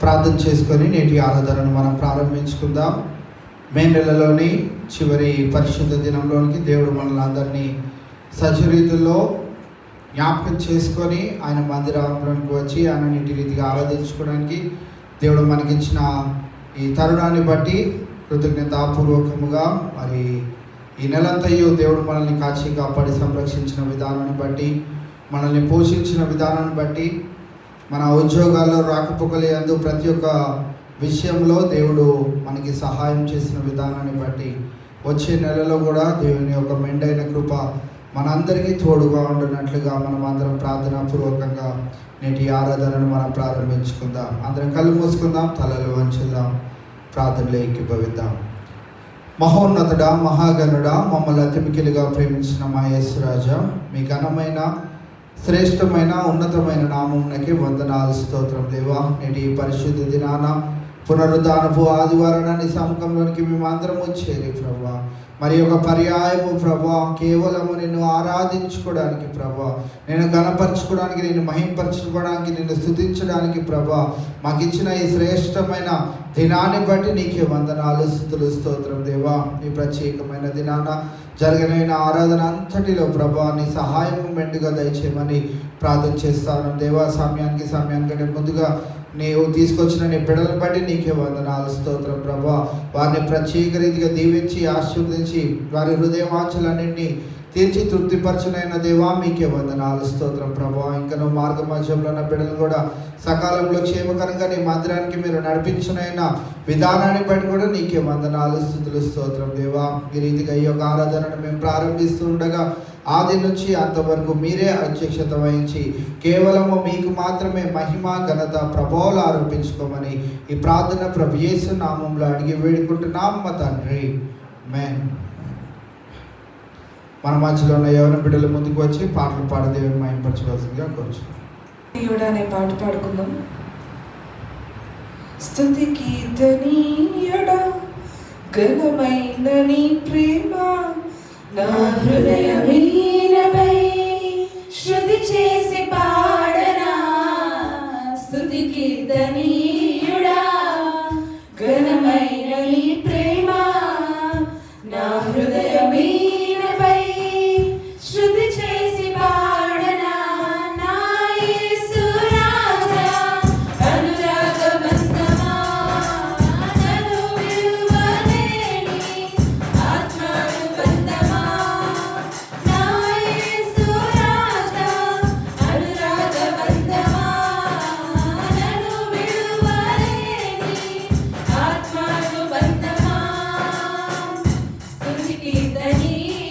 ప్రార్థన చేసుకొని నేటి ఆరాధనను మనం ప్రారంభించుకుందాం. మే నెలలోని చివరి పరిశుద్ధ దినంలోనికి దేవుడు మనల్ని అందరినీ సజీరీతుల్లో జ్ఞాపకం చేసుకొని ఆయన మందిరంలోనికి వచ్చి ఆయన నీటి రీతిగా ఆరాధించుకోవడానికి దేవుడు మనకిచ్చిన ఈ తరుణాన్ని బట్టి కృతజ్ఞతాపూర్వకముగా మరి ఈ నెలంతయు దేవుడు మనల్ని కాచి కాపాడి సంరక్షించిన విధానాన్ని బట్టి, మనల్ని పోషించిన విధానాన్ని బట్టి, మన ఉద్యోగాల్లో రాకపోకలందు ప్రతి ఒక్క విషయంలో దేవుడు మనకి సహాయం చేసిన విధానాన్ని బట్టి వచ్చే నెలలో కూడా దేవుని యొక్క మెండైన కృప మనందరికీ తోడుగా ఉండినట్లుగా మనం అందరం ప్రార్థనాపూర్వకంగా నేటి ఆరాధనను మనం ప్రారంభించుకుందాం. అందరం కళ్ళు మూసుకుందాం, తలలు వంచుదాం, ప్రార్థనలో ఏకీభవిద్దాం. మహోన్నతుడా, మహాగణుడా, మమ్మల్ని అతిమికిలిగా ప్రేమించిన మా యేసురాజా, మీ ఘనమైన శ్రేష్టమైన ఉన్నతమైన నామమునకి వందనాలు, స్తోత్రం దేవా. నేటి పరిశుద్ధ దినాన పునరుద్ధానపు ఆదివారాన్ని సముఖంలోనికి మేము అందరం వచ్చేది ప్రభా. మరి ఒక పర్యాయము ప్రభా, కేవలము నిన్ను ఆరాధించుకోవడానికి ప్రభా, నేను గణపరచుకోవడానికి, నేను మహింపరచుకోవడానికి, నిన్ను స్తుతించడానికి ప్రభా, మాకు ఇచ్చిన ఈ శ్రేష్టమైన దినాన్ని బట్టి నీకే వందనాలు, స్తుతులు, స్తోత్రం దేవా. ఈ ప్రత్యేకమైన దినాన జరిగిన ఆరాధన అంతటిలో ప్రభా నీ సహాయం మెండుగా దయచేయమని ప్రార్థన చేస్తాను దేవా. సమయానికంటే ముందుగా నీవు తీసుకొచ్చిన నీ బిడ్డలను బట్టి నీకే వందనాలు, స్తోత్రం ప్రభా. వారిని ప్రత్యేక రీతిగా దీవించి ఆశీర్వదించి వారి హృదయవాంఛలన్నింటినీ తీర్చి తృప్తిపరచునైన దేవా, మీకే వందనాలు, స్తోత్రం ప్రభా. ఇంకా నువ్వు మార్గ మధ్యంలో ఉన్న బిడ్డలు కూడా సకాలంలో క్షేమకరంగా నీ మందిరానికి మీరు నడిపించునైనా విధానాన్ని బట్టి కూడా నీకే వందనాలు, స్తుతులు, స్తోత్రం దేవా. ఈ రీతిగా ఈ యొక్క ఆరాధనను మేము ప్రారంభిస్తూ ఉండగా ఆది నుంచి అంతవరకు మీరే అధ్యక్షత వహించి కేవలము మీకు మాత్రమే మహిమ, ఘనత, ప్రభావాలు ఆరోపించుకోమని ఈ ప్రార్థన ప్రభు యేసు నామంలో అడిగి వేడుకుంటున్నాం మా తండ్రి, ఆమేన్. మన మధ్యలో ఉన్న యవన బిడ్డల ముందుకు వచ్చి పాటలు పాడి దేవుని మహింపరచవలసిందిగా కోరుచున్నాం. అనే పాట పాడుకుందాం. స్తుతి కీర్తనీయుడా, ఘనమైన నీ ప్రేమ నా హృదయమీనపై శృతి చేసి పాడనా. స్తుతి కీర్తనీయుడా, ఘనమైన నీ ప్రేమ నా హృదయమీనపై శృతి చేసి పాడనా. నా యేసు రాజా అనురాగబంధమా, నన్ను విడువలేని ఆత్మానుబంధమా. నా యేసు రాజా అనురాగబంధమా, నన్ను విడువలేని ఆత్మానుబంధమా. స్తుతి కీర్తనీయుడా,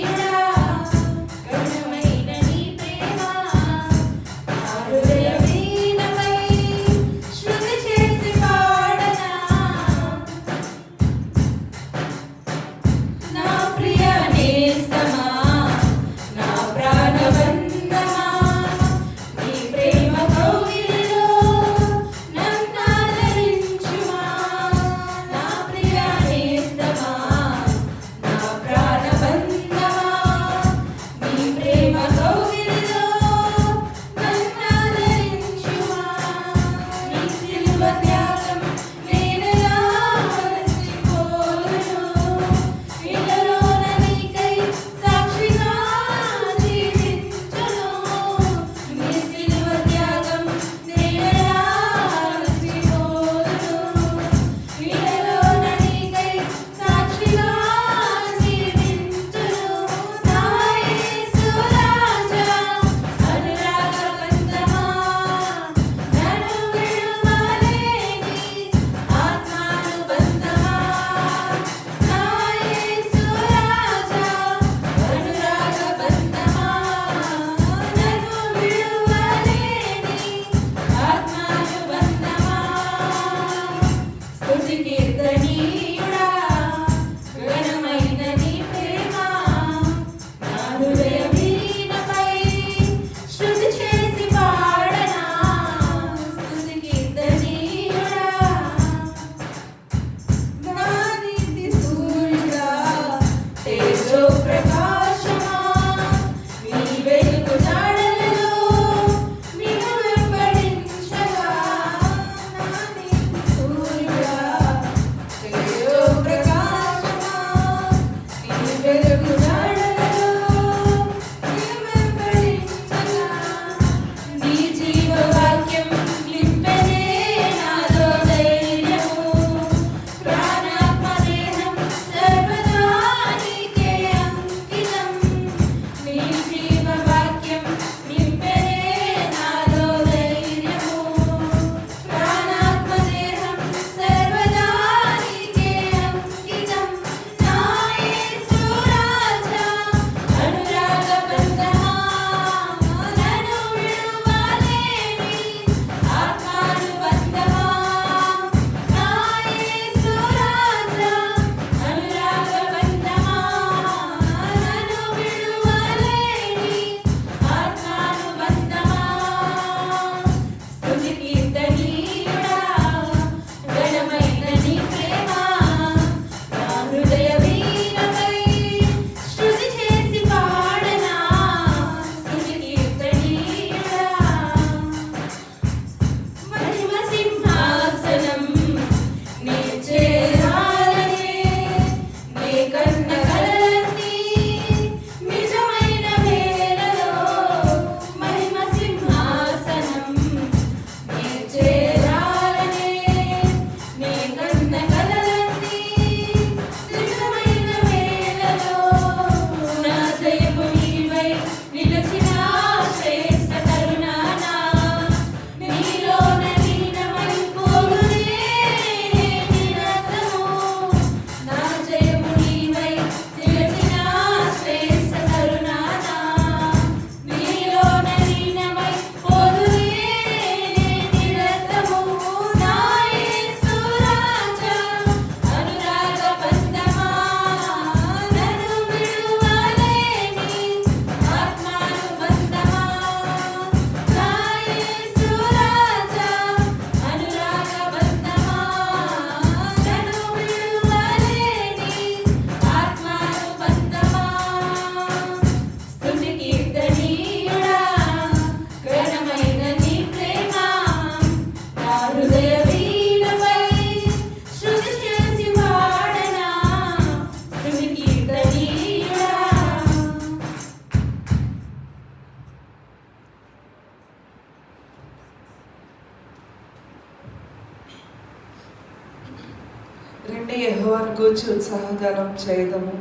రండి యెహోవాను గూర్చి ఉత్సాహగానం చేయదము,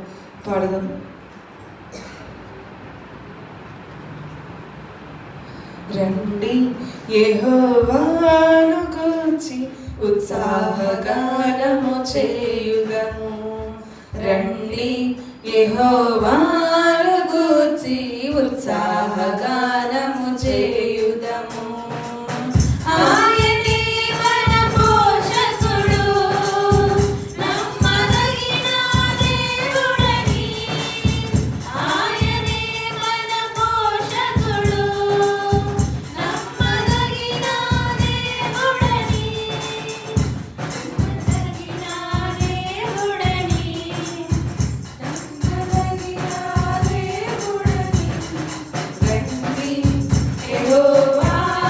పాడదాము. రండి యెహోవాను గూర్చి ఉత్సాహగానము చేయుదము. రండి యెహోవాను గూర్చి ఉత్సాహగానము చేయుదము. ఆయనే మన పోషకుడు, నమ్మదగిన దేవుడని. ఆయనే మన పోషకుడు, నమ్మదగిన దేవుడని. నమ్మదగిన దేవుడని. నమ్మదగిన దేవుడని. రండి యెహోవాను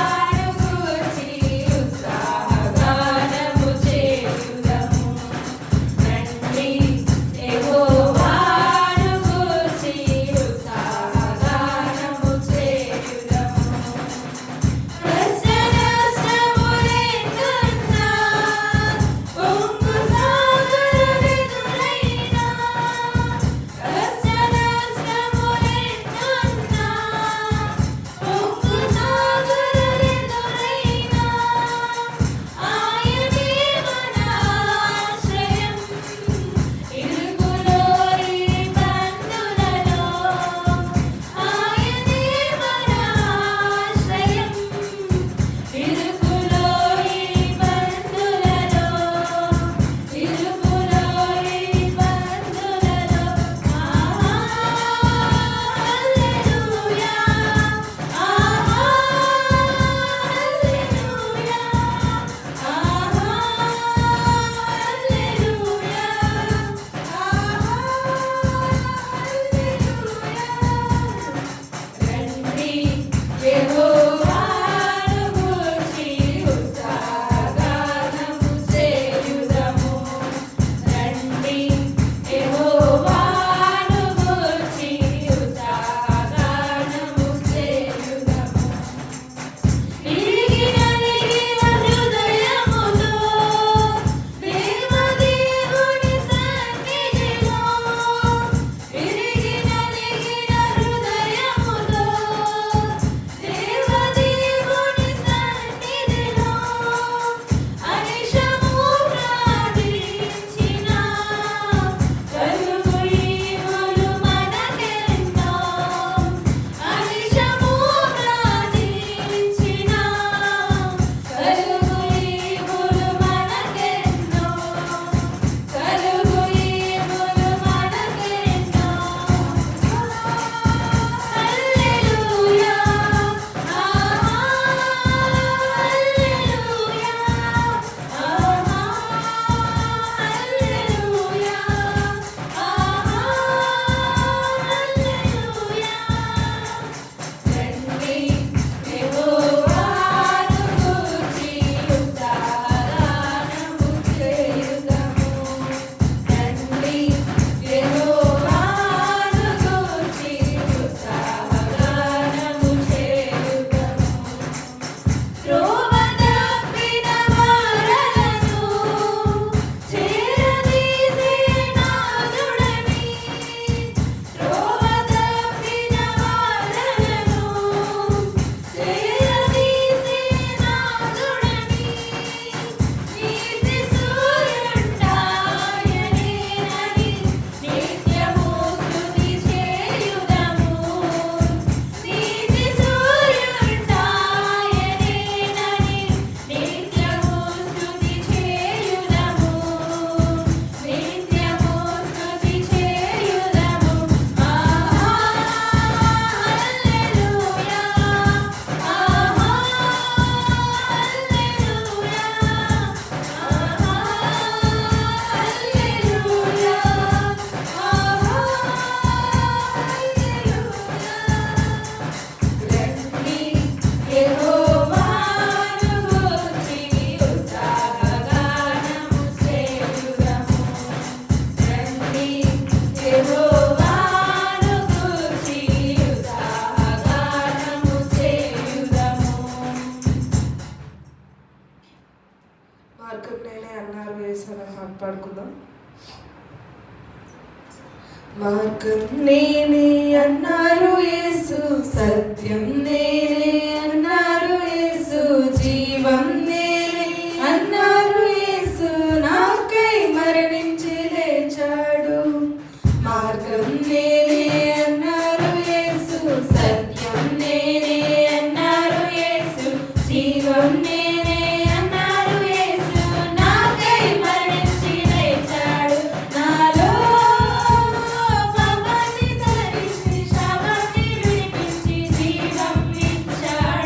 మార్గం నేనే అన్నారు యేసు అని పాట పాడుకుందాం. మార్గం నేనే అన్నారు యేసు, సత్యం నేనే అన్నారు యేసు, జీవం నేనే అన్నారు యేసు, నాకై మరణించి లేచాడు. మార్గం నేనే అన్నారు యేసు, సత్యం నేనే అన్నారు యేసు, జీవం నేనే అన్నారు యేసు, నాకై మరణించి లేచాడు. నాలో పాపాన్ని తొలగించి శాపాన్ని విడిపించి జీవం ఇచ్చాడు.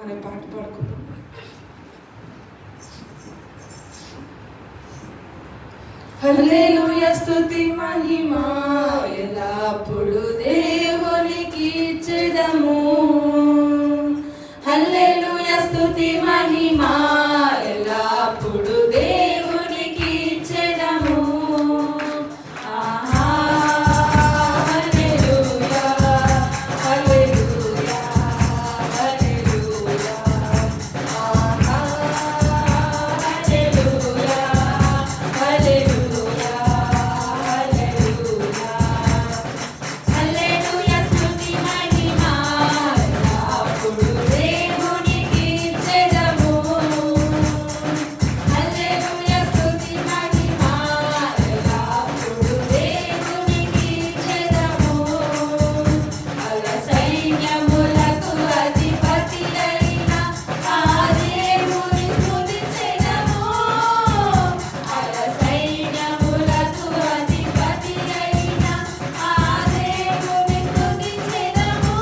అనే పాట పాడుకుందాం. హల్లెలూయా స్తుతి మహిమ ఎల్లప్పుడు దేవునికి ఇచ్చెదము. హల్లెలూయా స్తుతి మహిమ ఎల్లప్పుడు దేవునికి ఇచ్చెదము. ఆహా హల్లెలూయా హల్లెలూయా హల్లెలూయా ఆహా హల్లెలూయా హల్లెలూయా హల్లెలూయా హల్లెలూయా స్తుతి మహిమ ఎల్లప్పుడు దేవునికి ఇచ్చెదము. హల్లెలూయా స్తుతి మహిమ ఎల్లప్పుడు దేవునికి ఇచ్చెదము. అల సైన్యములకు అధిపతి అయిన ఆ దేవుని స్తుతించెదము. అల సైన్యములకు అధిపతి అయిన ఆ దేవుని స్తుతించెదము.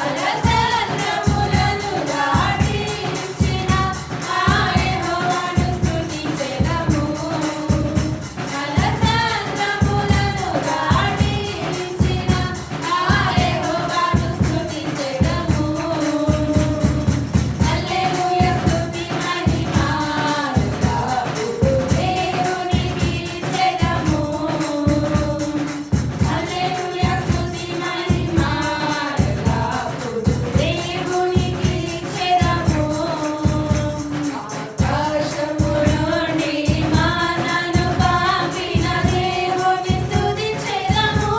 అల సముద్రములను దాటించిన ఆ యెహోవాను స్తుతించెదము. అల సముద్రములను దాటించిన ఆ యెహోవాను స్తుతించెదము. హల్లెలూయా స్తుతి మహిమ ఎల్లప్పుడు దేవునికి ఇచ్చెదము. హల్లెలూయా స్తుతి మహిమ ఎల్లప్పుడు దేవునికి ఇచ్చెదము. ఆకాశము నుండి మానను పంపిన దేవుని స్తుతించెదము.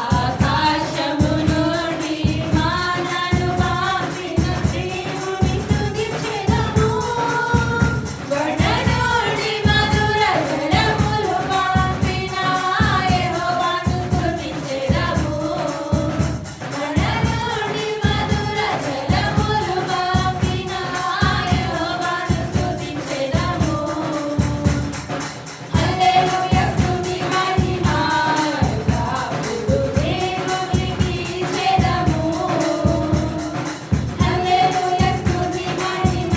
ఆకాశము నుండి మానను పంపిన దేవుని స్తుతించెదము. కొండ నుండి మధుర జలములు పంపిన యెహోవాను స్తుతించెదము. కొండ నుండి మధుర జలములు పంపిన యెహోవాను స్తుతించెదము. హల్లెలూయా స్తుతి మహిమ ఎల్లప్పుడు దేవునికి ఇచ్చెదము. హల్లెలూయా స్తుతి మహిమ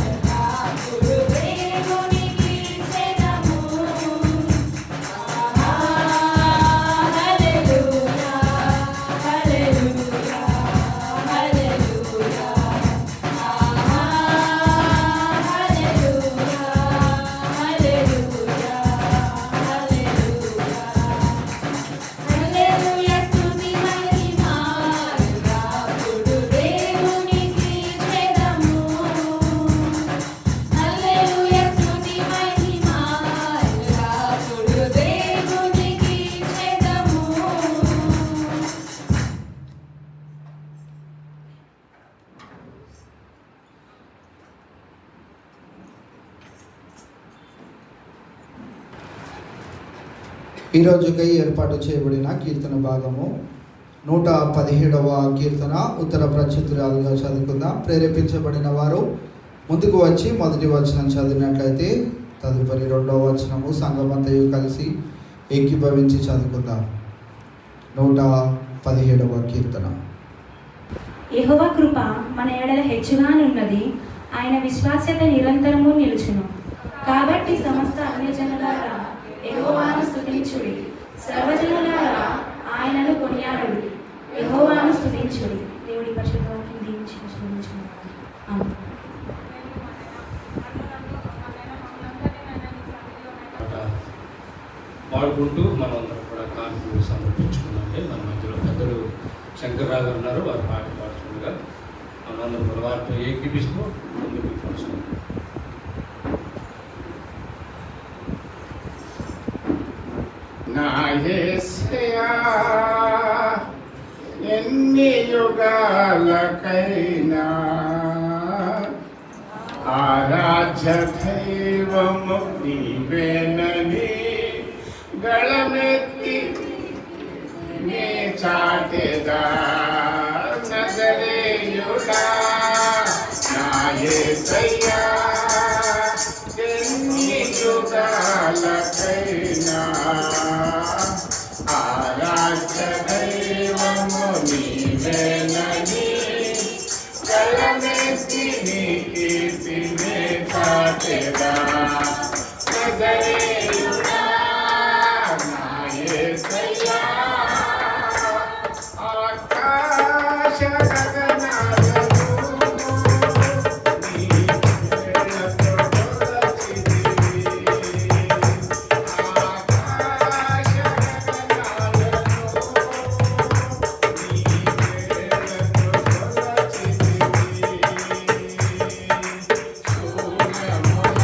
ఎల్లప్పుడు దేవునికి ఇచ్చెదము. ఆహా హల్లెలూయా హల్లెలూయా హల్లెలూయా ఆహా హల్లెలూయా హల్లెలూయా హల్లెలూయా హల్లెలూయా స్తుతి మహిమ ఎల్లప్పుడు దేవునికి ఇచ్చెదము. హల్లెలూయా స్తుతి మహిమ ఎల్లప్పుడు దేవునికి ఇచ్చెదము. ఈ రోజుకై ఏర్పాటు చేయబడిన కీర్తన భాగము 117వ కీర్తన ఉత్తర ప్రత్యుత్తరాలుగా చదువుకుందాం. ప్రేరేపించబడిన వారు ముందుకు వచ్చి మొదటి వచనం చదివినట్లయితే తదుపరి 2వ వచనము సంఘమంతయు కలిసి ఏకీభవించి చదువుకుందాం. 117వ కీర్తన. యెహోవా కృప మన ఎడల హెచ్చుగానున్నది, ఆయన విశ్వాస్యత నిరంతరము నిలుచును. కాబట్టి సమస్త అన్యజనులారా యెహోవాను స్తుతించుడి, సర్వజనులారా ఆయనను కొనియాడుడి. యెహోవాను స్తుతించుడి. దేవుడి పరిశుద్ధ వాక్యం దీవించి ఆశీర్వదించును. ఆమేన్. పాడుకుంటూ మనందరం కూడా కానుకలు సమర్పించుకున్నామంటే మన మధ్యలో పెద్దలు శంకర్రావు గారు ఉన్నారు. వారు పాట పాడుతుండగా మనందరం కూడా వారితో ఏకీపిస్తూ ముందుకు కొనసాగుతాం. నా యేసయ్యా ఎన్ని యుగాలకైనా ఆరాధ్య దైవము నీవేనని గళమెత్తి నే చాటెదా నజరేయుడా నా యేసయ్యా ఎన్ని యుగాలకైనా ఆరాధ్య దైవము నీవేనని లేవనెత్తి నీ కీర్తినే చాటెదా. నజరేయుడా నా యేసయ్యా, ఆకాశ గగనాలను నీ వేళ్లతో కొలచితివి. ఆకాశ గగనాలను నీ వేళ్లతో కొలచితివి. శూన్యమున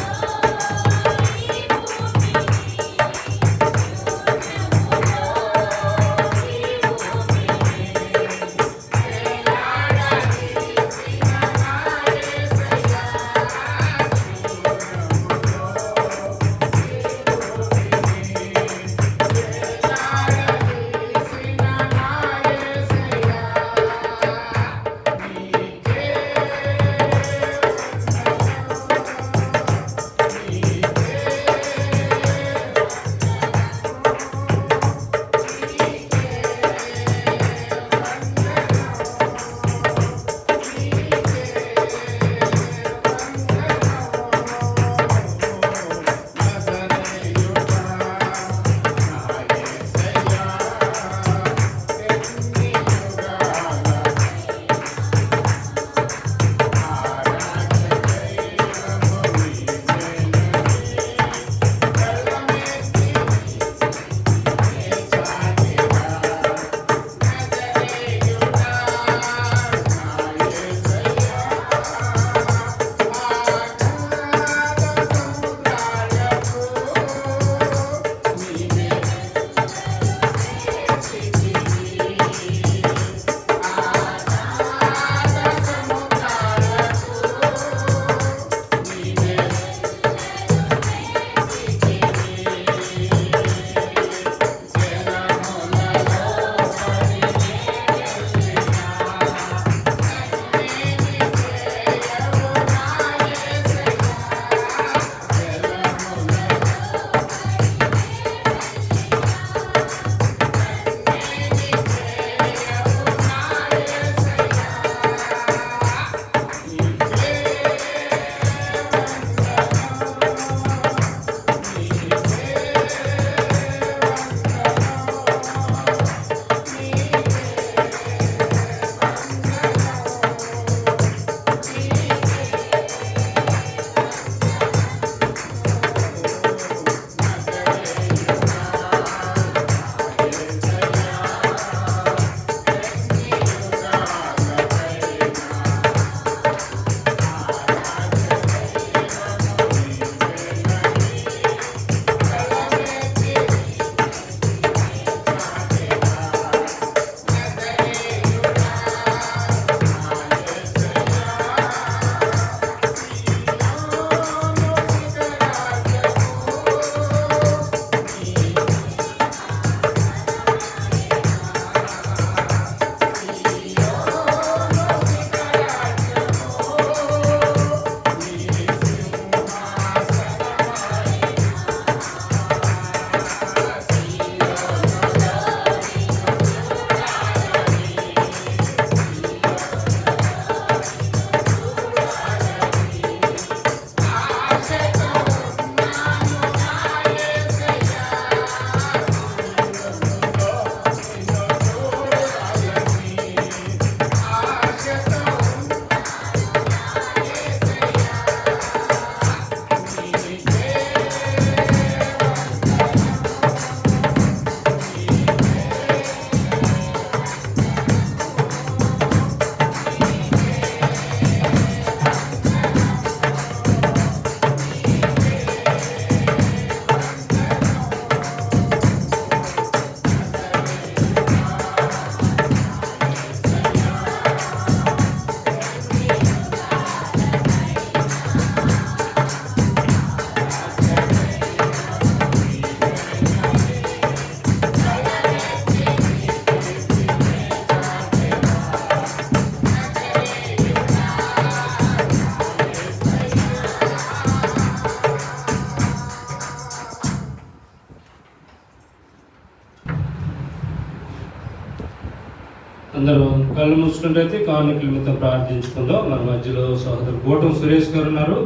కళ్ళు మూసుకుంటే కానుకల నిమిత్తం ప్రార్థించుకుందాం. మన మధ్యలో సహోదరు గోటం సురేష్ గారు ఉన్నారు.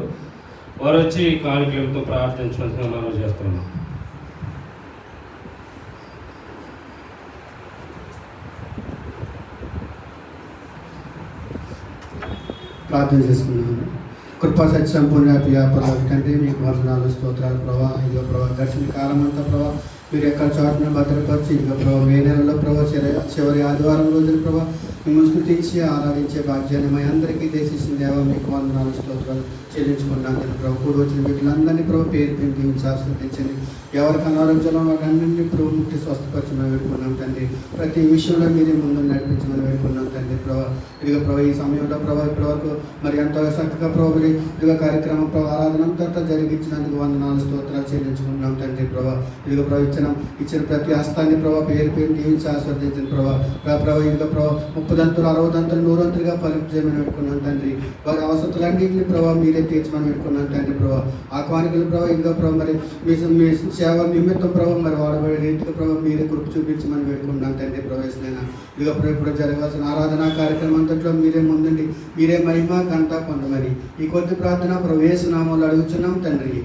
వారు వచ్చి కానుకల నిమిత్తం ప్రార్థించవలసిందిగా మనం చేస్తున్నాం. ప్రార్థన చేసుకున్నాను. కృపా సత్య సంపూర్ణ వ్యాపారాల తండ్రి మీకు వందనాలు స్తోత్రాలు ప్రభా. ఇదిగో ప్రభా దర్శన కాలం అంతా ప్రభా మీరు ఎక్కడ చాటును భద్రపరిచి ఇదిగో ప్రభా మే నెలలో ప్రభా చివరి ఆదివారం రోజులు ప్రభా మిమ్మల్ని స్తుతించి ఆరాధించే భాగ్యాన్ని మా అందరికీ దేశించిన దేవ మీకు వందనాలు స్తోత్రాలు చెల్లించుకున్నాను ప్రభు. కూడి వచ్చిన వీళ్ళందరినీ ప్రభు పేరు దీవించి ఆస్వాదించండి. ఎవరికి అనారోగ్యంలో వాటన్నింటినీ ప్రభు ముట్టి స్వస్థపరచమని వేడుకున్నాం తండ్రి. ప్రతి విషయంలో మీరే ముందు నడిపించమని వేడుకున్నాం తండ్రి ప్రభా. ఇదిగో ప్రభా ఈ సమయంలో ప్రభా ఇప్పటివరకు మరి ఎంతో చక్కగా ప్రభు ఇదిగో కార్యక్రమం ప్రభా ఆరాధన అంతటా జరిగించినందుకు వందనాలు స్తోత్రాలు చెల్లించుకున్నాం తండ్రి ప్రభా. ఇదిగో ప్రభా ఇచ్చిన ప్రతి హస్తాన్ని ప్రభా పేరు దీవించి ఆస్వాదించిన ప్రభా ఇదిగో ప్రభా 30 దంతులు 60 దంతులు 100 దంతులుగా ఫలింపు చేయమని పెట్టుకున్నాం తండ్రి. వారి అవసరాలన్నింటినీ ప్రభావ మీరే తీర్చమని పెట్టుకున్నాం తండ్రి ప్రభావ. ఆ కానుకలు ప్రభావ ఇదిగో ప్రభావ మరి మీ సేవ నిమిత్తం ప్రభావ మరి వాడబడే రీతిగా ప్రభావ మీరే కృప చూపించమని పెట్టుకున్నాం తండ్రి ప్రవేశనైనా. ఇదిగో ప్రభు ఇప్పుడు జరగాల్సిన ఆరాధనా కార్యక్రమం అంతట్లో మీరే ముందుండి మీరే మహిమ ఘనత పొందమని ఈ కొద్ది ప్రార్థన ప్రవేశనామాలు అడుగుతున్నాం తండ్రి.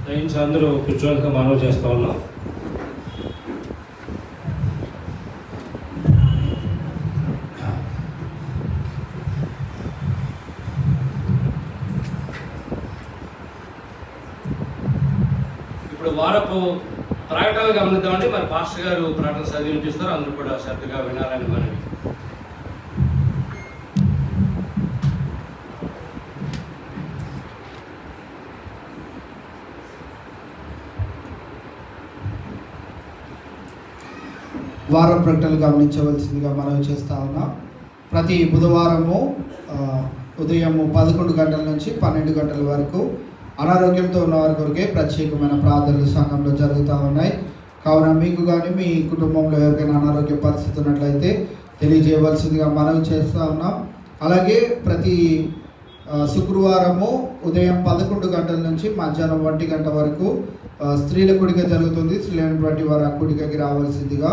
దయించి అందరూ కూర్చోవాలిగా మనవి చేస్తా ఉన్నాం. ఇప్పుడు వారపు ప్రకటనలు గమనిద్దామండి. మరి పాస్టర్ గారు ప్రకటన చదివింపిస్తారు, అందరూ కూడా శ్రద్ధగా వినాలని మనవి. వారం ప్రకటనలు గమనించవలసిందిగా మనవి చేస్తా ఉన్నాం. ప్రతి బుధవారము ఉదయం 11 గంటల నుంచి 12 గంటల వరకు అనారోగ్యంతో ఉన్న వారి కొరకే ప్రత్యేకమైన ప్రార్థనలు సంఘంలో జరుగుతూ ఉన్నాయి. కావున మీకు కానీ మీ కుటుంబంలో ఎవరికైనా అనారోగ్య పరిస్థితి ఉన్నట్లయితే తెలియజేయవలసిందిగా మనవి చేస్తూ ఉన్నాం. అలాగే ప్రతి శుక్రవారము ఉదయం 11 గంటల నుంచి మధ్యాహ్నం 1 గంట వరకు స్త్రీల కూడిక జరుగుతుంది. స్త్రీలైనటువంటి వారు ఆ కూడికకి రావాల్సిందిగా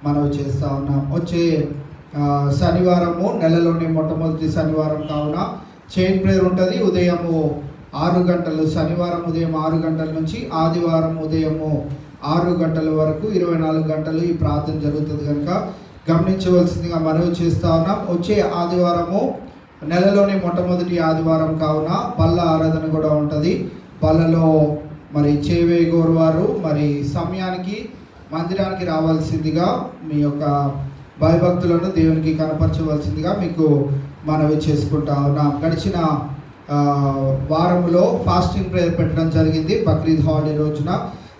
మనవి చేస్తూ ఉన్నాం. వచ్చే శనివారము నెలలోని మొట్టమొదటి శనివారం కావున చైన్ ప్రేయర్ ఉంటుంది. ఉదయము 6 గంటలు, శనివారం ఉదయం 6 గంటల నుంచి ఆదివారం ఉదయము 6 గంటల వరకు 24 గంటలు ఈ ప్రార్థన జరుగుతుంది కనుక గమనించవలసిందిగా మనవి చేస్తూ ఉన్నాం. వచ్చే ఆదివారము నెలలోని మొట్టమొదటి ఆదివారం కావున బల్ల ఆరాధన కూడా ఉంటుంది. బల్లలో మరి చేవేగోరు వారు మరి సమయానికి మందిరానికి రావాల్సిందిగా మీ యొక్క భయభక్తులను దేవునికి కనపరచవలసిందిగా మీకు మనవి చేసుకుంటా ఉన్నాం. గడిచిన వారంలో ఫాస్టింగ్ ప్రేయర్ పెట్టడం జరిగింది. బక్రీద్ హాలిడే రోజున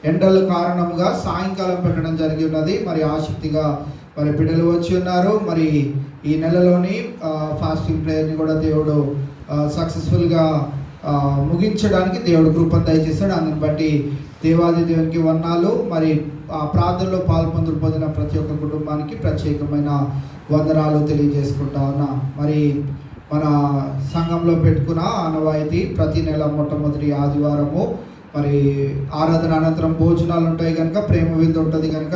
ఎండల కారణంగా సాయంకాలం పెట్టడం జరిగి ఉన్నది. మరి ఆసక్తిగా మరి బిడ్డలు వచ్చి ఉన్నారు. మరి ఈ నెలలోని ఫాస్టింగ్ ప్రేయర్ని కూడా దేవుడు సక్సెస్ఫుల్గా ముగించడానికి దేవుడు కృపను దయచేశాడు. అందుని బట్టి దేవాది దేవునికి వందనాలు. మరి ఆ ప్రార్థనలో పొందిన ప్రతి ఒక్క కుటుంబానికి ప్రత్యేకమైన వందనాలు తెలియజేసుకుంటా ఉన్నా. మరి మన సంఘంలో పెట్టుకున్న ఆనవాయితీ ప్రతి నెల మొట్టమొదటి ఆదివారము మరి ఆరాధన అనంతరం భోజనాలు ఉంటాయి కనుక ప్రేమ విందు ఉంటుంది కనుక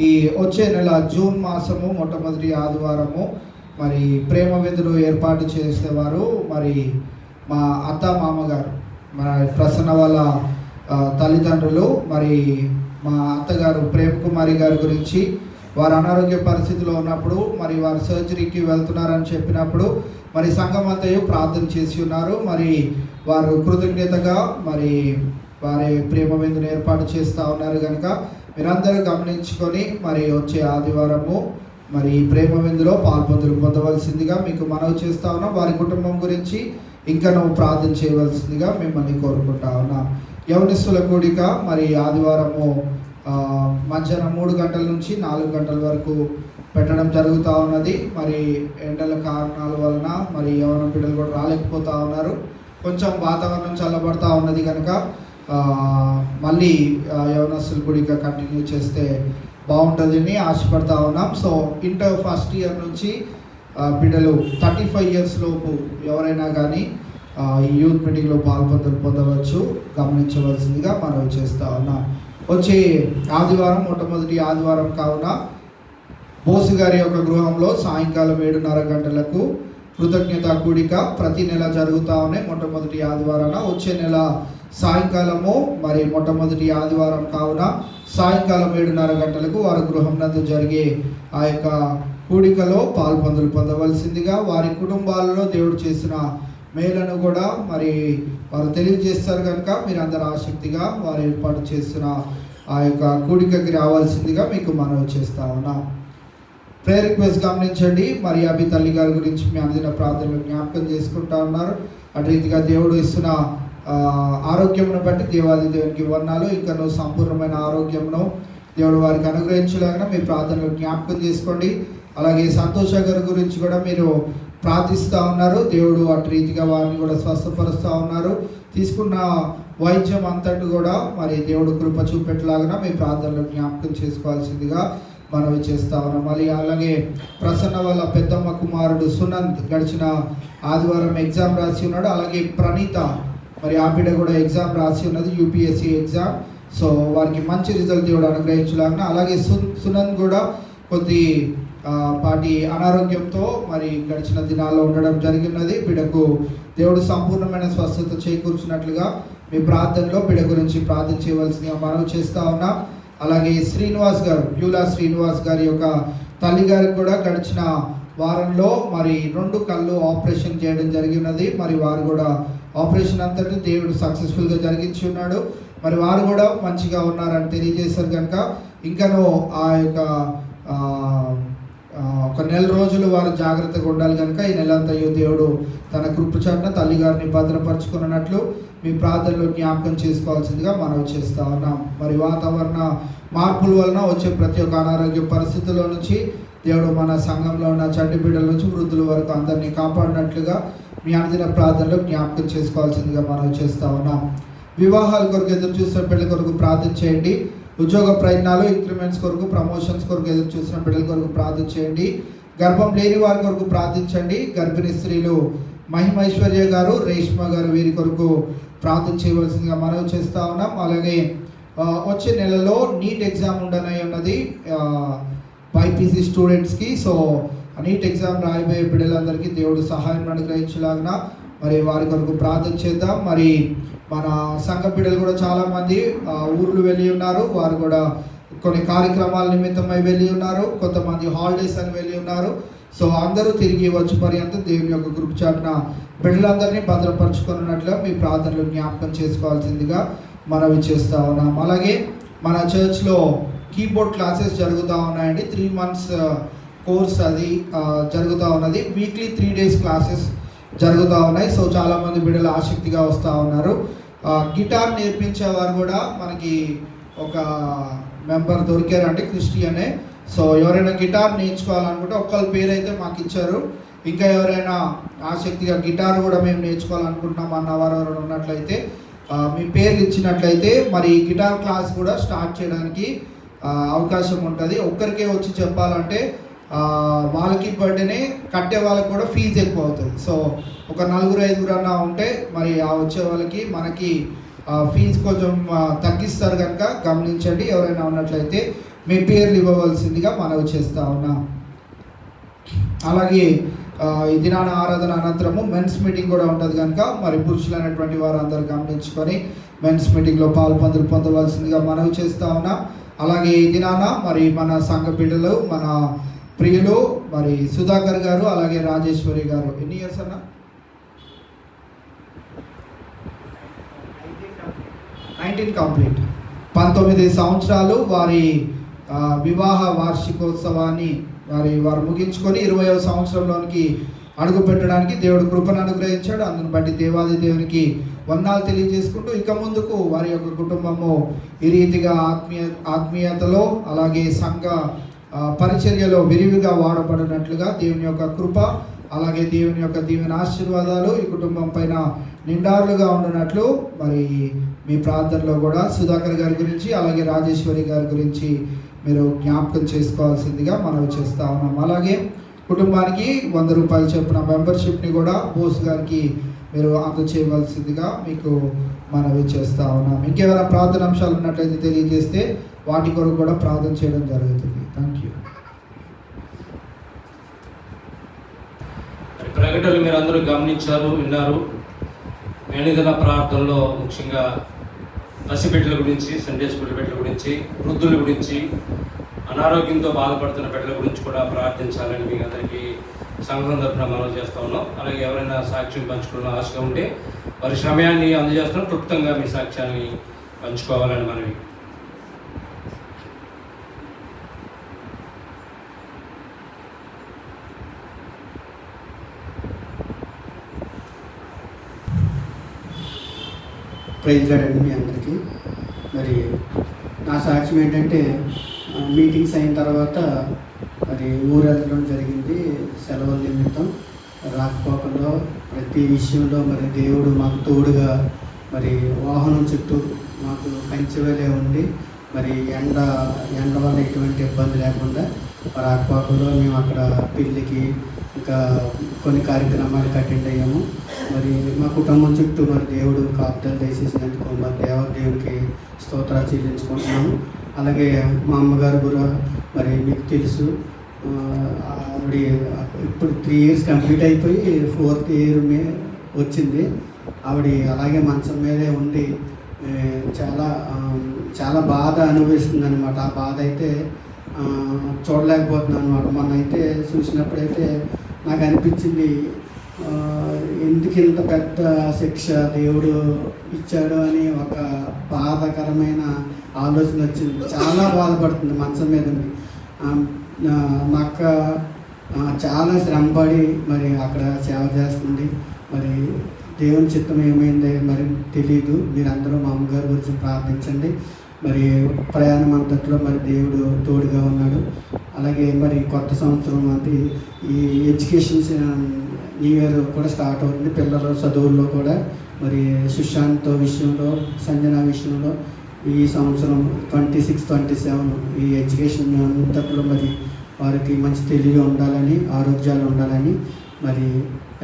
ఈ వచ్చే నెల జూన్ మాసము మొట్టమొదటి ఆదివారము మరి ప్రేమ విందులు ఏర్పాటు చేసేవారు మరి మా అత్త మామగారు, మన ప్రసన్న వాళ్ళ తల్లిదండ్రులు. మరి మా అత్తగారు ప్రేమ్ కుమారి గారి గురించి వారు అనారోగ్య పరిస్థితిలో ఉన్నప్పుడు మరి వారు సర్జరీకి వెళ్తున్నారని చెప్పినప్పుడు మరి సంఘం అంతయు ప్రార్థన చేసి ఉన్నారు. మరి వారు కృతజ్ఞతగా మరి వారి ప్రేమ విందును ఏర్పాటు చేస్తూ ఉన్నారు కనుక మీరందరూ గమనించుకొని మరి వచ్చే ఆదివారము మరి ప్రేమ విందులో పొందవలసిందిగా మీకు మనవి చేస్తూ ఉన్నాం. వారి కుటుంబం గురించి ఇంకా నువ్వు ప్రార్థన చేయవలసిందిగా మిమ్మల్ని కోరుకుంటా ఉన్నా. యవనస్తుల కూడిక మరి ఆదివారము మధ్యాహ్నం 3 గంటల నుంచి 4 గంటల వరకు పెట్టడం జరుగుతూ ఉన్నది. మరి ఎండల కారణాల వలన మరి యవన బిడ్డలు కూడా రాలేకపోతూ ఉన్నారు. కొంచెం వాతావరణం చల్లబడతా ఉన్నది కనుక మళ్ళీ యవనస్తుల కూడిక కంటిన్యూ చేస్తే బాగుంటుందని ఆశపడతా ఉన్నాం. సో ఇంటర్ ఫస్ట్ ఇయర్ నుంచి బిడ్డలు 35 ఇయర్స్ లోపు ఎవరైనా కానీ ఈ యూత్ మీటింగ్లో పొందవచ్చు, గమనించవలసిందిగా మనవి చేస్తూ ఉన్నాం. వచ్చే ఆదివారం మొట్టమొదటి ఆదివారం కావున బోసు గారి యొక్క గృహంలో సాయంకాలం 7:30 గంటలకు కృతజ్ఞత కూడిక ప్రతి నెల జరుగుతూ ఉన్నాయి. మొట్టమొదటి ఆదివారాన వచ్చే నెల సాయంకాలము మరి మొట్టమొదటి ఆదివారం కావున సాయంకాలం 7:30 గంటలకు వారి గృహం నందు జరిగే ఆ యొక్క కూడికలో పొందవలసిందిగా, వారి కుటుంబాలలో దేవుడు చేసిన మేలను కూడా మరి వారు తెలియజేస్తారు కనుక మీరు అందరు ఆసక్తిగా వారు ఏర్పాటు చేసిన ఆ యొక్క కూడికకి రావాల్సిందిగా మీకు మనవి చేస్తా ఉన్నాం. ప్రేయర్ రిక్వెస్ట్ గమనించండి. మరి అభి తల్లి గారి గురించి మీ అందిన ప్రార్థనలు జ్ఞాపకం చేసుకుంటా ఉన్నారు. అటు రీతిగా దేవుడు ఇస్తున్న ఆరోగ్యమును బట్టి దేవాది దేవునికి వర్ణాలు. ఇంకా సంపూర్ణమైన ఆరోగ్యమును దేవుడు వారికి అనుగ్రహించలేక మీ ప్రార్థనలు జ్ఞాపకం చేసుకోండి. అలాగే సంతోష గారి గురించి కూడా మీరు ప్రార్థిస్తూ ఉన్నారు. దేవుడు అటు రీతిగా వారిని కూడా స్వస్థపరుస్తూ ఉన్నారు. తీసుకున్న వైద్యం అంతటి కూడా మరి దేవుడు కృప చూపెట్టలాగా మీ ప్రార్థనలు జ్ఞాపకం చేసుకోవాల్సిందిగా మనవి చేస్తా ఉన్నాం. మళ్ళీ అలాగే ప్రసన్న వాళ్ళ పెద్దమ్మ కుమారుడు సునంద్ గడిచిన ఆదివారం ఎగ్జామ్ రాసి ఉన్నాడు. అలాగే ప్రణీత మరి ఆ బిడ్డ కూడా ఎగ్జామ్ రాసి ఉన్నది, యూపీఎస్సీ ఎగ్జామ్. సో వారికి మంచి రిజల్ట్ దేవుడు అనుగ్రహించలాగా. అలాగే సునంద్ కూడా కొద్ది పాటి అనారోగ్యంతో మరి గడిచిన దినాల్లో ఉండడం జరిగినది. బిడ్డకు దేవుడు సంపూర్ణమైన స్వస్థత చేకూర్చినట్లుగా మీ ప్రార్థనలో బిడ్డ గురించి ప్రార్థన చేయవలసిందిగా మనవి చేస్తూ ఉన్నాం. అలాగే శ్రీనివాస్ గారు, ప్యూలా శ్రీనివాస్ గారి యొక్క తల్లి గారికి కూడా గడిచిన వారంలో మరి 2 కళ్ళు ఆపరేషన్ చేయడం జరిగినది. మరి వారు కూడా ఆపరేషన్ అంతటి దేవుడు సక్సెస్ఫుల్గా జరిగించి ఉన్నాడు. మరి వారు కూడా మంచిగా ఉన్నారని తెలియజేశారు కనుక ఇంకనూ ఆ యొక్క ఒక నెల రోజులు వారు జాగ్రత్తగా ఉండాలి కనుక ఈ నెలంతయో దేవుడు తన కృపచాటున తల్లిగారిని భద్రపరచుకున్నట్లు మీ ప్రార్థనలో జ్ఞాపకం చేసుకోవాల్సిందిగా మనవి చేస్తూ ఉన్నాం. మరి వాతావరణ మార్పుల వలన వచ్చే ప్రతి ఒక్క అనారోగ్య పరిస్థితుల్లో నుంచి దేవుడు మన సంఘంలో ఉన్న చంటి బిడ్డల నుంచి వృద్ధుల వరకు అందరినీ కాపాడినట్లుగా మీ అందిన ప్రార్థనలో జ్ఞాపకం చేసుకోవాల్సిందిగా మనవి చేస్తూ ఉన్నాం. వివాహాల కొరకు ఎదురు చూసిన బిడ్డల కొరకు ప్రార్థన చేయండి. ఉద్యోగ ప్రయత్నాలు, ఇంక్రిమెంట్స్ కొరకు, ప్రమోషన్స్ కొరకు ఎదురు చూసిన బిడ్డల కొరకు ప్రార్థన చేయండి. గర్భం లేని వారి కొరకు ప్రార్థించండి. గర్భిణీ స్త్రీలు మహిమైశ్వర్య గారు, రేష్మ గారు వీరి కొరకు ప్రార్థన చేయవలసిందిగా మనవి చేస్తూ ఉన్నాం. అలాగే వచ్చే నెలలో నీట్ ఎగ్జామ్ ఉండనై ఉన్నది బైపీసీ స్టూడెంట్స్కి. సో నీట్ ఎగ్జామ్ రాయబోయే బిడ్డలందరికీ దేవుడు సహాయం అనుగ్రహించలాగిన మరి వారి కొరకు ప్రార్థన చేద్దాం. మరి మన సంఘ బిడ్డలు కూడా చాలామంది ఊర్లు వెళ్ళి ఉన్నారు. వారు కూడా కొన్ని కార్యక్రమాల నిమిత్తమై వెళ్ళి ఉన్నారు. కొంతమంది హాలిడేస్ అని వెళ్ళి ఉన్నారు. సో అందరూ తిరిగి వచ్చి పర్యంతం దేవుని యొక్క కృప చాటున బిడ్డలందరినీ భద్రపరచుకున్నట్లుగా మీ ప్రార్థనలు జ్ఞాపకం చేసుకోవాల్సిందిగా మనవి చేస్తూ ఉన్నాం. అలాగే మన చర్చ్లో కీబోర్డ్ క్లాసెస్ జరుగుతూ ఉన్నాయండి. 3 months కోర్స్ అది జరుగుతూ ఉన్నది. వీక్లీ 3 days క్లాసెస్ జరుగుతూ ఉన్నాయి. సో చాలామంది బిడ్డలు ఆసక్తిగా వస్తూ ఉన్నారు. గిటార్ నేర్పించేవారు కూడా మనకి ఒక మెంబర్ దొరికారంటే క్రిస్టియనే. సో ఎవరైనా గిటార్ నేర్చుకోవాలనుకుంటే ఒక్కళ్ళ పేరు అయితే మాకు ఇచ్చారు. ఇంకా ఎవరైనా ఆసక్తిగా గిటార్ కూడా మేము నేర్చుకోవాలనుకుంటున్నాం అన్నవారు ఎవరైనా ఉన్నట్లయితే మీ పేర్లు ఇచ్చినట్లయితే మరి గిటార్ క్లాస్ కూడా స్టార్ట్ చేయడానికి అవకాశం ఉంటుంది. ఒక్కరికే వచ్చి చెప్పాలంటే వాళ్ళకి బర్త్డేనే కట్టే వాళ్ళకి కూడా ఫీజు ఎక్కువ అవుతుంది. సో ఒక 4-5 అన్నా ఉంటే మరి ఆ వచ్చే వాళ్ళకి మనకి ఫీజు కొంచెం తగ్గిస్తారు కనుక గమనించండి. ఎవరైనా ఉన్నట్లయితే మీ పేర్లు ఇవ్వవలసిందిగా మనవి చేస్తూ ఉన్నాం. అలాగే ఈ దినాన ఆరాధన అనంతరము మెన్స్ మీటింగ్ కూడా ఉంటుంది కనుక మరి పురుషులైనటువంటి వారు అందరూ గమనించుకొని మెన్స్ మీటింగ్లో పొందవలసిందిగా మనవి చేస్తూ ఉన్నాం. అలాగే ఈ దినాన మరి మన సంఘ బిడ్డలు, మన ప్రియులు మరి సుధాకర్ గారు, అలాగే రాజేశ్వరి గారు ఎన్ని ఇయర్స్ అన్న 19 కంప్లీట్ 19 సంవత్సరాలు వారి వివాహ వార్షికోత్సవాన్ని వారు ముగించుకొని 20వ సంవత్సరంలోనికి అడుగు పెట్టడానికి దేవుడు కృపను అనుగ్రహించాడు. అందుని బట్టి దేవాది దేవునికి వందనాలు తెలియజేసుకుంటూ ఇక ముందుకు వారి యొక్క కుటుంబము ఈ రీతిగా ఆత్మీయతలో అలాగే సంఘ పరిచర్యలో విరివిగా వాడబడినట్లుగా దేవుని యొక్క కృప అలాగే దేవుని యొక్క దీవెన ఆశీర్వాదాలు ఈ కుటుంబం పైన నిండారులుగా ఉండినట్లు మరి మీ ప్రార్థనలో కూడా సుధాకర్ గారి గురించి అలాగే రాజేశ్వరి గారి గురించి మీరు జ్ఞాపకం చేసుకోవాల్సిందిగా మనం చేస్తూ ఉన్నాం. అలాగే కుటుంబానికి 100 రూపాయలు చెప్పిన మెంబర్షిప్ని కూడా బోస్ గారికి మీరు అందచేయవలసిందిగా మీకు మనవి చేస్తూ ఉన్నాం. ఇంకేమైనా ప్రార్థన అంశాలు ఉన్నట్లయితే తెలియజేస్తే వాటి కొరకు కూడా ప్రార్థన చేయడం జరుగుతుంది. Thank you. ప్రకటనలు మీరు అందరూ గమనించారు, విన్నారు. మేనిదిన ప్రార్థనలో ముఖ్యంగా పసిబిడ్డల గురించి, సండే స్కూల్ బిడ్డల గురించి, వృద్ధుల గురించి, అనారోగ్యంతో బాధపడుతున్న బిడ్డల గురించి కూడా ప్రార్థించాలని మీ అందరికీ సంఘం తరఫున మనం చేస్తూ ఉన్నాం. అలాగే ఎవరైనా సాక్ష్యం పంచుకున్న ఆశగా ఉంటే వారి సమయాన్ని అందజేస్తున్నాం, క్లుప్తంగా మీ సాక్ష్యాన్ని పంచుకోవాలని మనవి. ప్రైజ్ లార్డ్ అండి మీ అందరికీ. మరి నా సాక్ష్యం ఏంటంటే మీటింగ్స్ అయిన తర్వాత మరి ఊరు వెళ్ళడం జరిగింది. సెలవుల నిమిత్తం రాకపోకల్లో ప్రతి విషయంలో మరి దేవుడు మాకు తోడుగా మరి వాహనం చుట్టూ మాకు కంచెవలే ఉండి మరి ఎండ వల్ల ఎటువంటి ఇబ్బంది లేకుండా రాకపోకల్లో మేము అక్కడ పెళ్ళికి ఇంకా కొన్ని కార్యక్రమాలకు అటెండ్ అయ్యాము. మరి మా కుటుంబం చుట్టూ మరి దేవుడు కాపుదలు వేసేసినందుకు మరి దేవుడికి స్తోత్రాలు చెల్లించుకుంటున్నాము. అలాగే మా అమ్మగారు కూడా మరి మీకు తెలుసు, ఆవిడ ఇప్పుడు 3 years కంప్లీట్ అయిపోయి 4th year వచ్చింది. ఆవిడ అలాగే మంచం మీదే ఉండి చాలా బాధ అనుభవిస్తుంది అనమాట. ఆ బాధ అయితే చూడలేకపోతున్నాను అనమాట. మొన్న అయితే చూసినప్పుడైతే నాకు అనిపించింది, ఎందుకు ఇంత పెద్ద శిక్ష దేవుడు ఇచ్చాడు అని ఒక బాధాకరమైన ఆలోచన వచ్చింది. చాలా బాధపడుతుంది మంచం మీద. మా అక్క చాలా శ్రమపడి మరి అక్కడ సేవ చేస్తుంది. మరి దేవుని చిత్తం ఏమైంది మరి తెలియదు. మీరందరూ మా అమ్మగారి గురించి ప్రార్థించండి. మరి ప్రయాణం అంతట్లో మరి దేవుడు తోడుగా ఉన్నాడు. అలాగే మరి కొత్త సంవత్సరం అంటే ఈ ఎడ్యుకేషన్ న్యూ ఇయర్ కూడా స్టార్ట్ అవుతుంది. పిల్లల చదువుల్లో కూడా మరి సుశాంత్ విషయంలో, సంజన విషయంలో ఈ సంవత్సరం 26, 27 ఈ ఎడ్యుకేషన్ అంతట్లో మరి వారికి మంచి తెలివి ఉండాలని, ఆరోగ్యాలు ఉండాలని, మరి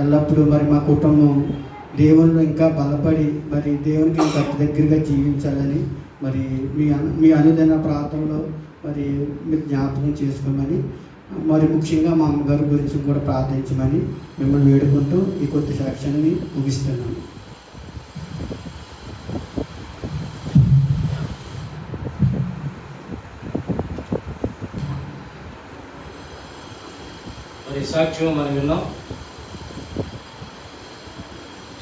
ఎల్లప్పుడూ మరి మా కుటుంబం దేవుళ్ళు ఇంకా బలపడి మరి దేవునికి ఇంకా దగ్గరగా జీవించాలని మరి మీ అనుదిన ప్రార్థనలో మరి మీరు జ్ఞాపకం చేసుకోమని, మరి ముఖ్యంగా మా అమ్మగారి గురించి కూడా ప్రార్థించమని మిమ్మల్ని వేడుకుంటూ ఈ కొద్ది సాక్ష్యాన్ని ముగిస్తున్నాను. మరి సాక్ష్యం మనం విన్నాం.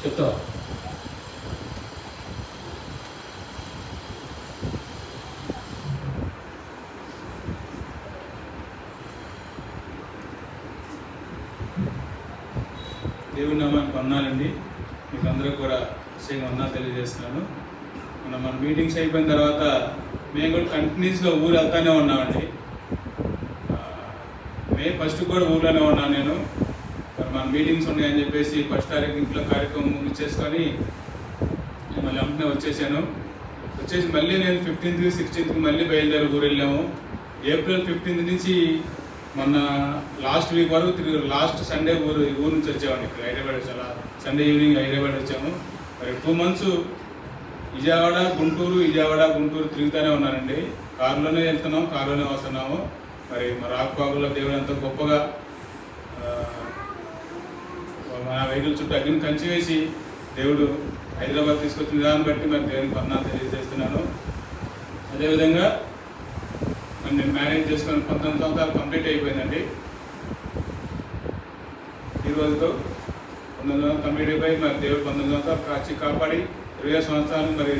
చెప్తా దేవుని నామానికి వందనాలండి. మీకు అందరూ కూడా విషయంగా వందనాలు తెలియజేస్తున్నాను. మన మీటింగ్స్ అయిపోయిన తర్వాత మేము కూడా కంటిన్యూస్గా ఊరు వెళ్తానే ఉన్నామండి. మే 1st కూడా ఊర్లోనే ఉన్నాను నేను. మరి మన మీటింగ్స్ ఉన్నాయని చెప్పేసి 1st తారీఖు ఇంట్లో కార్యక్రమం ముగించేసుకొని మళ్ళీ వెంటనే వచ్చేసాను. వచ్చేసి మళ్ళీ నేను 15th, 16th మళ్ళీ బయలుదేరి ఊరు వెళ్ళాము. ఏప్రిల్ 15th నుంచి మొన్న లాస్ట్ వీక్ వరకు లాస్ట్ సండే ఊరు నుంచి వచ్చామండి. ఇక్కడ హైదరాబాద్ వచ్చా, సండే ఈవినింగ్ హైదరాబాద్ వచ్చాము. మరి 2 months విజయవాడ గుంటూరు తిరుగుతూనే ఉన్నానండి. కారులోనే వెళ్తున్నాం, కారులోనే వస్తున్నాము. మరి రాకపోకల్లో దేవుడు ఎంతో గొప్పగా మన వెహికల్ చుట్టూ అగ్ని కంచి వేసి దేవుడు హైదరాబాద్ తీసుకొచ్చిన విధానం బట్టి మరి దేవునికి వందనాలు తెలియజేస్తున్నాను. అదేవిధంగా నేను మ్యారేజ్ చేసుకొని 19 సంవత్సరాలు కంప్లీట్ అయిపోయిందండి. ఈ రోజుతో 19 సంవత్సరాలు కంప్లీట్ అయిపోయి మరి దేవుడు 19 సంవత్సరాలు కాచి కాపాడి 20 సంవత్సరాలు మరి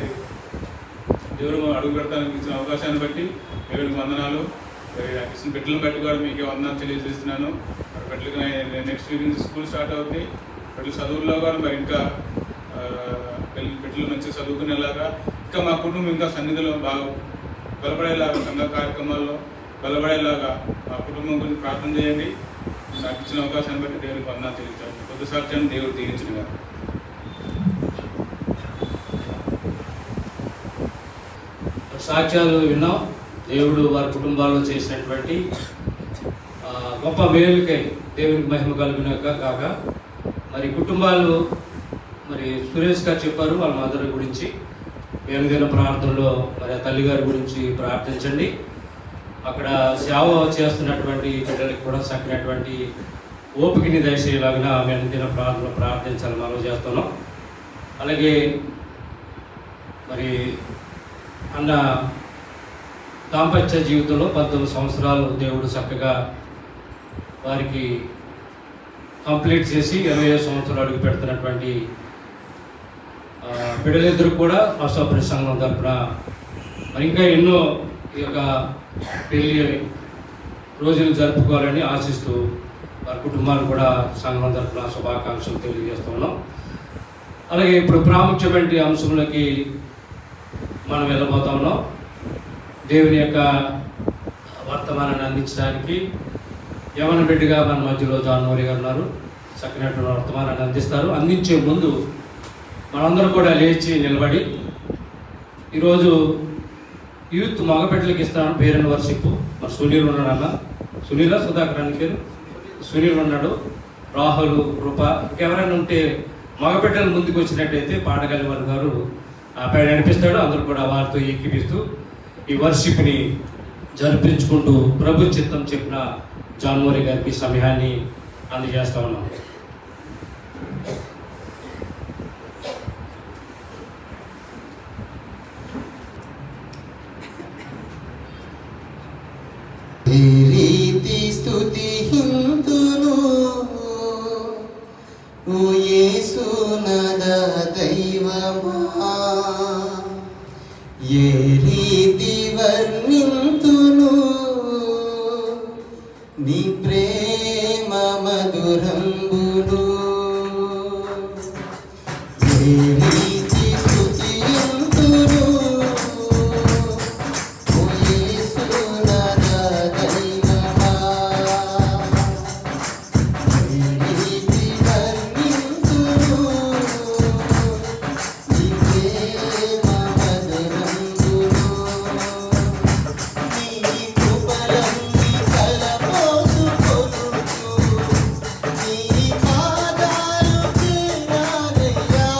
దేవుడు అడుగు పెడతానికి ఇచ్చిన అవకాశాన్ని బట్టి దేవుడికి వందనాలు. మరి ఇచ్చిన బిడ్డలను బట్టి కూడా మీకే వందనాలు తెలియజేస్తున్నాను. మరి బిడ్డలకి నెక్స్ట్ వీక్ నుంచి స్కూల్ స్టార్ట్ అవుతుంది. బిడ్డల చదువుల్లో కూడా మరి ఇంకా బిడ్డలు మంచిగా చదువుకునేలాగా, ఇంకా మా కుటుంబం ఇంకా సన్నిధిలో బాగా బలపడేలాగా, సంఘ కార్యక్రమాల్లో బలపడేలాగా మా కుటుంబం గురించి ప్రార్థన చేయండి. నాకు ఇచ్చిన అవకాశాన్ని బట్టి దేవుడికి వందనాలు తెలియజేస్తాను. కొద్ది సాక్ష్యాన్ని దేవుడు దీవించిన. సాక్ష్యాలు విన్నాం. దేవుడు వారి కుటుంబాల్లో చేసినటువంటి గొప్ప మేలుకై దేవునికి మహిమ కలుగున కాక మరి కుటుంబాలు మరి సురేష్ గారు చెప్పారు వాళ్ళ మదర్ గురించి. మేలుదైన ప్రార్థనలో మరి ఆ తల్లిగారి గురించి ప్రార్థించండి. అక్కడ సేవ చేస్తున్నటువంటి బిడ్డలకు కూడా చక్కనటువంటి ఓపికని దయచేయలాగిన మేము దిన ప్రార్థించాలని మనం చేస్తున్నాం. అలాగే మరి అన్న దాంపత్య జీవితంలో 19 సంవత్సరాలు దేవుడు చక్కగా వారికి కంప్లీట్ చేసి 20 సంవత్సరాలు అడుగు పెడుతున్నటువంటి బిడ్డలిద్దరూ కూడా అసోపరి సంఘం తరపున మరి ఇంకా ఎన్నో ఈ యొక్క పెళ్లి రోజులు జరుపుకోవాలని ఆశిస్తూ వారి కుటుంబాలు కూడా సంఘం తరపున శుభాకాంక్షలు తెలియజేస్తున్నాం. అలాగే ఇప్పుడు ప్రాముఖ్యమైన అంశంలోకి మనం వెళ్ళబోతా ఉన్నాం. దేవుని యొక్క వర్తమానాన్ని అందించడానికి యవన బిడ్డగా మన మధ్యలో జాన్ మోరీ గారు ఉన్నారు. చక్కనటువంటి వర్తమానాన్ని అందిస్తారు. అందించే ముందు మనందరం కూడా లేచి నిలబడి ఈరోజు యూత్ మగపెట్టలకి ఇస్తాను పేరెంట్ వర్షిప్. మరి సునీల్ ఉన్నాడు, అన్న సునీల సుధాకర్ అని పేరు సునీల్ ఉన్నాడు, రాహుల్ కృప, ఇంకెవరైనా ఉంటే మగపెట్టలు ముందుకు వచ్చినట్టయితే పాడగలి వారి గారు ఆ పైన నడిపిస్తాడు. అందరూ కూడా వారితో ఏకీపిస్తూ ఈ వర్షిప్ని జరిపించుకుంటూ ప్రభు చిత్తం చెప్పిన జాన్ మోరీ గారికి సమయాన్ని అందజేస్తా ఉన్నాం. ఏ రీతి స్తుతింతును ఓ యేసునాథ దైవమా, ఏ రీతి వర్ణింతును నీ ప్రేమ మధురంబును, ఏ రీతి స్తుతింతును ఓ యేసునాథ దైవమా, ఏ రీతి వర్ణింతును నీ ప్రేమ మధురంబును, నీ కృపలన్నీ కలబోసుకొనుచు నీ పాదాలు చేరారయ్యా,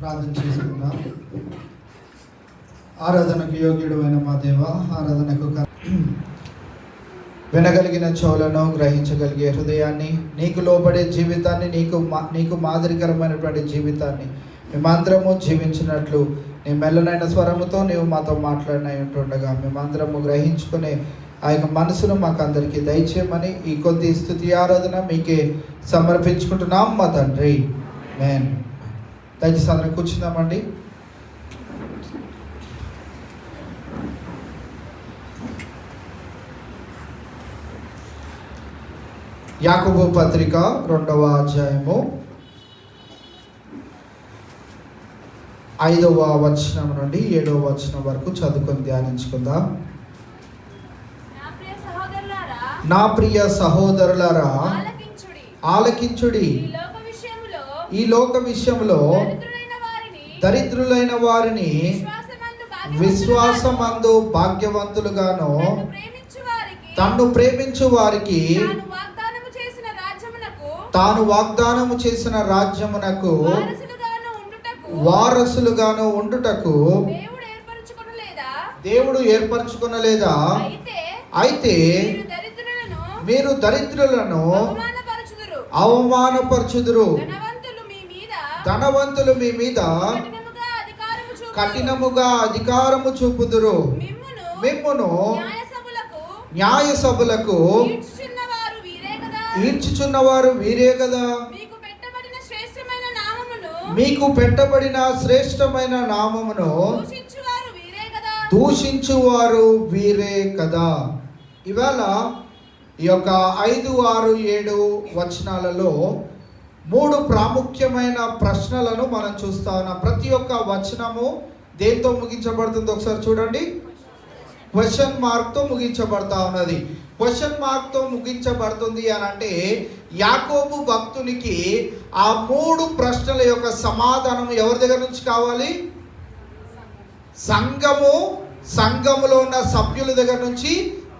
ప్రార్థన చేసుకుందాం. ఆరాధనకు యోగ్యుడు అయిన మా దేవ, ఆరాధనకు వినగలిగిన చెవులను, గ్రహించగలిగే హృదయాన్ని, నీకు లోబడే జీవితాన్ని, నీకు మాదిరికరమైనటువంటి జీవితాన్ని మేమందరము జీవించినట్లు నీ మెల్లనైన స్వరముతో నీవు మాతో మాట్లాడినై ఉంటుండగా మేమందరము గ్రహించుకునే ఆ యొక్క మనసును మాకు అందరికీ దయచేయమని ఈ కొద్ది స్తుతి ఆరాధన మీకే సమర్పించుకుంటున్నాం మా తండ్రి. ఆమేన్. దయచేసి అందరం కూర్చుందామండి. యాకోబు పత్రిక 2వ అధ్యాయము 5వ వచనం నుండి 7వ వచనం వరకు చదువుకొని ధ్యానించుకుందాం. నా ప్రియ సహోదరులారా ఆలకించుడి. ఈ లోక విషయంలో దరిద్రులైన వారిని విశ్వాసమందు భాగ్యవంతులుగాను తన్ను ప్రేమించు వారికి తాను వాగ్దానము చేసిన రాజ్యమునకు వారసులుగాను ఉండుటకు దేవుడు ఏర్పరచుకొనలేదా? అయితే మీరు దరిద్రులను అవమానపరచుదురు, ధనవంతులు మీ మీద కఠినముగా అధికారము చూపుదురు. మిమ్మును న్యాయ సభలకు ఈడ్చుచున్నవారు వీరే కదా. మీకు పెట్టబడిన శ్రేష్టమైన నామమును దూషించువారు వీరే కదా. ఇవాళ ఈ యొక్క 5, 6, 7 వచనాలలో 3 ప్రాముఖ్యమైన ప్రశ్నలను మనం చూస్తా ఉన్నాం. ప్రతి ఒక్క వచనము దేంతో ముగించబడుతుందో ఒకసారి చూడండి. క్వశ్చన్ మార్క్తో ముగించబడతా ఉన్నది. క్వశ్చన్ మార్క్తో ముగించబడుతుంది అని అంటే యాకోబు భక్తునికి ఆ 3 ప్రశ్నల యొక్క సమాధానం ఎవరి దగ్గర నుంచి కావాలి? సంఘములో ఉన్న సభ్యుల దగ్గర నుంచి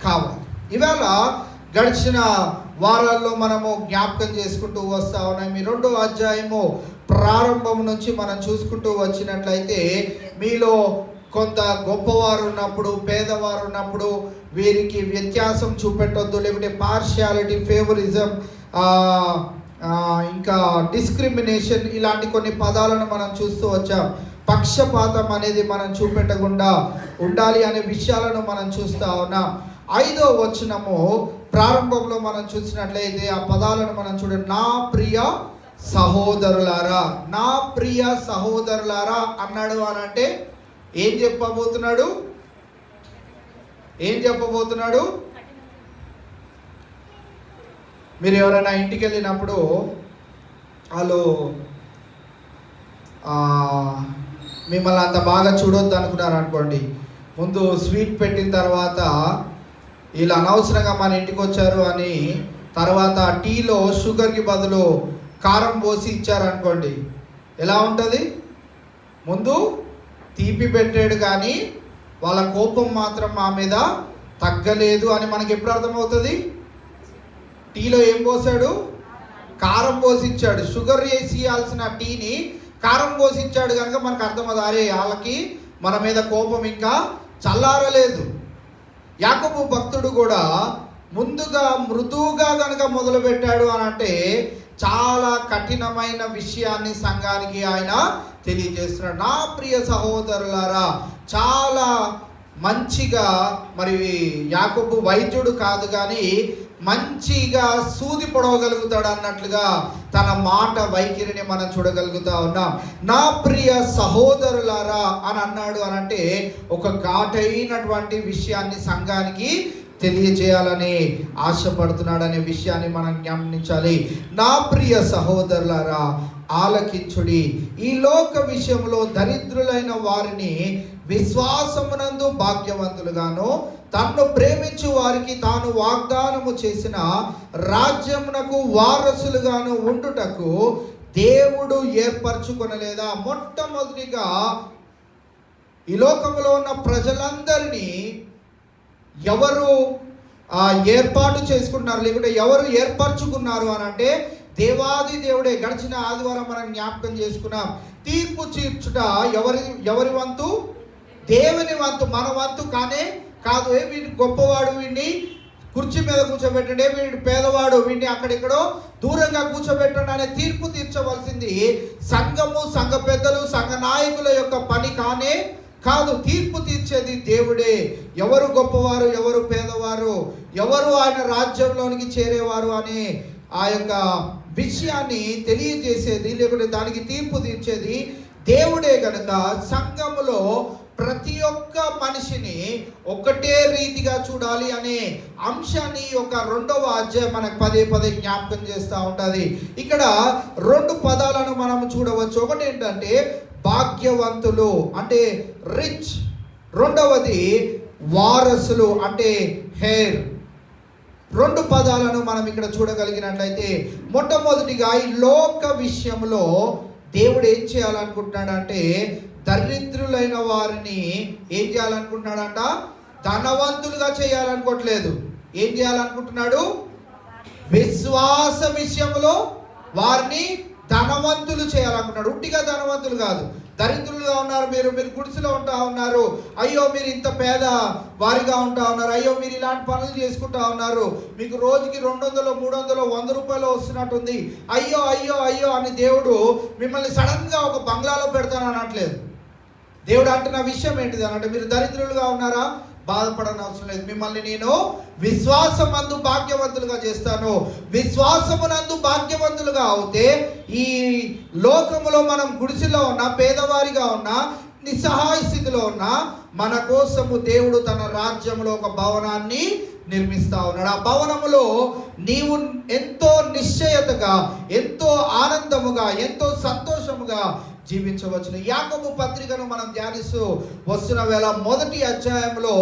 కావాలి. ఇవాళ గడిచిన వారాల్లో మనము జ్ఞాపకం చేసుకుంటూ వస్తా ఉన్నాం. మీ 2వ అధ్యాయము ప్రారంభం నుంచి మనం చూసుకుంటూ వచ్చినట్లయితే మీలో కొంత గొప్పవారు ఉన్నప్పుడు, పేదవారు ఉన్నప్పుడు వీరికి వ్యత్యాసం చూపెట్టొద్దు, లేకుంటే పార్షియాలిటీ, ఫేవరిజం, ఇంకా డిస్క్రిమినేషన్ ఇలాంటి కొన్ని పదాలను మనం చూస్తూ వచ్చాం. పక్షపాతం అనేది మనం చూపెట్టకుండా ఉండాలి అనే విషయాలను మనం చూస్తూ ఉన్నాం. 5వ వచనము ప్రారంభంలో మనం చూసినట్లయితే ఆ పదాలను మనం చూడండి. నా ప్రియ సహోదరులారా, నా ప్రియ సహోదరులారా అన్నాడు అని అంటే ఏం చెప్పబోతున్నాడు? మీరు ఎవరైనా ఇంటికి వెళ్ళినప్పుడు వాళ్ళు మిమ్మల్ని అంత బాగా చూడొద్దు అనుకున్నారు అనుకోండి, ముందు స్వీట్ పెట్టిన తర్వాత వీళ్ళు అనవసరంగా మన ఇంటికి వచ్చారు అని తర్వాత టీలో షుగర్కి బదులు కారం పోసి ఇచ్చారనుకోండి, ఎలా ఉంటుంది? ముందు తీపి పెట్టాడు కానీ వాళ్ళ కోపం మాత్రం మా మీద తగ్గలేదు అని మనకి ఎప్పుడు అర్థమవుతుంది? టీలో ఏం పోసాడు? కారం పోసి ఇచ్చాడు. షుగర్ వేసి ఇవ్వాల్సిన టీని కారం పోసి ఇచ్చాడు కనుక మనకు అర్థమవుతుంది, అరే వాళ్ళకి మన మీద కోపం ఇంకా చల్లారలేదు. యాకోబు భక్తుడు కూడా ముందుగా మృదువుగా కనుక మొదలుపెట్టాడు అని అంటే చాలా కఠినమైన విషయాన్ని సంఘానికి ఆయన తెలియజేస్తున్నాడు. నా ప్రియ సహోదరులారా, చాలా మంచిగా, మరి యాకోబు వైద్యుడు కాదు కానీ మంచిగా సూది పొడవగలుగుతాడు అన్నట్లుగా తన మాట వైఖరిని మనం చూడగలుగుతా ఉన్నాం. నా ప్రియ సహోదరులారా అని అన్నాడు అని అంటే ఒక ఘాటైనటువంటి విషయాన్ని సంఘానికి తెలియజేయాలని ఆశపడుతున్నాడు అనే విషయాన్ని మనం గమనించాలి. నా ప్రియ సహోదరులారా ఆలకించుడి. ఈ లోక విషయంలో దరిద్రులైన వారిని విశ్వాసమునందు భాగ్యవంతులుగాను తన్ను ప్రేమించు వారికి తాను వాగ్దానము చేసిన రాజ్యమునకు వారసులుగాను ఉండుటకు దేవుడు ఏర్పరచుకొనలేదా? మొట్టమొదటిగా ఈ లోకంలో ఉన్న ప్రజలందరినీ ఎవరు ఏర్పాటు చేసుకున్నారు, లేకుంటే ఎవరు ఏర్పరచుకున్నారు అని అంటే దేవాది దేవుడే. గడిచిన ఆదివారం మనం జ్ఞాపకం చేసుకున్నాం. తీర్పు తీర్చుట ఎవరి వంతు? దేవుని వంతు. మన వంతు కానే కాదు. వీడిని గొప్పవాడు, వీడిని కుర్చీ మీద కూర్చోబెట్టండి, వీడి పేదవాడు, వీడిని అక్కడిక్కడో దూరంగా కూర్చోబెట్టండి అనే తీర్పు తీర్చవలసింది సంఘము, సంఘ పెద్దలు, సంఘ నాయకుల యొక్క పని కానే కాదు. తీర్పు తీర్చేది దేవుడే. ఎవరు గొప్పవారు, ఎవరు పేదవారు, ఎవరు ఆయన రాజ్యంలోనికి చేరేవారు అనే ఆ యొక్క విషయాన్ని తెలియజేసేది, లేకుంటే దానికి తీర్పు తీర్చేది దేవుడే గనుక సంఘములో ప్రతి ఒక్క మనిషిని ఒకటే రీతిగా చూడాలి అనే అంశాన్ని ఒక 2వ అధ్యాయం మనకు పదే పదే జ్ఞాపకం చేస్తూ ఉంటుంది. ఇక్కడ 2 పదాలను మనం చూడవచ్చు. ఒకటి ఏంటంటే భాగ్యవంతులు అంటే రిచ్, రెండవది వారసులు అంటే హెయిర్. 2 పదాలను మనం ఇక్కడ చూడగలిగినట్లయితే, మొట్టమొదటిగా ఈ లోక విషయంలో దేవుడు ఏం చేయాలనుకుంటున్నాడంటే దరిద్రులైన వారిని ఏం చేయాలనుకుంటున్నాడంట? ధనవంతులుగా చేయాలనుకోవట్లేదు. ఏం చేయాలనుకుంటున్నాడు? విశ్వాస విషయంలో వారిని ధనవంతులు చేయాలనుకుంటున్నాడు. ఉట్టిగా ధనవంతులు కాదు. దరిద్రులుగా ఉన్నారు, మీరు గుడిసెలో ఉంటా ఉన్నారు, అయ్యో మీరు ఇంత పేద వారిగా ఉంటా ఉన్నారు, అయ్యో మీరు ఇలాంటి పనులు చేసుకుంటా ఉన్నారు, మీకు రోజుకి 200, 300, 100 రూపాయలు వస్తున్నట్టుంది, అయ్యో అయ్యో అయ్యో అని దేవుడు మిమ్మల్ని సడన్గా ఒక బంగ్లాలో పెడతాను అనట్లేదు. దేవుడు అంటున్న విషయం ఏంటిది అంటే, మీరు దరిద్రులుగా ఉన్నారా? బాధపడని అవసరం లేదు. మిమ్మల్ని నేను విశ్వాసమందు భాగ్యవంతులుగా చేస్తాను. విశ్వాసమునందు భాగ్యవంతులుగా అవుతే ఈ లోకములో మనం గుడిసెలో ఉన్నా, పేదవారిగా ఉన్నా, నిస్సహాయ స్థితిలో ఉన్నా, మన కోసము దేవుడు తన రాజ్యంలో ఒక భవనాన్ని నిర్మిస్తా ఉన్నాడు. ఆ భవనములో నీవు ఎంతో నిశ్చయతగా, ఎంతో ఆనందముగా, ఎంతో సంతోషముగా జీవించవచ్చును. యాకోబు పత్రికను మనం ధ్యానిస్తూ వస్తున్న వేళ 1వ అధ్యాయంలో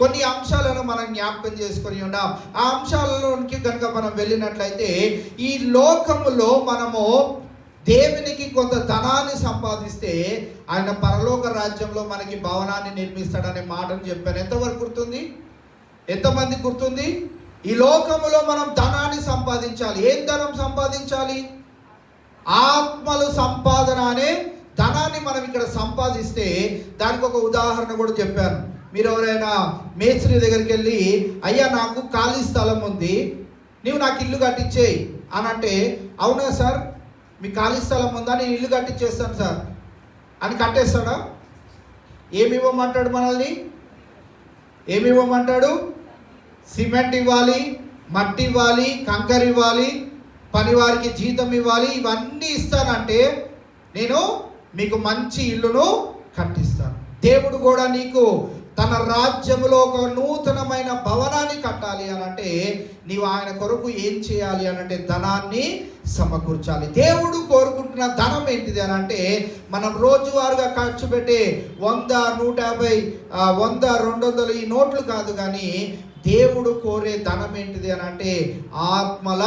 కొన్ని అంశాలను మనం జ్ఞాపకం చేసుకొని ఉన్నాం. ఆ అంశాలలోనికి కనుక మనం వెళ్ళినట్లయితే, ఈ లోకములో మనము దేవునికి కొంత ధనాన్ని సంపాదిస్తే ఆయన పరలోక రాజ్యంలో మనకి భవనాన్ని నిర్మిస్తాడనే మాటను చెప్పాను. ఎంతవరకు గుర్తుంది? ఎంతమంది గుర్తుంది? ఈ లోకములో మనం ధనాన్ని సంపాదించాలి. ఏం ధనం సంపాదించాలి? ఆత్మలు సంపాదన అనే ధనాన్ని మనం ఇక్కడ సంపాదిస్తే, దానికి ఒక ఉదాహరణ కూడా చెప్పాను. మీరు ఎవరైనా మేస్త్రి దగ్గరికి వెళ్ళి, అయ్యా నాకు ఖాళీ స్థలం ఉంది, నీవు నాకు ఇల్లు కట్టించేయి అని అంటే, అవునా సార్ మీ ఖాళీ స్థలం ఉందా, నేను ఇల్లు కట్టించేస్తాను సార్ అని కట్టేస్తాడా? ఏమి ఇవ్వమంటాడు మనల్ని? ఏమి ఇవ్వమంటాడు? సిమెంట్ ఇవ్వాలి, మట్టి ఇవ్వాలి, కంకర ఇవ్వాలి, పనివారికి జీతం ఇవ్వాలి, ఇవన్నీ ఇస్తానంటే నేను మీకు మంచి ఇల్లును కట్టిస్తాను. దేవుడు కూడా నీకు తన రాజ్యములో ఒక నూతనమైన భవనాన్ని కట్టాలి అని అంటే, నీవు ఆయన కొరకు ఏం చేయాలి అని అంటే ధనాన్ని సమకూర్చాలి. దేవుడు కోరుకుంటున్న ధనం ఏంటిది అని అంటే, మనం రోజువారుగా ఖర్చు పెట్టే 100, 150, 100, 200 ఈ నోట్లు కాదు, కానీ దేవుడు కోరే ధనం ఏంటిది అని అంటే ఆత్మల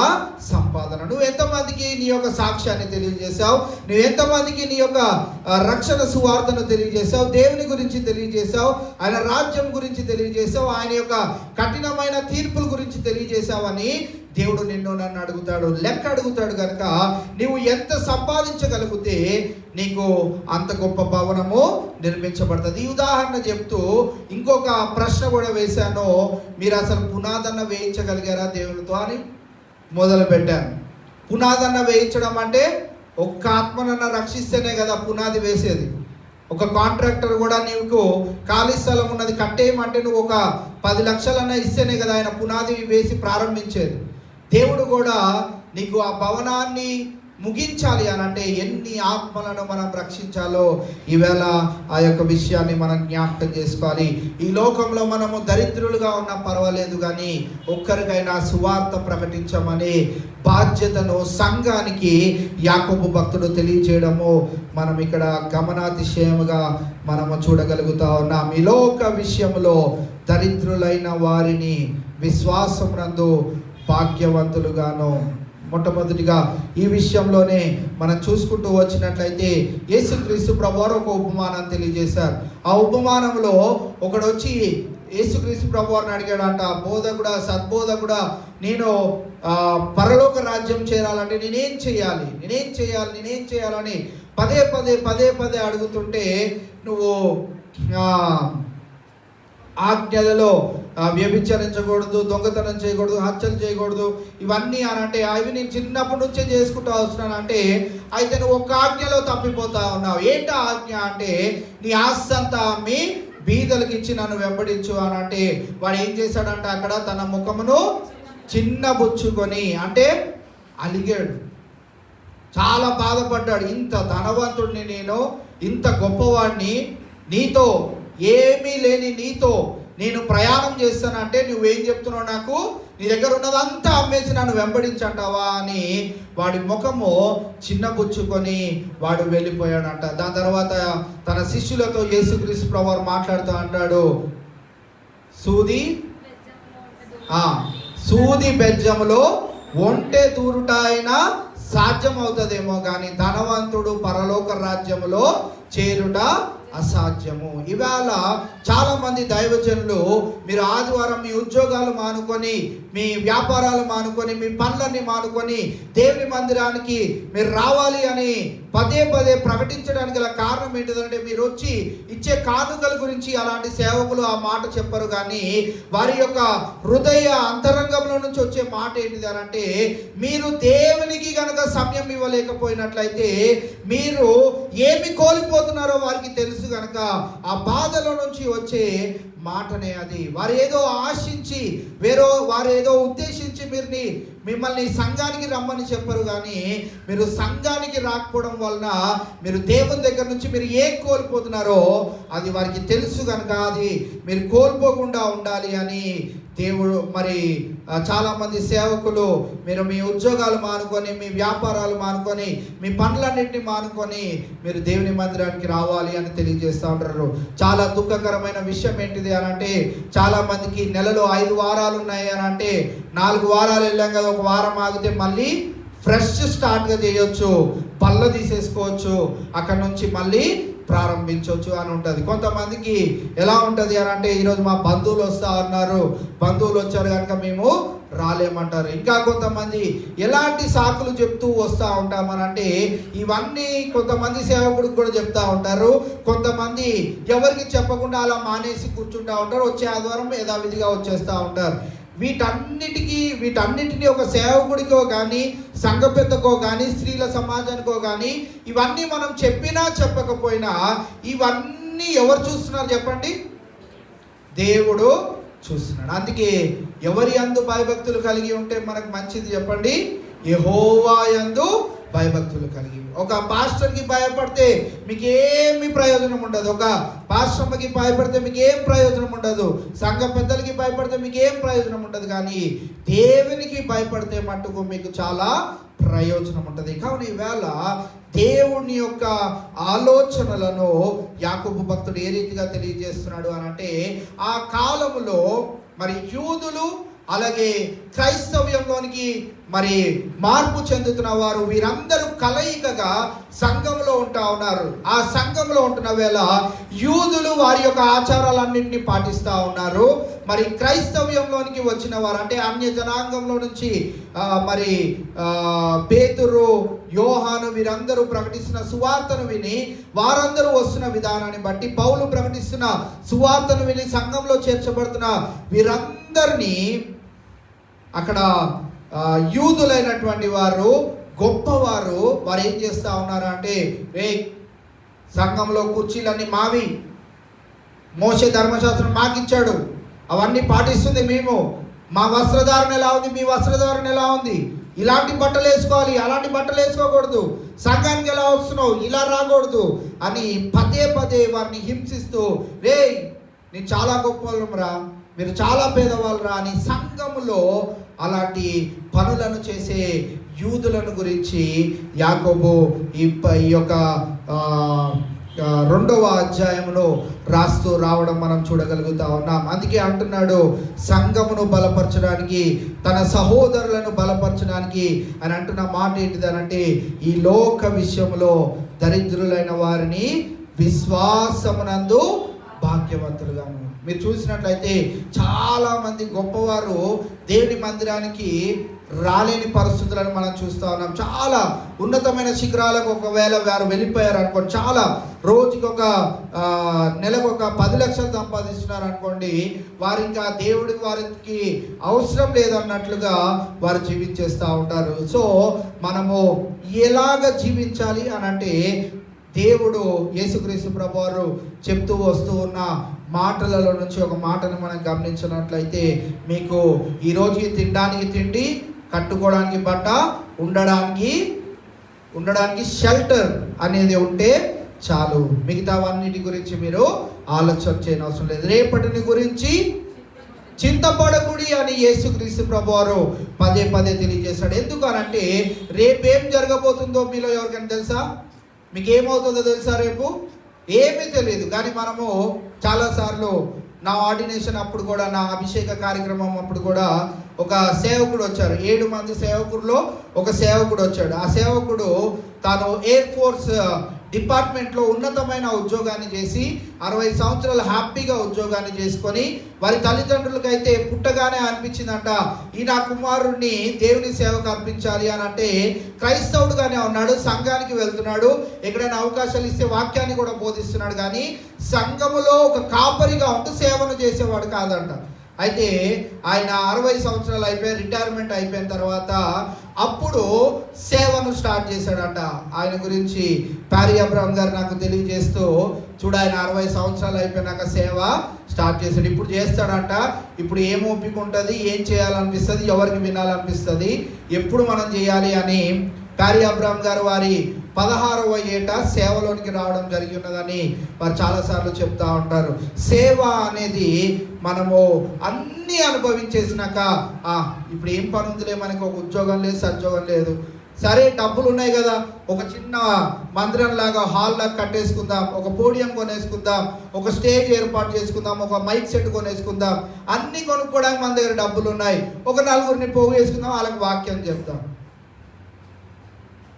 సంపాదన. నువ్వు ఎంతమందికి నీ యొక్క సాక్ష్యాన్ని తెలియజేశావు? నువ్వు ఎంతమందికి నీ యొక్క రక్షణ సువార్తను తెలియజేశావు? దేవుని గురించి తెలియజేశావు, ఆయన రాజ్యం గురించి తెలియజేశావు, ఆయన యొక్క కఠినమైన తీర్పుల గురించి తెలియజేశావని దేవుడు నిన్ను నన్ను అడుగుతాడు, లెక్క అడుగుతాడు. కనుక నీవు ఎంత సంపాదించగలిగితే నీకు అంత గొప్ప భవనము నిర్మించబడుతుంది. ఈ ఉదాహరణ చెప్తూ ఇంకొక ప్రశ్న కూడా వేశాను. మీరు అసలు పునాదన్న వేయించగలిగారా దేవునితో అని మొదలు పెట్టాను. పునాదన్న వేయించడం అంటే ఒక్క ఆత్మనన్న రక్షిస్తేనే కదా పునాది వేసేది. ఒక కాంట్రాక్టర్ కూడా నీకు ఖాళీ స్థలం ఉన్నది కట్టేయమంటే నువ్వు ఒక 10 లక్షలన్నా ఇస్తేనే కదా ఆయన పునాది వేసి ప్రారంభించేది. దేవుడు కూడా నీకు ఆ భవనాన్ని ముగించాలి అని అంటే ఎన్ని ఆత్మలను మనం రక్షించాలో ఈవేళ ఆ యొక్క విషయాన్ని మనం జ్ఞాపకం చేసుకోవాలి. ఈ లోకంలో మనము దరిద్రులుగా ఉన్నా పర్వాలేదు, కానీ ఒక్కరికైనా సువార్త ప్రకటించమనే బాధ్యతను సంఘానికి యాకోబు భక్తుడు తెలియజేయడము మనం ఇక్కడ గమనాతిశయముగా మనము చూడగలుగుతా ఉన్నాం. ఈ లోక విషయంలో దరిద్రులైన వారిని విశ్వాసమునందు భాగ్యవంతులుగాను. మొట్టమొదటిగా ఈ విషయంలోనే మనం చూసుకుంటూ వచ్చినట్లయితే యేసుక్రీస్తు ప్రభువారు ఒక ఉపమానం తెలియజేశారు. ఆ ఉపమానంలో ఒకడు వచ్చి యేసుక్రీస్తు ప్రభు వారిని అడిగాడంట, బోధకుడా, సద్బోధకుడా, నేను పరలోక రాజ్యం చేరాలంటే నేనేం చేయాలని పదే పదే అడుగుతుంటే, నువ్వు ఆజ్ఞలలో వ్యభిచరించకూడదు, దొంగతనం చేయకూడదు, హత్యలు చేయకూడదు, ఇవన్నీ అని అంటే అవి నేను చిన్నప్పటి నుంచే చేసుకుంటూ వస్తున్నాను అంటే, అయితే నువ్వు ఒక ఆజ్ఞలో తప్పిపోతా ఉన్నావు. ఏంటి ఆజ్ఞ అంటే, నీ ఆస్తి అంతా అమ్మి బీదలకు ఇచ్చి నన్ను వెంబడించు అని అంటే, వాడు ఏం చేశాడంటే అక్కడ తన ముఖమును చిన్నబుచ్చుకొని, అంటే అలిగాడు, చాలా బాధపడ్డాడు. ఇంత ధనవంతుడిని నేను, ఇంత గొప్పవాడిని, నీతో ఏమీ లేని నీతో నేను ప్రయాణం చేస్తానంటే నువ్వేం చెప్తున్నావు, నాకు నీ దగ్గర ఉన్నదంతా అమ్మేసి నన్ను వెంబడించంటావా అని వాడి ముఖము చిన్నబుచ్చుకొని వాడు వెళ్ళిపోయాడంట. దాని తర్వాత తన శిష్యులతో యేసుక్రీస్తు ప్రభువు మాట్లాడుతూ అంటాడు, సూది బెజ్జములో ఒంటె దూరుట అయినా సాధ్యం అవుతుందేమో కానీ ధనవంతుడు పరలోక రాజ్యములో చేరుట అసాధ్యము. ఇవాళ చాలా మంది దైవజనులు మీరు ఆదివారం మీ ఉద్యోగాలు మానుకొని, మీ వ్యాపారాలు మానుకొని, మీ పనులన్నీ మానుకొని దేవుని మందిరానికి మీరు రావాలి అని పదే ప్రకటించడానికి గల కారణం ఏంటిదంటే, మీరు వచ్చి ఇచ్చే కానుకల గురించి అలాంటి సేవకులు ఆ మాట చెప్పరు, కానీ వారి యొక్క హృదయ అంతరంగంలో నుంచి వచ్చే మాట ఏంటిది అని అంటే, మీరు దేవునికి గనక సమయం ఇవ్వలేకపోయినట్లయితే మీరు ఏమి కోల్పోతున్నారో వారికి తెలుసు గనక ఆ బాధలో నుంచి వచ్చే మాటనే అది. వారు ఏదో ఆశించి వారు ఏదో ఉద్దేశించి మిమ్మల్ని సంఘానికి రమ్మని చెప్పరు, కానీ మీరు సంఘానికి రాకపోవడం వలన మీరు దేవుని దగ్గర నుంచి మీరు ఏం కోల్పోతున్నారో అది వారికి తెలుసు కనుక అది మీరు కోల్పోకుండా ఉండాలి అని దేవుడు మరి చాలామంది సేవకులు మీరు మీ ఉద్యోగాలు మానుకొని, మీ వ్యాపారాలు మానుకొని, మీ పనులన్నింటినీ మానుకొని మీరు దేవుని మందిరానికి రావాలి అని తెలియజేస్తూ ఉంటారు. చాలా దుఃఖకరమైన విషయం ఏంటిది అని అంటే, చాలామందికి నెలలో 5 వారాలు ఉన్నాయి అని అంటే 4 వారాలు వెళ్ళాం కదా, 1 వారం ఆగితే మళ్ళీ ఫ్రెష్ స్టార్ట్గా చేయొచ్చు, పళ్ళ తీసేసుకోవచ్చు, అక్కడ నుంచి మళ్ళీ ప్రారంభించవచ్చు అని ఉంటుంది. కొంతమందికి ఎలా ఉంటుంది అని అంటే, ఈరోజు మా బంధువులు వస్తూ ఉన్నారు, బంధువులు వచ్చారు కనుక మేము రాలేమంటారు. ఇంకా కొంతమంది ఎలాంటి సాకులు చెప్తూ వస్తూ ఉంటామనంటే, ఇవన్నీ కొంతమంది సేవకుడికి కూడా చెప్తూ ఉంటారు, కొంతమంది ఎవరికి చెప్పకుండా అలా మానేసి కూర్చుంటూ ఉంటారు, వచ్చే ఆదివారం యథావిధిగా వచ్చేస్తూ ఉంటారు. వీటన్నిటిని ఒక సేవకుడికో కానీ, సంఘ పెద్దకో కానీ, స్త్రీల సమాజానికో కానీ ఇవన్నీ మనం చెప్పినా చెప్పకపోయినా ఇవన్నీ ఎవరు చూస్తున్నారు చెప్పండి? దేవుడు చూస్తున్నాడు. అందుకే ఎవరి యందు భయభక్తులు కలిగి ఉంటే మనకు మంచిది చెప్పండి? యెహోవా యందు భయభక్తులు కలిగి. ఒక పాస్టర్కి భయపడితే మీకేమి ప్రయోజనం ఉండదు, ఒక పాస్టర్కి భయపడితే మీకేం ప్రయోజనం ఉండదు, సంఘ పెద్దలకి భయపడితే మీకేం ప్రయోజనం ఉండదు, కానీ దేవునికి భయపడితే మట్టుకు మీకు చాలా ప్రయోజనం ఉంటుంది. కావున ఈవేళ దేవుని యొక్క ఆలోచనలను యాకోబు భక్తుడు ఏ రీతిగా తెలియజేస్తున్నాడు అని అంటే, ఆ కాలములో మరి యూదులు అలాగే క్రైస్తవ్యంలోనికి మరి మార్పు చెందుతున్న వారు వీరందరూ కలయికగా సంఘంలో ఉంటా ఉన్నారు. ఆ సంఘంలో ఉంటున్న వేళ యూదులు వారి యొక్క ఆచారాలన్నింటినీ పాటిస్తూ ఉన్నారు. మరి క్రైస్తవ్యంలోనికి వచ్చిన వారు అంటే అన్య జనాంగంలో నుంచి మరి పేతురు, యోహాను వీరందరూ ప్రకటిస్తున్న సువార్తను విని వారందరూ వస్తున్న విధానాన్ని బట్టి, పౌలు ప్రకటిస్తున్న సువార్తను విని సంఘంలో చేర్చబడుతున్న వీరందరినీ అక్కడ యూదులైనటువంటి వారు, గొప్పవారు, వారు ఏం చేస్తూ ఉన్నారు అంటే, సంఘంలో కుర్చీలన్నీ మావి, మోషే ధర్మశాస్త్రం మాకిచ్చాడు, అవన్నీ పాటిస్తుంది మేము, మా వస్త్రధారణ ఎలా ఉంది, మీ వస్త్రధారణ ఎలా ఉంది, ఇలాంటి బట్టలు వేసుకోవాలి, అలాంటి బట్టలు వేసుకోకూడదు, సంఘానికి ఎలా వస్తున్నావు, ఇలా రాకూడదు అని పదే వారిని హింసిస్తూ, నేను చాలా గొప్ప వాళ్ళరా, మీరు చాలా పేదవాళ్ళరా అని సంఘములో అలాంటి పనులను చేసే యూదులను గురించి యాకోబు ఈ యొక్క 2వ అధ్యాయంలో రాస్తూ రావడం మనం చూడగలుగుతా ఉన్నాం. అందుకే అంటున్నాడు, సంఘమును బలపరచడానికి, తన సహోదరులను బలపరచడానికి అని అంటున్న మాట ఏంటిదనంటే, ఈ లోక విషయంలో దరిద్రులైన వారిని విశ్వాసమునందు భాగ్యవంతులుగాను. మీరు చూసినట్లయితే చాలామంది గొప్పవారు దేవుని మందిరానికి రాలేని పరిస్థితులను మనం చూస్తూ ఉన్నాం. చాలా ఉన్నతమైన శిఖరాలకు ఒకవేళ వారు వెళ్ళిపోయారు అనుకోండి, చాలా రోజుకి ఒక నెలకు ఒక 10 లక్షలు సంపాదిస్తున్నారు అనుకోండి, వారు ఇంకా దేవుడికి వారికి అవసరం లేదన్నట్లుగా వారు జీవించేస్తూ ఉంటారు. సో మనము ఎలాగ జీవించాలి అని అంటే దేవుడు యేసుక్రీస్తు ప్రభువారు చెప్తూ వస్తూ ఉన్న మాటలలో నుంచి ఒక మాటను మనం గమనించినట్లయితే, మీకు ఈరోజుకి తినడానికి తిండి, కట్టుకోవడానికి బట్ట, ఉండడానికి షెల్టర్ అనేది ఉంటే చాలు. మిగతావన్నిటి గురించి మీరు ఆలోచన చేయనవసరం లేదు. రేపటిని గురించి చింతపడకుడి అని యేసుక్రీస్తు ప్రభువారు పదే పదే తెలియజేశాడు. ఎందుకనంటే రేపేం జరగబోతుందో మీలో ఎవరికైనా తెలుసా? మీకు ఏమవుతుందో తెలుసా? రేపు ఏమీ తెలియదు. కానీ మనము చాలాసార్లు నా ఆర్డినేషన్ అప్పుడు కూడా, నా అభిషేక కార్యక్రమం అప్పుడు కూడా ఒక సేవకుడు వచ్చారు. 7 మంది సేవకుల్లో ఒక సేవకుడు వచ్చాడు. ఆ సేవకుడు తాను ఎయిర్ ఫోర్స్ డిపార్ట్మెంట్లో ఉన్నతమైన ఉద్యోగాన్ని చేసి 60 సంవత్సరాలు హ్యాపీగా ఉద్యోగాన్ని చేసుకొని, వారి తల్లిదండ్రులకైతే పుట్టగానే అనిపించిందంట, ఈ నా కుమారుడిని దేవుని సేవకు అర్పించాలి అని. అంటే క్రైస్తవుడుగానే ఉన్నాడు, సంఘానికి వెళ్తున్నాడు, ఎక్కడైనా అవకాశాలు ఇస్తే వాక్యాన్ని కూడా బోధిస్తున్నాడు, కానీ సంఘములో ఒక కాపరిగా ఉంటూ సేవను చేసేవాడు కాదంట. అయితే ఆయన 60 సంవత్సరాలు అయిపోయి రిటైర్మెంట్ అయిపోయిన తర్వాత అప్పుడు సేవను స్టార్ట్ చేశాడట. ఆయన గురించి ప్యారీ అబ్రహాం గారు నాకు తెలియజేస్తూ, చూడు ఆయన 60 సంవత్సరాలు అయిపోయినాక సేవ స్టార్ట్ చేశాడు. ఇప్పుడు చేస్తాడంట. ఇప్పుడు ఏం ఓపిక ఉంటుంది, ఏం చేయాలనిపిస్తుంది, ఎవరికి వినాలనిపిస్తుంది, ఎప్పుడు మనం చేయాలి అని ప్యారీ అబ్రహాం గారు వారి 16వ ఏట సేవలోనికి రావడం జరిగి ఉన్నదని వారు చాలాసార్లు చెప్తా ఉంటారు. సేవ అనేది మనము అన్నీ అనుభవించేసినాక ఇప్పుడు ఏం పని ఉందిలే, మనకి ఒక ఉద్యోగం లేదు, సద్యోగం లేదు, సరే డబ్బులు ఉన్నాయి కదా, ఒక చిన్న మందిరం లాగా హాల్ లాగా కట్టేసుకుందాం, ఒక పోడియం కొనేసుకుందాం, ఒక స్టేజ్ ఏర్పాటు చేసుకుందాం, ఒక మైక్ సెట్ కొనేసుకుందాం, అన్నీ కొనుక్కోవడానికి మన దగ్గర డబ్బులు ఉన్నాయి, ఒక 4గురిని పోగు చేసుకుందాం, వాళ్ళకి వాక్యం చెప్తాం.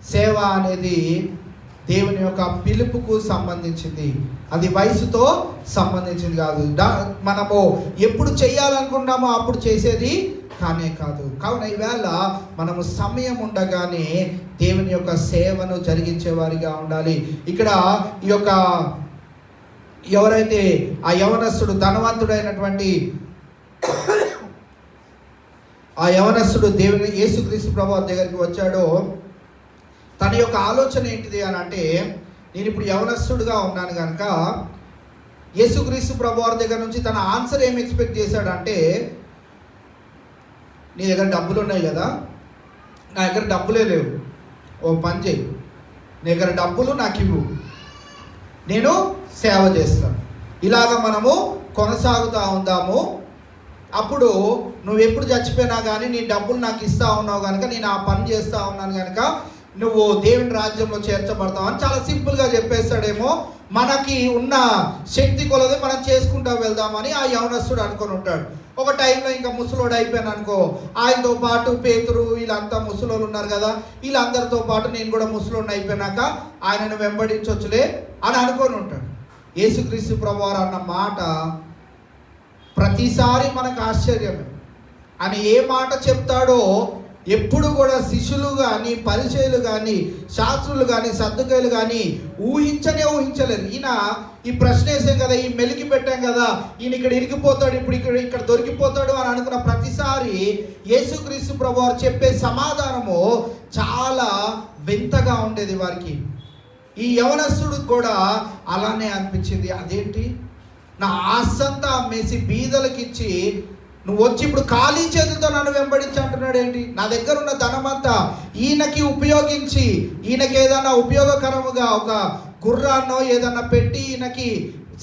సేవ అనేది దేవుని యొక్క పిలుపుకు సంబంధించింది, అది వయసుతో సంబంధించింది కాదు. మనము ఎప్పుడు చేయాలనుకున్నామో అప్పుడు చేసేది కానే కాదు. కావున ఈవేళ మనము సమయం ఉండగానే దేవుని యొక్క సేవను జరిగించే వారిగా ఉండాలి. ఇక్కడ ఈ యొక్క ఎవరైతే ఆ యవనస్తుడు ధనవంతుడైనటువంటి ఆ యవనస్తుడు దేవుని యేసుక్రీస్తు ప్రభువు దగ్గరికి వచ్చాడో, తన యొక్క ఆలోచన ఏంటిది అని అంటే, నేను ఇప్పుడు యవనస్తుడుగా ఉన్నాను కనుక యేసుక్రీస్తు ప్రభువారి దగ్గర నుంచి తన ఆన్సర్ ఏం ఎక్స్పెక్ట్ చేశాడంటే, నీ దగ్గర డబ్బులు ఉన్నాయి కదా, నా దగ్గర డబ్బులే లేవు, ఓ పని చేయి, నీ దగ్గర డబ్బులు నాకు ఇవ్వు, నేను సేవ చేస్తాను. ఇలాగ మనము కొనసాగుతూ ఉందాము. అప్పుడు నువ్వు ఎప్పుడు చచ్చిపోయినా కానీ నీ డబ్బులు నాకు ఇస్తూ ఉన్నావు కనుక, నేను ఆ పని చేస్తూ ఉన్నాను కనుక నువ్వు దేవుని రాజ్యంలో చేర్చబడతావు అని చాలా సింపుల్గా చెప్పేస్తాడేమో. మనకి ఉన్న శక్తి కొలది మనం చేసుకుంటూ వెళ్దామని ఆ యవనస్తుడు అనుకొని ఉంటాడు. ఒక టైంలో ఇంకా ముసలోడు అయిపోయాను అనుకో, ఆయనతో పాటు పేతురు వీళ్ళంతా ముసలోళ్ళు ఉన్నారు కదా, వీళ్ళందరితో పాటు నేను కూడా ముసలోడిని అయిపోయినాక ఆయనను వెంబడించవచ్చులే అని అనుకొని ఉంటాడు. యేసుక్రీస్తు ప్రభువారు అన్న మాట ప్రతిసారి మనకు ఆశ్చర్యమే. ఆయన ఏ మాట చెప్తాడో ఎప్పుడు కూడా శిష్యులు కానీ, పరిచయులు కానీ, శాస్త్రులు కానీ, సద్దుకాయలు కానీ ఊహించలేరు. ఈయన ఈ ప్రశ్న వేసాం కదా, ఈ మెలికి పెట్టాం కదా, ఈయన ఇక్కడ ఇరికిపోతాడు, ఇప్పుడు ఇక్కడ దొరికిపోతాడు అని అనుకున్న ప్రతిసారి యేసుక్రీస్తు ప్రభువారు చెప్పే సమాధానము చాలా వింతగా ఉండేది వారికి. ఈ యవనస్తుడికి కూడా అలానే అనిపించింది. అదేంటి, నా ఆస్తంతా అమ్మేసి బీదలకు ఇచ్చి నువ్వు వచ్చి ఇప్పుడు ఖాళీ చేతులతో నన్ను వెంబడించి అంటున్నాడు ఏంటి? నా దగ్గర ఉన్న ధనమంతా ఈయనకి ఉపయోగించి, ఈయనకి ఏదైనా ఉపయోగకరముగా ఒక గుర్రాన్నో ఏదన్నా పెట్టి ఈయనకి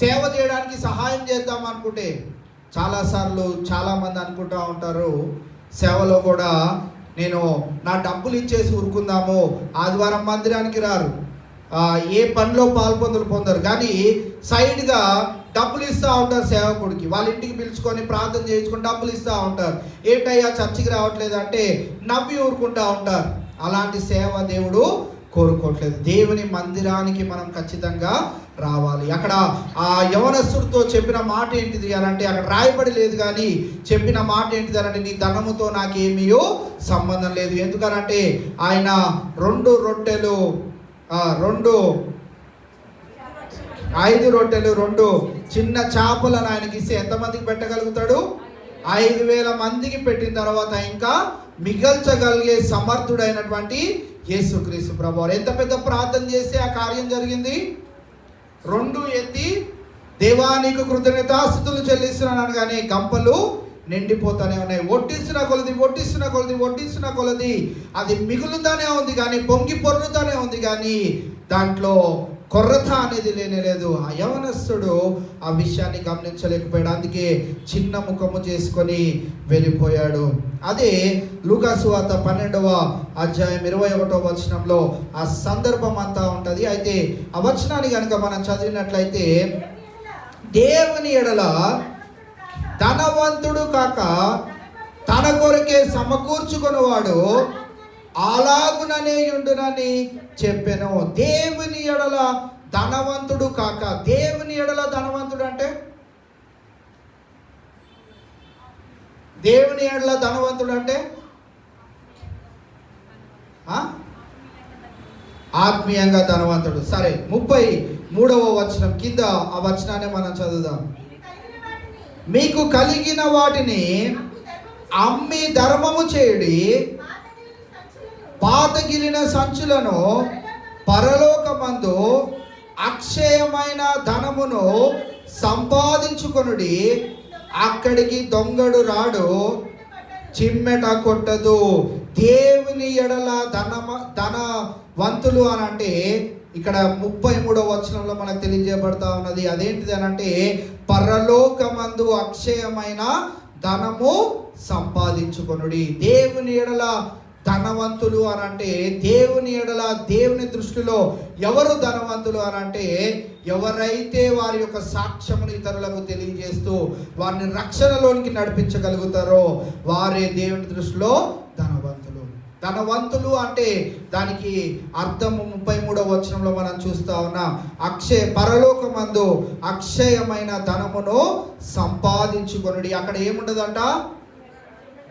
సేవ చేయడానికి సహాయం చేద్దాం అనుకుంటే, చాలాసార్లు చాలామంది అనుకుంటూ ఉంటారు సేవలో కూడా, నేను నా డబ్బులు ఇచ్చేసి ఊరుకుందాము, ఆదివారం మందిరానికి రారు, ఏ పనిలో పొందరు, కానీ సైడ్గా డబ్బులు ఇస్తూ ఉంటారు సేవకుడికి. వాళ్ళ ఇంటికి పిలుచుకొని ప్రార్థన చేయించుకొని డబ్బులు ఇస్తూ ఉంటారు. ఏంటయ్యా చర్చికి రావట్లేదు అంటే నవ్వి ఊరుకుంటూ ఉంటారు. అలాంటి సేవ దేవుడు కోరుకోవట్లేదు. దేవుని మందిరానికి మనం ఖచ్చితంగా రావాలి. అక్కడ ఆ యవనస్తుడితో చెప్పిన మాట ఏంటిది అని అంటే, అక్కడ రాయబడి లేదు కానీ చెప్పిన మాట ఏంటిది అని అంటే, నీ ధనముతో నాకేమీయో సంబంధం లేదు. ఎందుకనంటే ఆయన 5 రొట్టెలు 2 చిన్న చేపలను ఆయనకి ఇస్తే ఎంతమందికి పెట్టగలుగుతాడు? 5,000 మందికి పెట్టిన తర్వాత ఇంకా మిగల్చగలిగే సమర్థుడైనటువంటి యేసుక్రీస్తు ప్రభువారు ఎంత పెద్ద ప్రార్థన చేస్తే ఆ కార్యం జరిగింది. 2 ఎత్తి దేవా నీకు కృతజ్ఞతాస్తుతులు చెల్లిస్తున్నాను కానీ గంపలు నిండిపోతానే ఉన్నాయి. వడ్డిస్తున్న కొలది అది మిగులుతానే ఉంది కానీ, పొంగి పొర్లుతానే ఉంది కానీ దాంట్లో కొరత అనేది లేనేలేదు. ఆ యవనస్తుడు ఆ విషయాన్ని గమనించలేకపోయాడు. అందుకే చిన్న ముఖము చేసుకొని వెళ్ళిపోయాడు. అదే లూకా సువార్త 12వ అధ్యాయం 21వ వచనంలో ఆ సందర్భం అంతా ఉంటుంది. అయితే ఆ వచనాన్ని కనుక మనం చదివినట్లయితే, దేవుని ఎడల ధనవంతుడు కాక తన కొరకే సమకూర్చుకునేవాడు అలాగుననే ఉండునని చెప్పెను. దేవుని ఎడల ధనవంతుడు కాక, దేవుని ఎడల ధనవంతుడు అంటే, దేవుని ఎడల ధనవంతుడు అంటే ఆత్మీయంగా ధనవంతుడు. సరే, 33వ వచనం కింద ఆ వచనాన్ని మనం చదువుదాం. మీకు కలిగిన వాటిని అమ్మి ధర్మము చేయుడి, పాతగిలిన సంచులను పరలోకమందు అక్షయమైన ధనమును సంపాదించుకొనుడి, అక్కడికి దొంగడు రాడు, చిమ్మెట కొట్టదు. దేవుని ఎడల ధనవంతులు అని అంటే ఇక్కడ 33వ వచనంలో మనకు తెలియజేయబడతా ఉన్నది. అదేంటిది అని అంటే, పరలోకమందు అక్షయమైన ధనము సంపాదించుకొనుడి. దేవుని ఎడల ధనవంతులు అని అంటే, దేవుని ఎడల దేవుని దృష్టిలో ఎవరు ధనవంతులు అని అంటే, ఎవరైతే వారి యొక్క సాక్ష్యమును ఇతరులకు తెలియజేస్తూ వారిని రక్షణలోనికి నడిపించగలుగుతారో వారే దేవుని దృష్టిలో ధనవంతులు అంటే దానికి అర్థము 33వ వచనంలో మనం చూస్తా ఉన్నాం. పరలోకమందు అక్షయమైన ధనమును సంపాదించుకొనుడి. అక్కడ ఏముండదంట?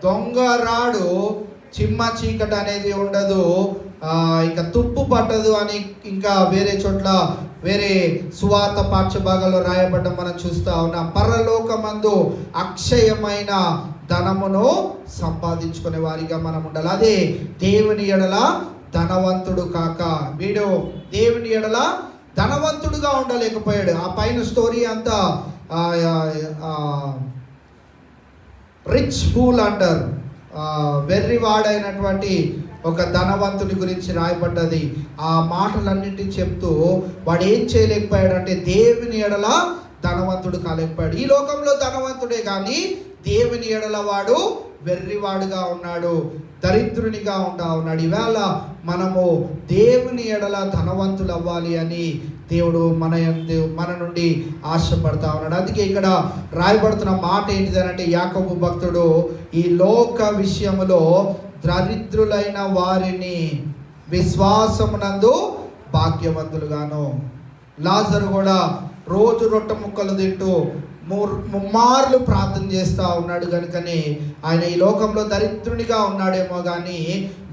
దొంగ రాడు, చిమ్మ చీకటి అనేది ఉండదు, ఇంకా తుప్పు పట్టదు అని ఇంకా వేరే చోట్ల వేరే సువార్త పాఠ్య భాగాల్లో రాయబడ్డం మనం చూస్తా ఉన్నాం. పరలోకమందు అక్షయమైన ధనమును సంపాదించుకునే వారిగా మనం ఉండాలి. అదే దేవుని ఎడల ధనవంతుడు కాక, వీడు దేవుని ఎడల ధనవంతుడుగా ఉండలేకపోయాడు. ఆ పైన స్టోరీ అంతా రిచ్ ఫూల్ అంటారు, వెర్రివాడైనటువంటి ఒక ధనవంతుడి గురించి రాయబడ్డది. ఆ మాటలన్నింటినీ చెప్తూ వాడు ఏం చేయలేకపోయాడంటే దేవుని ఎడల ధనవంతుడు కాలేకపోయాడు. ఈ లోకంలో ధనవంతుడే కానీ దేవుని ఎడల వాడు వెర్రివాడుగా ఉన్నాడు, దరిద్రునిగా ఉన్నాడు. ఈవేళ మనము దేవుని ఎడల ధనవంతులు అవ్వాలి అని దేవుడు మన నుండి ఆశపడతా ఉన్నాడు. అందుకే ఇక్కడ రాయబడుతున్న మాట ఏంటిదనంటే, యాకోబు భక్తుడు ఈ లోక విషయములో దరిద్రులైన వారిని విశ్వాసమునందు భాగ్యవంతులుగాను. లాజరు కూడా రోజు రొట్టె ముక్కలు తింటూ ముమ్మార్లు ప్రార్థన చేస్తూ ఉన్నాడు కనుకనే ఆయన ఈ లోకంలో దరిద్రునిగా ఉన్నాడేమో కానీ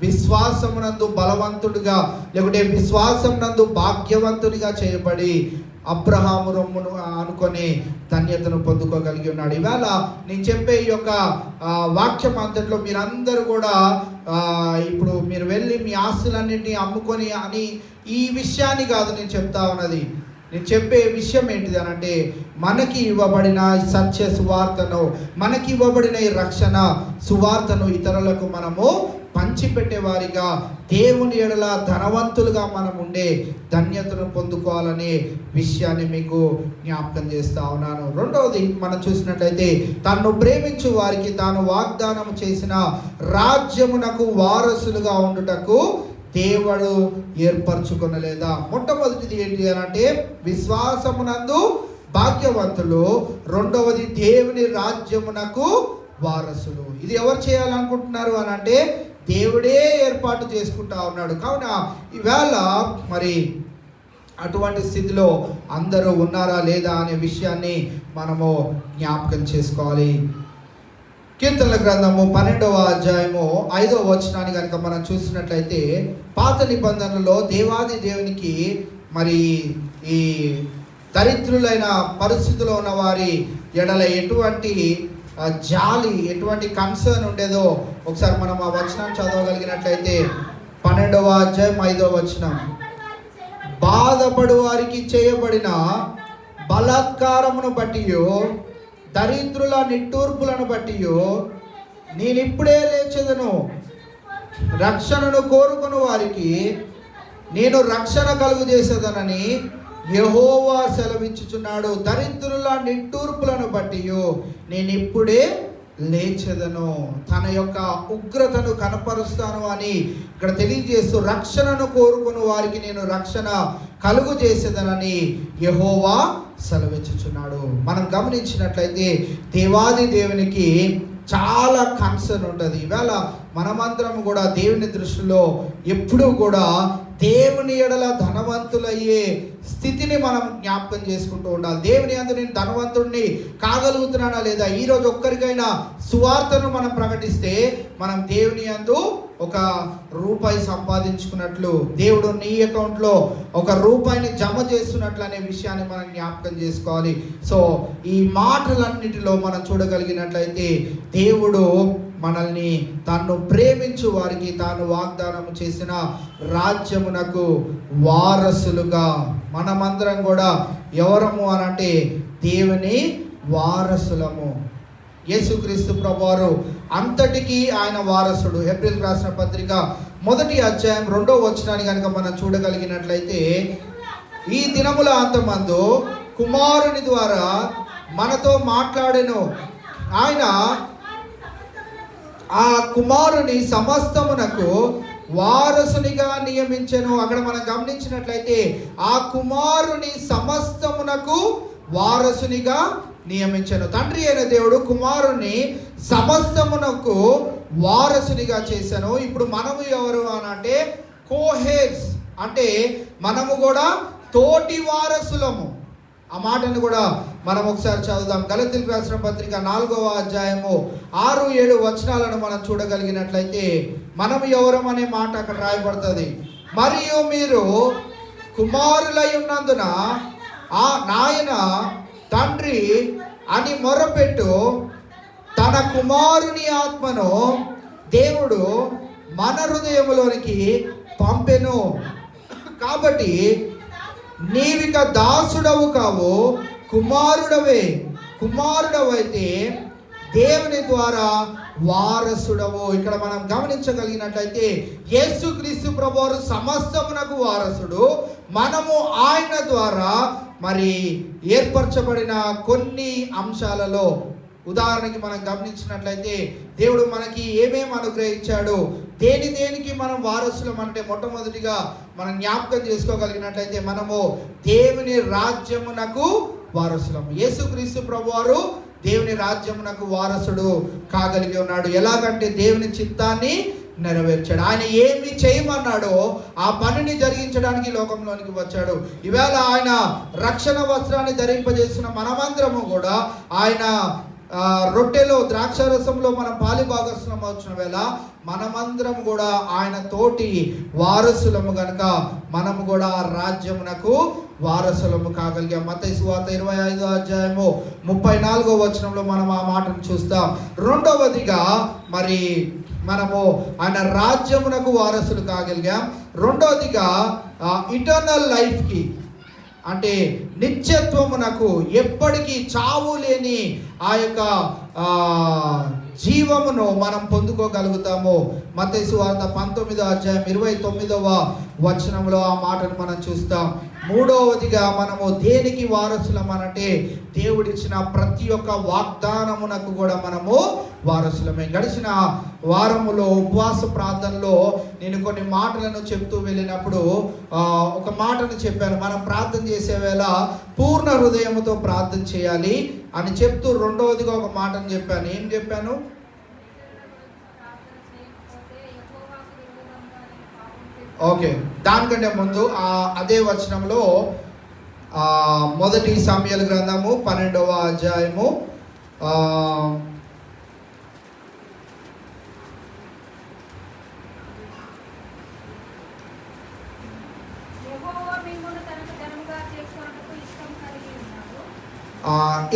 విశ్వాసమునందు బలవంతుడిగా, లేకుంటే విశ్వాసమునందు భాగ్యవంతునిగా చేయబడి అబ్రహాము రొమ్మును అనుకొని ధన్యతను పొందుకోగలిగి ఉన్నాడు. ఈవేళ నేను చెప్పే ఈ యొక్క వాక్యం అంతట్లో మీరందరూ కూడా ఇప్పుడు మీరు వెళ్ళి మీ ఆస్తులన్నింటినీ అమ్ముకొని అని ఈ విషయాన్ని కాదు నేను చెప్తా ఉన్నది. నేను చెప్పే విషయం ఏంటిది అనంటే, మనకి ఇవ్వబడిన సత్య సువార్తను, మనకి ఇవ్వబడిన ఈ రక్షణ సువార్తను ఇతరులకు మనము పంచిపెట్టేవారిగా, దేవుని ఎడల ధనవంతులుగా మనం ఉండే ధన్యతను పొందుకోవాలనే విషయాన్ని మీకు జ్ఞాపకం చేస్తా ఉన్నాను. రెండవది మనం చూసినట్లయితే, తన్ను ప్రేమించు వారికి తాను వాగ్దానం చేసిన రాజ్యమునకు వారసులుగా ఉండుటకు దేవుడు ఏర్పరచుకొనలేదా? మొట్టమొదటిది ఏంటి అనంటే విశ్వాసమునందు భాగ్యవంతులు, రెండవది దేవుని రాజ్యమునకు వారసులు. ఇది ఎవరు చేయాలనుకుంటున్నారు అనంటే దేవుడే ఏర్పాటు చేసుకుంటా ఉన్నాడు. కావున ఈవేళ మరి అటువంటి స్థితిలో అందరూ ఉన్నారా లేదా అనే విషయాన్ని మనము జ్ఞాపకం చేసుకోవాలి. కీర్తనల గ్రంథము 12వ అధ్యాయము 5వ వచనాన్ని కనుక మనం చూసినట్లయితే, పాత నిబంధనలో దేవాది దేవునికి మరి ఈ దరిద్రులైన పరిస్థితిలో ఉన్న వారి ఎడల ఎటువంటి జాలి, ఎటువంటి కన్సర్న్ ఉండేదో ఒకసారి మనం ఆ వచనాన్ని చదవగలిగినట్లయితే 12వ అధ్యాయం 5వ వచనం, బాధపడు వారికి చేయబడిన బలాత్కారమును బట్టి దరిద్రుల నిట్టూర్పులను బట్టి నేనిప్పుడే లేచెదను, రక్షణను కోరుకుని వారికి నేను రక్షణ కలుగు చేసేదనని యెహోవా సెలవిచ్చుచున్నాడు. దరిద్రుల నిట్టూర్పులను బట్టి నేనిప్పుడే లేచెదను, తన యొక్క ఉగ్రతను కనపరుస్తాను అని ఇక్కడ తెలియజేస్తూ, రక్షణను కోరుకుని వారికి నేను రక్షణ కలుగు చేసేదనని యెహోవా సెలవిచ్చుచున్నాడు. మనం గమనించినట్లయితే దేవాది దేవునికి చాలా కన్సర్న్ ఉంటుంది. ఈవేళ మనమందరం కూడా దేవుని దృష్టిలో ఎప్పుడూ కూడా దేవుని ఎడల ధనవంతులయ్యే స్థితిని మనం జ్ఞాపకం చేసుకుంటూ ఉండాలి. దేవుని యందు నేను ధనవంతుడిని కాగలుగుతున్నానా లేదా? ఈరోజు ఒక్కరికైనా సువార్తను మనం ప్రకటిస్తే మనం దేవుని యందు ₹1 సంపాదించుకున్నట్లు, దేవుడు నీ అకౌంట్లో ₹1 జమ చేస్తున్నట్లు అనే విషయాన్ని మనం జ్ఞాపకం చేసుకోవాలి. సో ఈ మాటలన్నిటిలో మనం చూడగలిగినట్లయితే దేవుడు మనల్ని తాను ప్రేమించు వారికి తాను వాగ్దానం చేసిన రాజ్యమునకు వారసులుగా మనమందరం కూడా ఎవరము అనంటే దేవుని వారసులము. యేసుక్రీస్తు ప్రభువారు అంతటికీ ఆయన వారసుడు. హెబ్రీయులకు రాసిన పత్రిక 1వ అధ్యాయం 2వ వచనాన్ని కనుక మనం చూడగలిగినట్లయితే, ఈ దినముల అంతమందు కుమారుని ద్వారా మనతో మాట్లాడెను, ఆయన ఆ కుమారుని సమస్తమునకు వారసునిగా నియమించెను. అక్కడ మనం గమనించినట్లయితే ఆ కుమారుని సమస్తమునకు వారసునిగా నియమించెను. తండ్రి అయిన దేవుడు కుమారుని సమస్తమునకు వారసునిగా చేశాను. ఇప్పుడు మనము ఎవరు అని అంటే కోహెర్స్, అంటే మనము కూడా తోటి వారసులము. ఆ మాటను కూడా మనం ఒకసారి చదువుదాం. గలతీయులకు రాసిన పత్రిక 4వ అధ్యాయము 6-7 వచనాలను మనం చూడగలిగినట్లయితే మనం ఎవరం అనే మాట అక్కడ రాయబడుతుంది. మరియు మీరు కుమారులై ఉన్నందున ఆ నాయన తండ్రి అని మొరపెట్టు తన కుమారుని ఆత్మను దేవుడు మన హృదయములోనికి పంపెను. కాబట్టి నీవిక దాసుడవు కావు, కుమారుడవే. కుమారుడవైతే దేవుని ద్వారా వారసుడవు. ఇక్కడ మనం గమనించగలిగినట్లయితే యేసుక్రీస్తు ప్రభువారు సమస్తమునకు వారసుడు. మనము ఆయన ద్వారా మరి ఏర్పరచబడిన కొన్ని అంశాలలో, ఉదాహరణకి మనం గమనించినట్లయితే దేవుడు మనకి ఏమేమి అనుగ్రహించాడు, దేనికి మనం వారసులం అంటే మొట్టమొదటిగా మనం జ్ఞాపకం చేసుకోగలిగినట్లయితే మనము దేవుని రాజ్యమునకు వారసులము. యేసుక్రీస్తు ప్రభువారు దేవుని రాజ్యమునకు వారసుడు కాగలిగి ఉన్నాడు. ఎలాగంటే దేవుని చిత్తాన్ని నెరవేర్చాడు. ఆయన ఏమి చేయమన్నాడో ఆ పనిని జరిగించడానికి లోకంలోనికి వచ్చాడు. ఈవేళ ఆయన రక్షణ వస్త్రాన్ని ధరింపజేసిన మనమందరము కూడా ఆయన రొట్టెలో ద్రాక్షారసంలో మనం పాలిభాగస్వం వచ్చిన వేళ మనమందరం కూడా ఆయన తోటి వారసులము గనుక మనము కూడా ఆ రాజ్యమునకు వారసులము కాగలిగాం. మత్తయి సువార్త 25వ అధ్యాయము 34వ వచనంలో మనం ఆ మాటను చూస్తాం. రెండవదిగా మరి మనము ఆయన రాజ్యమునకు వారసులు కాగలిగాం. రెండవదిగా ఇటర్నల్ లైఫ్కి అంటే నిత్యత్వమునకు ఎప్పటికీ చావు లేని ఆ యొక్క జీవమును మనం పొందుకోగలుగుతాము. మత్తయి సువార్త 19వ అధ్యాయం 29వ వచనంలో ఆ మాటను మనం చూస్తాం. మూడవదిగా మనము దేనికి వారసులం అనంటే దేవుడిచ్చిన ప్రతి ఒక్క వాగ్దానమునకు కూడా మనము వారసులమే. గడిచిన వారములో ఉపవాస ప్రార్థనలో నేను కొన్ని మాటలను చెప్తూ వెళ్ళినప్పుడు ఒక మాటను చెప్పాను. మనం ప్రార్థన చేసే వేళ పూర్ణ హృదయముతో ప్రార్థన చేయాలి అని చెప్తూ రెండవదిగా ఒక మాటను చెప్పాను. ఏం చెప్పాను? ఓకే, దానికంటే ముందు అదే వచనంలో మొదటి సమూయేలు గ్రంథము 12వ అధ్యాయము యెహోవా మిమ్మును తనకు ఘనముగా చేసుకొనుటకు ఇష్టం కలిగి ఉన్నాడు.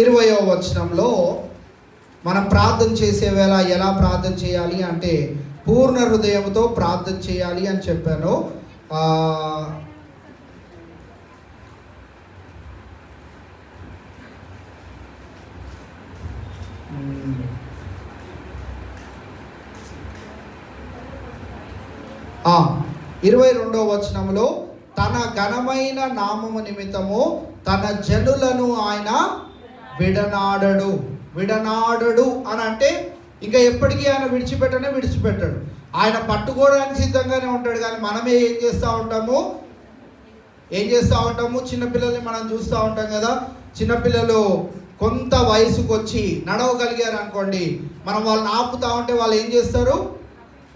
20వ వచనంలో మనం ప్రార్థన చేసే వేళ ఎలా ప్రార్థన చేయాలి అంటే పూర్ణ హృదయంతో ప్రార్థన చేయాలి అని చెప్పాను. ఆ 22వ వచనంలో తన ఘనమైన నామము నిమిత్తము తన జనులను ఆయన విడనాడడు అని అంటే ఇంకా ఎప్పటికీ ఆయన విడిచిపెట్టాడు. ఆయన పట్టుకోవడానికి సిద్ధంగానే ఉంటాడు. కానీ మనమే ఏం చేస్తూ ఉంటాము చిన్నపిల్లల్ని మనం చూస్తూ ఉంటాం కదా. చిన్నపిల్లలు కొంత వయసుకు వచ్చి నడవగలిగారు అనుకోండి, మనం వాళ్ళని ఆపుతా ఉంటే వాళ్ళు ఏం చేస్తారు?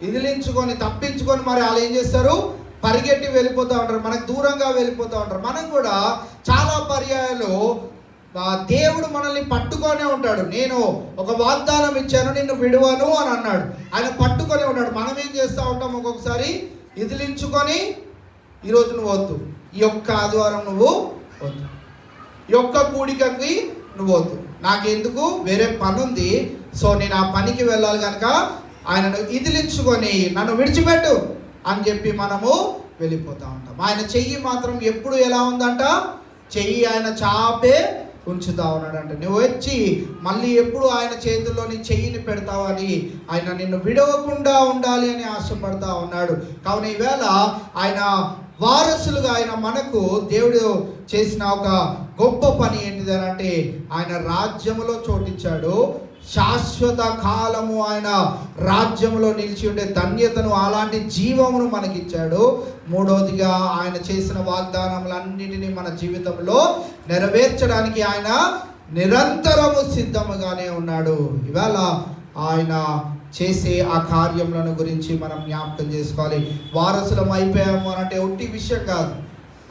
ఇదిలించుకొని తప్పించుకొని మరి వాళ్ళు ఏం చేస్తారు? పరిగెట్టి వెళ్ళిపోతూ ఉంటారు, మనకు దూరంగా వెళ్ళిపోతూ ఉంటారు. మనం కూడా చాలా పర్యాయాలు దేవుడు మనల్ని పట్టుకొనే ఉంటాడు. నేను ఒక వాగ్దానం ఇచ్చాను, నిన్ను విడువను అని అన్నాడు. ఆయన పట్టుకొనే ఉంటాడు. మనం ఏం చేస్తూ ఉంటాం? ఒక్కొక్కసారి ఇదిలించుకొని ఈరోజు నువ్వు వద్దు, ఈ యొక్క ఆదివారం నువ్వు వద్దు, ఈ యొక్క కూడికకి నువ్వు వద్దు, నాకెందుకు వేరే పని ఉంది, సో నేను ఆ పనికి వెళ్ళాలి కనుక ఆయనను ఇదిలించుకొని నన్ను విడిచిపెట్టు అని చెప్పి మనము వెళ్ళిపోతూ ఉంటాం. ఆయన చెయ్యి మాత్రం ఎప్పుడు ఎలా ఉందంట? చెయ్యి ఆయన చాపే ఉంచుతా ఉన్నాడంట. నువ్వు వచ్చి మళ్ళీ ఎప్పుడు ఆయన చేతుల్లో నీ చెయ్యిని పెడతావని ఆయన నిన్ను విడవకుండా ఉండాలి అని ఆశపడతా ఉన్నాడు. కావున ఈవేళ ఆయన వారసులుగా ఆయన మనకు దేవుడు చేసిన ఒక గొప్ప పని ఏంటిదనంటే ఆయన రాజ్యములో చోటిచ్చాడు. శాశ్వత కాలము ఆయన రాజ్యంలో నిలిచి ఉండే ధన్యతను, అలాంటి జీవమును మనకిచ్చాడు. మూడవదిగా ఆయన చేసిన వాగ్దానములన్నిటినీ మన జీవితంలో నెరవేర్చడానికి ఆయన నిరంతరము సిద్ధముగానే ఉన్నాడు. ఇవాళ ఆయన చేసే ఆ కార్యములను గురించి మనం జ్ఞాపకం చేసుకోవాలి. వారసులం అయిపోయాము అని అంటే ఒట్టి విషయం కాదు.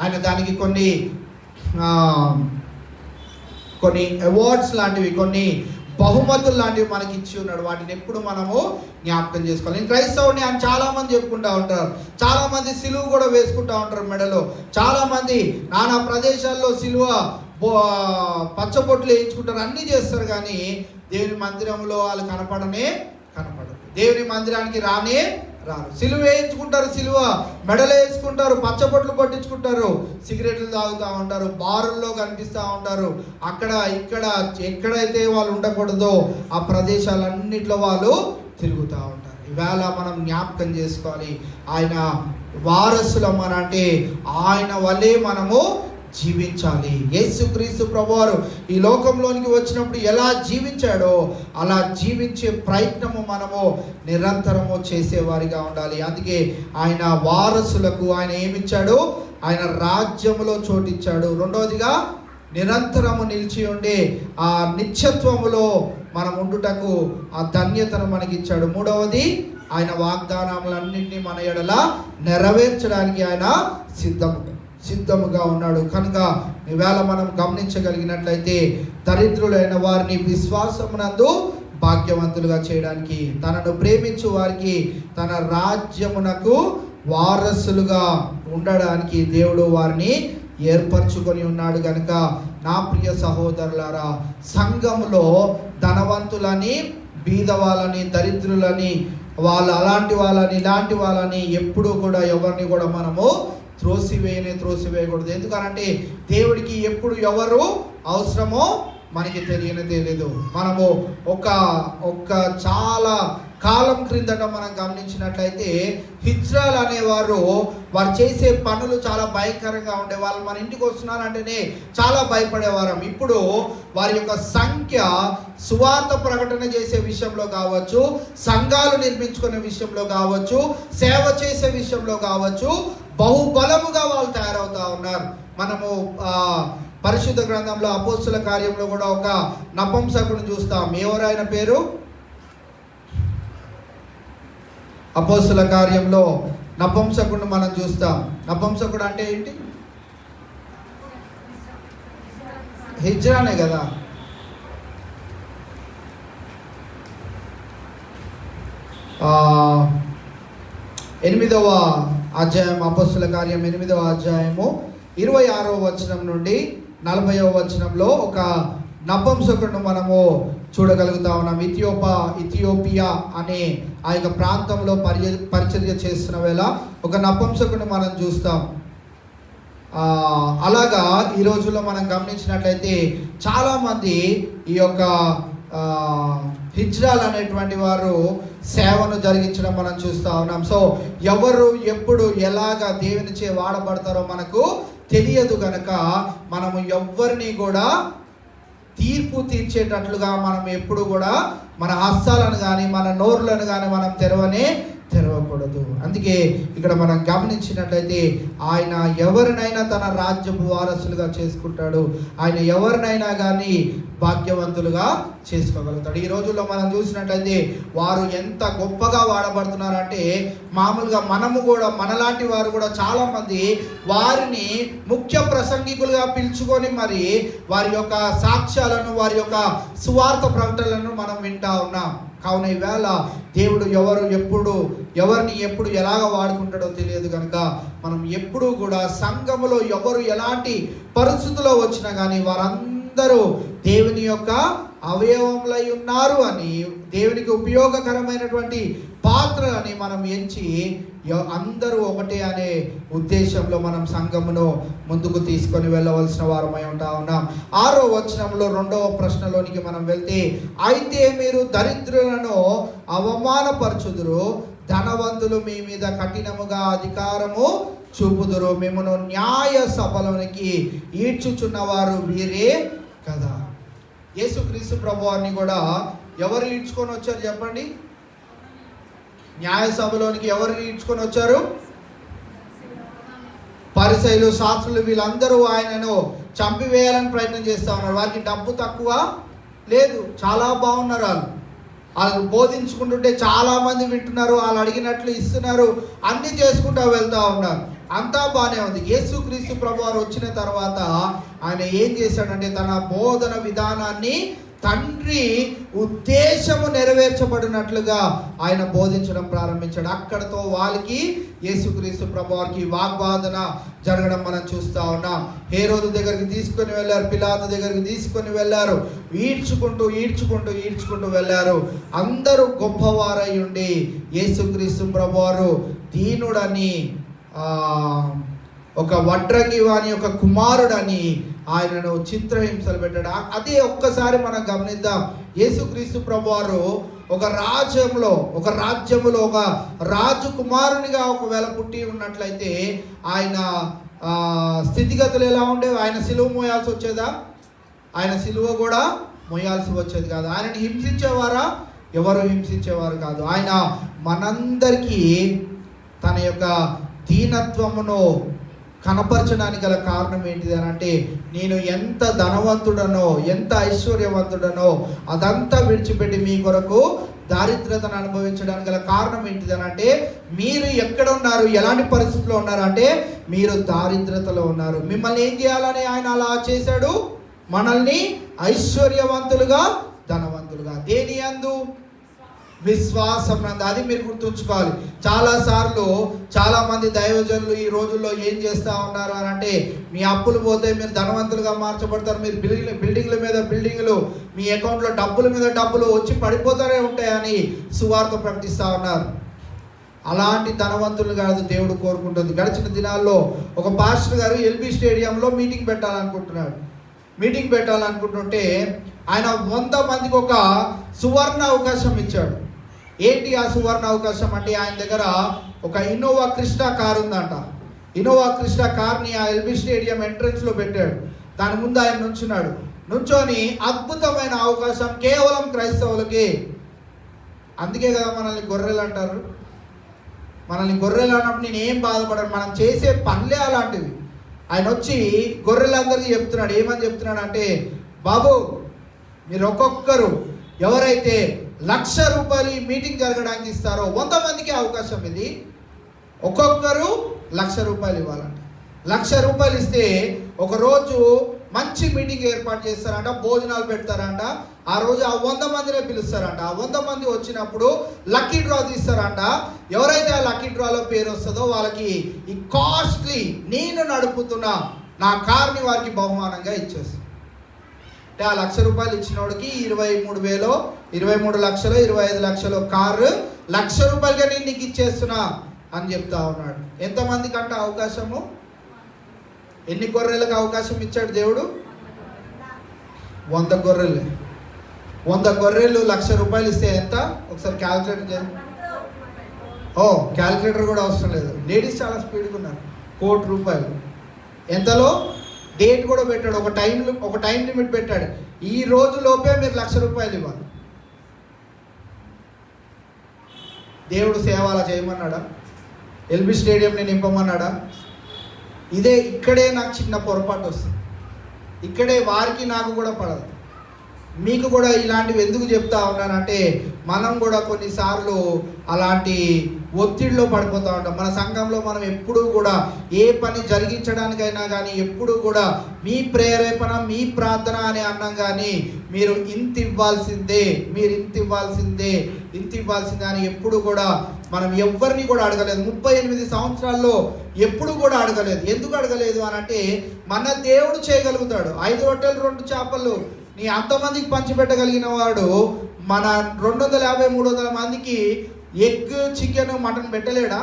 ఆయన దానికి కొన్ని అవార్డ్స్ లాంటివి, కొన్ని బహుమతులు లాంటివి మనకి ఇచ్చి ఉన్నాడు. వాటిని ఎప్పుడు మనము జ్ఞాపకం చేసుకోవాలి. నేను క్రైస్తవుని అని చాలామంది చెప్పుకుంటూ ఉంటారు. చాలామంది సిలువ కూడా వేసుకుంటూ ఉంటారు మెడలో. చాలామంది నానా ప్రదేశాల్లో సిలువ పచ్చబొట్లు వేయించుకుంటారు, అన్నీ చేస్తారు. కానీ దేవుని మందిరంలో వాళ్ళు కనపడరు. దేవుని మందిరానికి రారు. సిలువ వేయించుకుంటారు, సిలువ మెడలు వేసుకుంటారు, పచ్చబొట్లు పట్టించుకుంటారు, సిగరెట్లు తాగుతూ ఉంటారు, బారుల్లో కనిపిస్తూ ఉంటారు. అక్కడ ఇక్కడ ఎక్కడైతే వాళ్ళు ఉండకూడదో ఆ ప్రదేశాలన్నిట్లో వాళ్ళు తిరుగుతూ ఉంటారు. ఈవేళ మనం జ్ఞాపకం చేసుకోవాలి, ఆయన వారసులం అని అంటే ఆయన వల్లే మనము జీవించాలి. యేసుక్రీస్తు ప్రభువారు ఈ లోకంలోనికి వచ్చినప్పుడు ఎలా జీవించాడో అలా జీవించే ప్రయత్నము మనము నిరంతరము చేసేవారిగా ఉండాలి. అందుకే ఆయన వారసులకు ఆయన ఏమిచ్చాడు? ఆయన రాజ్యములో చోటిచ్చాడు. రెండవదిగా నిరంతరము నిలిచి ఉండే ఆ నిత్యత్వములో మనం ఉండుటకు ఆ ధన్యతను మనకిచ్చాడు. మూడవది ఆయన వాగ్దానములన్నింటినీ మన ఎడల నెరవేర్చడానికి ఆయన సిద్ధముగా ఉన్నాడు. కనుక ఈవేళ మనం గమనించగలిగినట్లయితే దరిద్రులైన వారిని విశ్వాసమునందు భాగ్యవంతులుగా చేయడానికి, తనను ప్రేమించు వారికి తన రాజ్యమునకు వారసులుగా ఉండడానికి దేవుడు వారిని ఏర్పరచుకొని ఉన్నాడు. కనుక నా ప్రియ సహోదరులారా, సంఘములో ధనవంతులని, బీదవాళ్ళని, దరిద్రులని, వాళ్ళు అలాంటి వాళ్ళని ఇలాంటి వాళ్ళని ఎప్పుడూ కూడా ఎవరిని కూడా మనము త్రోసివేయకూడదు. ఎందుకనంటే దేవుడికి ఎప్పుడు ఎవరు అవసరమో మనకి తెలియదు. మనము ఒక చాలా కాలం క్రిందట మనం గమనించినట్లయితే హిజ్రాల్ అనేవారు వారు చేసే పనులు చాలా భయంకరంగా ఉండేవాళ్ళు. మన ఇంటికి వస్తున్నారంటేనే చాలా భయపడేవారం. ఇప్పుడు వారి యొక్క సంఖ్య సువార్త ప్రకటన చేసే విషయంలో కావచ్చు, సంఘాలు నిర్మించుకునే విషయంలో కావచ్చు, సేవ చేసే విషయంలో కావచ్చు, బహుబలముగా వాళ్ళు తయారవుతా ఉన్నారు. మనము పరిశుద్ధ గ్రంథంలో అపోస్తుల కార్యంలో కూడా ఒక నపుంసకుడిని చూస్తాం. ఎవరైన పేరు? అపోస్తుల కార్యంలో నపుంసకుడిని మనం చూస్తాం. నపుంసకుడు అంటే ఏంటి? హిజ్రానే కదా. ఎనిమిదవ అధ్యాయం, అపొస్తలుల కార్యం 8వ అధ్యాయము 26వ వచనం నుండి 40వ వచనంలో ఒక నపుంసకుడిని మనము చూడగలుగుతా ఉన్నాం. ఇథియోపియా అనే ఆ యొక్క ప్రాంతంలో పరిచర్య చేస్తున్న వేళ ఒక నపుంసకుడిని మనం చూస్తాం. అలాగా ఈ రోజుల్లో మనం గమనించినట్లయితే చాలామంది ఈ యొక్క హిజ్రాలు అనేటువంటి వారు సేవను జరిగించడం మనం చూస్తూ ఉన్నాం. సో ఎవరు ఎప్పుడు ఎలాగా దేవునిచే వాడబడతారో మనకు తెలియదు గనక మనము ఎవరిని కూడా తీర్పు తీర్చేటట్లుగా మనం ఎప్పుడు కూడా మన హస్తాలను కానీ మన నోరులను కానీ మనం తెరవకూడదు. అందుకే ఇక్కడ మనం గమనించినట్లయితే ఆయన ఎవరినైనా తన రాజ్యపు వారసులుగా చేసుకుంటాడు. ఆయన ఎవరినైనా కానీ భాగ్యవంతులుగా చేసుకోగలుగుతాడు. ఈ రోజుల్లో మనం చూసినట్లయితే వారు ఎంత గొప్పగా వాడబడుతున్నారంటే మామూలుగా మనము కూడా మనలాంటి వారు కూడా చాలామంది వారిని ముఖ్య ప్రసంగికులుగా పిలుచుకొని మరి వారి యొక్క సాక్ష్యాలను వారి యొక్క సువార్త ప్రకటనలను మనం వింటా ఉన్నాం. కావున ఈవేళ దేవుడు ఎవరిని ఎప్పుడు ఎలాగ వాడుకుంటాడో తెలియదు కనుక మనం ఎప్పుడూ కూడా సంఘములో ఎవరు ఎలాంటి పరిస్థితుల్లో వచ్చినా కానీ వారందరూ దేవుని యొక్క అవయవములై ఉన్నారు అని, దేవునికి ఉపయోగకరమైనటువంటి పాత్ర అని మనం ఎంచి అందరూ ఒకటే అనే ఉద్దేశంలో మనం సంఘమును ముందుకు తీసుకొని వెళ్ళవలసిన వారమై ఉంటా ఉన్నాం. 6వ వచనంలో 2వ ప్రశ్నలోనికి మనం వెళ్తే, అయితే మీరు దరిద్రులను అవమానపరచుదురు, ధనవంతులు మీ మీద కఠినముగా అధికారము చూపుదురు, మిమ్మను న్యాయ సభలోనికి ఈడ్చుచున్నవారు వీరే కదా. యేసుక్రీస్తు ప్రభువారిని కూడా ఎవరు ఈడ్చుకొని వచ్చారు చెప్పండి? న్యాయ సభలోనికి ఎవరు ఈడ్చుకొని వచ్చారు? పరిసయ్యులు, శాస్త్రులు, వీళ్ళందరూ ఆయనను చంపివేయాలని ప్రయత్నం చేస్తూ ఉన్నారు. వారికి డబ్బు తక్కువ లేదు, చాలా బాగున్నారు. వాళ్ళు బోధించుకుంటుంటే చాలామంది వింటున్నారు, వాళ్ళు అడిగినట్లు ఇస్తున్నారు, అన్నీ చేసుకుంటూ వెళ్తూ ఉన్నారు. అంతా బాగానే ఉంది. యేసుక్రీస్తు ప్రభువారు వచ్చిన తర్వాత ఆయన ఏం చేశాడంటే తన బోధన విధానాన్ని తండ్రి ఉద్దేశము నెరవేర్చబడినట్లుగా ఆయన బోధించడం ప్రారంభించాడు. అక్కడతో వాళ్ళకి యేసుక్రీస్తు ప్రభువారికి వాగ్వాదన జరగడం మనం చూస్తూ ఉన్నాం. హేరోదు దగ్గరికి తీసుకొని వెళ్ళారు, పిలాతు దగ్గరికి తీసుకొని వెళ్ళారు, ఈడ్చుకుంటూ వెళ్ళారు. అందరూ గొప్పవారై ఉండి యేసుక్రీస్తు ప్రభువారు దీనుడని, ఒక వడ్రంగి వాని ఒక కుమారుడని ఆయనను చిత్రహింసలు పెట్టాడు. అదే ఒక్కసారి మనం గమనిద్దాం. యేసుక్రీస్తు ప్రభువారు ఒక రాజ్యములో ఒక రాజు కుమారునిగా ఒకవేళ పుట్టి ఉన్నట్లయితే ఆయన స్థితిగతులు ఎలా ఉండేవి? ఆయన సిలువ మోయాల్సి వచ్చేదా? ఆయన సిలువ కూడా మోయాల్సి వచ్చేది కాదు. ఆయనని హింసించేవారా? ఎవరు హింసించేవారు కాదు. ఆయన మనందరికీ తన యొక్క దీనత్వమును కనపరచడానికి గల కారణం ఏంటిది అని అంటే, నేను ఎంత ధనవంతుడనో ఎంత ఐశ్వర్యవంతుడనో అదంతా విడిచిపెట్టి మీ కొరకు దారిద్రతను అనుభవించడానికి గల కారణం ఏంటిది అని అంటే, మీరు ఎక్కడ ఉన్నారు, ఎలాంటి పరిస్థితుల్లో ఉన్నారు అంటే మీరు దారిద్రతలో ఉన్నారు. మిమ్మల్ని ఏం చేయాలని ఆయన అలా చేశాడు? మనల్ని ఐశ్వర్యవంతులుగా ధనవంతులుగా. దేని యందు? విశ్వాసం నందు. అది మీరు గుర్తుంచుకోవాలి. చాలాసార్లు చాలామంది దైవజనులు ఈ రోజుల్లో ఏం చేస్తూ ఉన్నారు అని అంటే, మీ అప్పులు పోతే మీరు ధనవంతులుగా మార్చబడతారు, మీరు బిల్డింగ్ల మీద బిల్డింగ్లు, మీ అకౌంట్లో డబ్బుల మీద డబ్బులు వచ్చి పడిపోతూనే ఉంటాయని సువార్త ప్రకటిస్తూ ఉన్నారు. అలాంటి ధనవంతులు కాదు దేవుడు కోరుకుంటుంది. గడిచిన దినాల్లో ఒక పాస్టర్ గారు ఎల్బీ స్టేడియంలో మీటింగ్ పెట్టాలనుకుంటుంటే ఆయన 100 మందికి ఒక సువర్ణ అవకాశం ఇచ్చాడు. ఏంటి ఆ సువర్ణ అవకాశం అంటే, ఆయన దగ్గర ఒక ఇన్నోవా క్రిస్టా కార్ ఉందంట. ఇన్నోవా క్రిస్టా కార్ని ఆ ఎల్బీ స్టేడియం ఎంట్రన్స్లో పెట్టాడు. దాని ముందు ఆయన నుంచొని అద్భుతమైన అవకాశం కేవలం క్రైస్తవులకి. అందుకే కదా మనల్ని గొర్రెలు అంటారు. మనల్ని గొర్రెలు అన్నప్పుడు నేను ఏం బాధపడను, మనం చేసే పనులే అలాంటివి. ఆయన వచ్చి గొర్రెలందరికీ చెప్తున్నాడు. ఏమని చెప్తున్నాడు అంటే, బాబు మీరు ఒక్కొక్కరు ఎవరైతే ₹1,00,000 ఈ మీటింగ్ జరగడానికి ఇస్తారో 100 మందికి అవకాశం ఇది. ఒక్కొక్కరు 1,00,000 రూపాయలు ఇవ్వాలంట. 1,00,000 రూపాయలు ఇస్తే ఒకరోజు మంచి మీటింగ్ ఏర్పాటు చేస్తారంట, భోజనాలు పెడతారంట. ఆ రోజు ఆ 100 మందినే పిలుస్తారంట. ఆ 100 మంది వచ్చినప్పుడు లక్కీ డ్రా తీస్తారంట. ఎవరైతే ఆ లక్కీ డ్రాలో పేరు వస్తుందో వాళ్ళకి ఈ కాస్ట్లీ నేను నడుపుతున్న నా కార్ని వారికి బహుమానంగా ఇచ్చేస్తారు. అంటే ఆ 1,00,000 రూపాయలు ఇచ్చినోడికి 23,000, 23 లక్షలు, 25 లక్షలు కారు 1,00,000 రూపాయలుగా నేను నీకు ఇచ్చేస్తున్నా అని చెప్తా ఉన్నాడు. ఎంతమందికి అంట అవకాశము? ఎన్ని గొర్రెలకు అవకాశం ఇచ్చాడు దేవుడు? 100 గొర్రెలు. 100 గొర్రెలు 1,00,000 రూపాయలు ఇస్తే ఎంత? ఒకసారి క్యాల్కులేటర్ చేయండి. క్యాల్కులేటర్ కూడా అవసరం లేదు. లేడీస్ చాలా స్పీడ్గా ఉన్నారు. 1 కోటి రూపాయలు. ఎంతలో? డేట్ కూడా పెట్టాడు, ఒక టైం లిమిట్ పెట్టాడు. ఈ రోజు లోపే మీరు 1,00,000 రూపాయలు ఇవ్వాలి. దేవుడు సేవల చేయమన్నాడా? ఎల్బీ స్టేడియంని నింపమన్నాడా? ఇక్కడే నాకు చిన్న పొరపాటు వస్తుంది. ఇక్కడే వారికి నాకు కూడా పడదు. మీకు కూడా ఇలాంటివి ఎందుకు చెప్తా ఉన్నానంటే మనం కూడా కొన్నిసార్లు అలాంటి ఒత్తిడిలో పడిపోతూ ఉంటాం. మన సంఘంలో మనం ఎప్పుడూ కూడా ఏ పని జరిగించడానికైనా కానీ ఎప్పుడూ కూడా మీ ప్రేరేపణ, మీ ప్రార్థన అని అన్నాం కానీ మీరు ఇంత ఇవ్వాల్సిందే, మీరు ఇంత ఇవ్వాల్సిందే అని ఎప్పుడు కూడా మనం ఎవరిని కూడా అడగలేదు. 38 సంవత్సరాల్లో ఎప్పుడు కూడా అడగలేదు. ఎందుకు అడగలేదు అని అంటే మన దేవుడు చేయగలుగుతాడు. 5 రొట్టెలు 2 చేపలు నీ అంతమందికి పంచిపెట్టగలిగిన వాడు మన 250-300 మందికి ఎగ్, చికెన్, మటన్ పెట్టలేడా?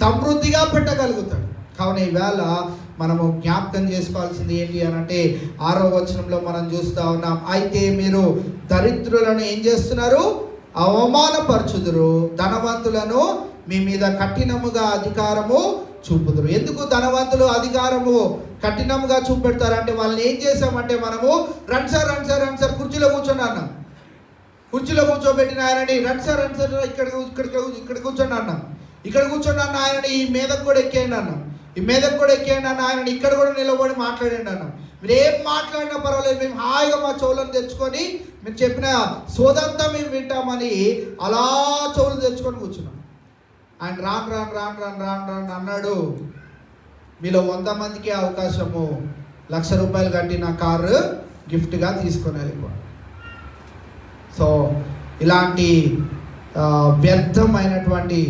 సమృద్ధిగా పెట్టగలుగుతాడు. కావున ఈవేళ మనము జ్ఞాపకం చేసుకోవాల్సింది ఏంటి అని అంటే 6వ వచనంలో మనం చూస్తూ ఉన్నాం. అయితే మీరు దరిద్రులను ఏం చేస్తున్నారు? అవమానపరచుదురు, ధనవంతులను మీ మీద కఠినముగా అధికారము చూపుదురు. ఎందుకు ధనవంతులు అధికారము కఠినంగా చూపెడతారంటే వాళ్ళని ఏం చేసామంటే మనము రండి సార్ కుర్చీలో కూర్చొని అన్నాం. కుర్చీలో కూర్చోబెట్టిన ఆయనని రండి సార్ ఇక్కడ కూర్చొని అన్నాం. ఇక్కడ కూర్చొని అన్న ఆయనని ఈ మీదకు కూడా ఎక్కేయండి అన్నాం. ఈ మీదకు కూడా ఎక్కేయండి అన్న ఆయనని ఇక్కడ కూడా నిలబడి మాట్లాడండి అన్నాం. మీరు ఏం మాట్లాడినా పర్వాలేదు, మేము హాయిగా మా చెవులను తెచ్చుకొని మీరు చెప్పిన సోదంతా మేము వింటామని అలా చెవులు తెచ్చుకొని కూర్చున్నాం. ఆయన రాను అన్నాడు. మీలో 100 మందికి అవకాశము 1,00,000 రూపాయలు కట్టి నా కారు గిఫ్ట్గా తీసుకొని వెళ్ళిపోవాలి. సో ఇలాంటి వ్యర్థమైనటువంటి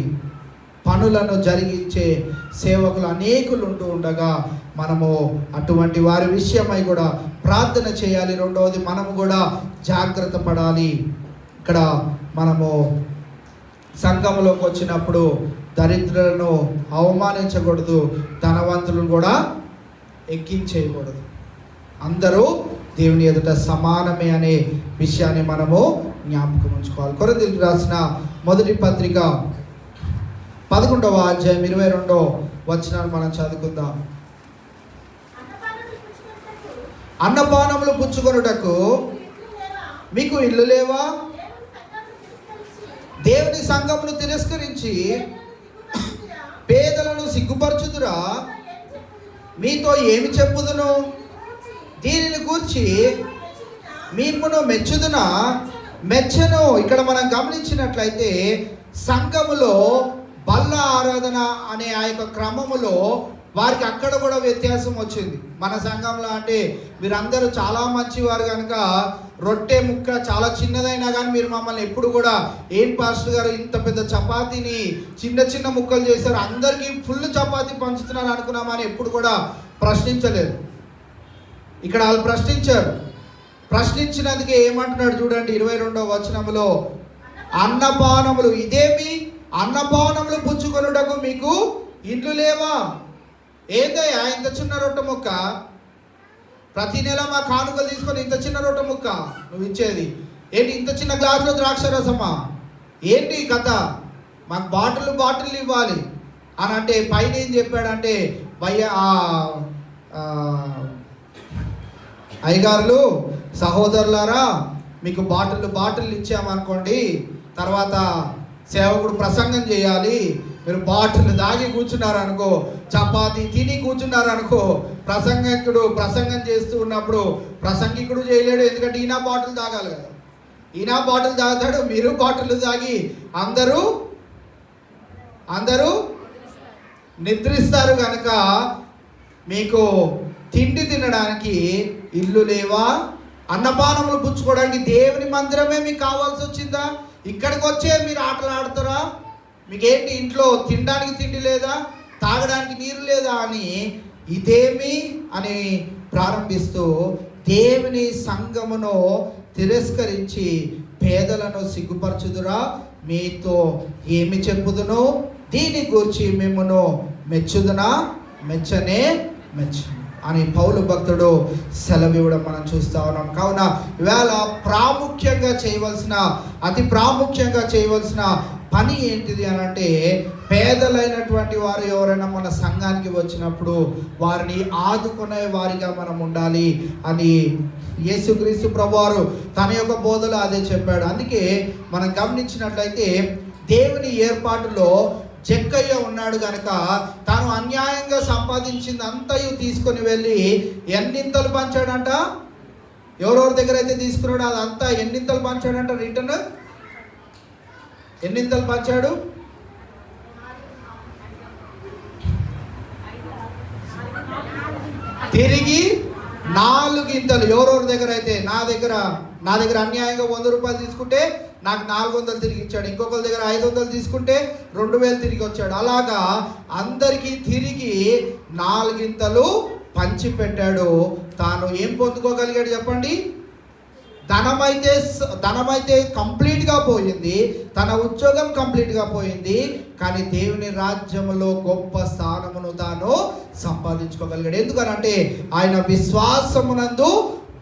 పనులను జరిగించే సేవకులు అనేకులు ఉంటూ ఉండగా మనము అటువంటి వారి విషయమై కూడా ప్రార్థన చేయాలి. రెండవది మనము కూడా జాగ్రత్త పడాలి. ఇక్కడ మనము సంఘంలోకి వచ్చినప్పుడు దరిద్రులను అవమానించకూడదు, ధనవంతులను కూడా ఎక్కించేయకూడదు. అందరూ దేవుని ఎదుట సమానమే అనే విషయాన్ని మనము జ్ఞాపకం ఉంచుకోవాలి. కొరింథీయులకు రాసిన మొదటి పత్రిక 11వ అధ్యాయం 22వ వచనాన్ని మనం చదువుకుందాం. అన్నపానములు పుచ్చుకొనుటకు మీకు ఇల్లు లేవా? దేవుని సంఘమును తిరస్కరించి పేదలను సిగ్గుపరచుదురా? మీతో ఏమి చెప్పుదును? దీనిని గూర్చి మిమ్మును మెచ్చుదునా మెచ్చను? ఇక్కడ మనం గమనించినట్లయితే సంఘములో బల్ల ఆరాధన అనే ఆ యొక్క క్రమములో వారికి అక్కడ కూడా వ్యత్యాసం వచ్చింది. మన సంఘంలో అంటే మీరందరూ చాలా మంచివారు కనుక రొట్టె ముక్క చాలా చిన్నదైనా కానీ మీరు మమ్మల్ని ఎప్పుడు కూడా ఏం పాస్టర్ గారు ఇంత పెద్ద చపాతీని చిన్న చిన్న ముక్కలు చేశారు, అందరికీ ఫుల్ చపాతీ పంచుతున్నారు అనుకున్నామని ఎప్పుడు కూడా ప్రశ్నించలేదు. ఇక్కడ వాళ్ళు ప్రశ్నించారు. ప్రశ్నించినందుకే ఏమంటున్నాడు చూడండి 22వ వచనంలో, అన్నపానములు, ఇదేమి అన్నపానములు పుచ్చుకొనుటకు మీకు ఇండ్లు లేవా? ఏందయ్యా ఇంత చిన్న రొట్టె ముక్క? ప్రతి నెల మా కానుకలు తీసుకొని ఇంత చిన్న రొట్టె ముక్క నువ్వు ఇచ్చేది ఏంటి? ఇంత చిన్న గ్లాసులో ద్రాక్ష రసమా? ఏంటి కథ? మాకు బాటిల్ ఇవ్వాలి అని అంటే పైన ఏం చెప్పాడంటే, అయ్యగారులు సహోదరులారా మీకు బాటిల్ ఇచ్చామనుకోండి, తర్వాత సేవకుడు ప్రసంగం చేయాలి, మీరు బాటిల్ దాగి కూర్చున్నారనుకో, చపాతీ తిని కూర్చున్నారనుకో, ప్రసంగికుడు ప్రసంగం చేస్తూ ఉన్నప్పుడు ప్రసంగికుడు చేయలేడు, ఎందుకంటే ఈయన బాటిల్ తాగాలి కదా. ఈయన బాటిల్ తాగుతాడు, మీరు బాటిల్ తాగి అందరూ అందరూ నిద్రిస్తారు కనుక మీకు తిండి తినడానికి ఇల్లు లేవా? అన్నపానములు పుచ్చుకోవడానికి దేవుని మందిరమే మీకు కావాల్సి వచ్చిందా? ఇక్కడికి వచ్చే మీరు ఆటలు ఆడతారా? మీకేంటి ఇంట్లో తినడానికి తిండి లేదా, తాగడానికి నీరు లేదా అని ఇదేమి అని ప్రారంభిస్తూ దేవుని సంఘమును తిరస్కరించి పేదలను సిగ్గుపరచుదురా? మీతో ఏమి చెప్పుదును? దీని గురించి మిమ్మను మెచ్చుదునా? మెచ్చనే మెచ్చను అని పౌలు భక్తుడు సెలవివ్వడం మనం చూస్తూ ఉన్నాం. కావున ఇవాళ అతి ప్రాముఖ్యంగా చేయవలసిన పని ఏంటిది అని అంటే, పేదలైనటువంటి వారు ఎవరైనా మన సంఘానికి వచ్చినప్పుడు వారిని ఆదుకునే వారిగా మనం ఉండాలి అని యేసుక్రీస్తు ప్రభువారు తన యొక్క బోధలో అదే చెప్పాడు. అందుకే మనం గమనించినట్లయితే దేవుని ఏర్పాటులో జక్కయ్య ఉన్నాడు కనుక తాను అన్యాయంగా సంపాదించింది అంతయు తీసుకొని వెళ్ళి ఎన్నింతలు పంచాడంట? ఎవరెవరి దగ్గర అయితే తీసుకున్నాడు అదంతా ఎన్నింతలు పంచాడంట? రిటర్న్ ఎన్నింతలు పంచాడు? తిరిగి 4 ఇంతలు. ఎవరెవరి దగ్గర అయితే నా దగ్గర అన్యాయంగా 100 రూపాయలు తీసుకుంటే నాకు 400 తిరిగి ఇచ్చాడు. ఇంకొకరి దగ్గర 500 తీసుకుంటే 2000 తిరిగి వచ్చాడు. అలాగా అందరికీ తిరిగి 4 ఇంతలు పంచి పెట్టాడు. తాను ఏం పొందుకోగలిగాడు చెప్పండి? ధనమైతే కంప్లీట్గా పోయింది, తన ఉద్యోగం కంప్లీట్గా పోయింది, కానీ దేవుని రాజ్యములో గొప్ప స్థానమును తాను సంపాదించుకోగలిగాడు. ఎందుకనంటే ఆయన విశ్వాసమునందు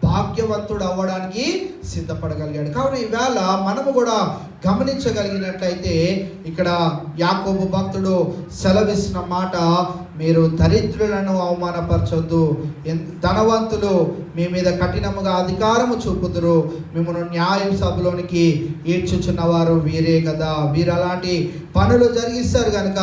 భాగ్యవంతుడు అవ్వడానికి సిద్ధపడగలిగాడు. కావున ఈవేళ మనము కూడా గమనించగలిగినట్లయితే ఇక్కడ యాకోబు భక్తుడు సెలవిస్తున్న మాట, మీరు దరిద్రులను అవమానపరచొద్దు, ధనవంతులు మీ మీద కఠినముగా అధికారము చూపుదురు, మిమ్మల్ని న్యాయ సభలోనికి ఈడ్చుచున్నవారు వీరే కదా. వీరు అలాంటి పనులు జరిగిస్తారు కనుక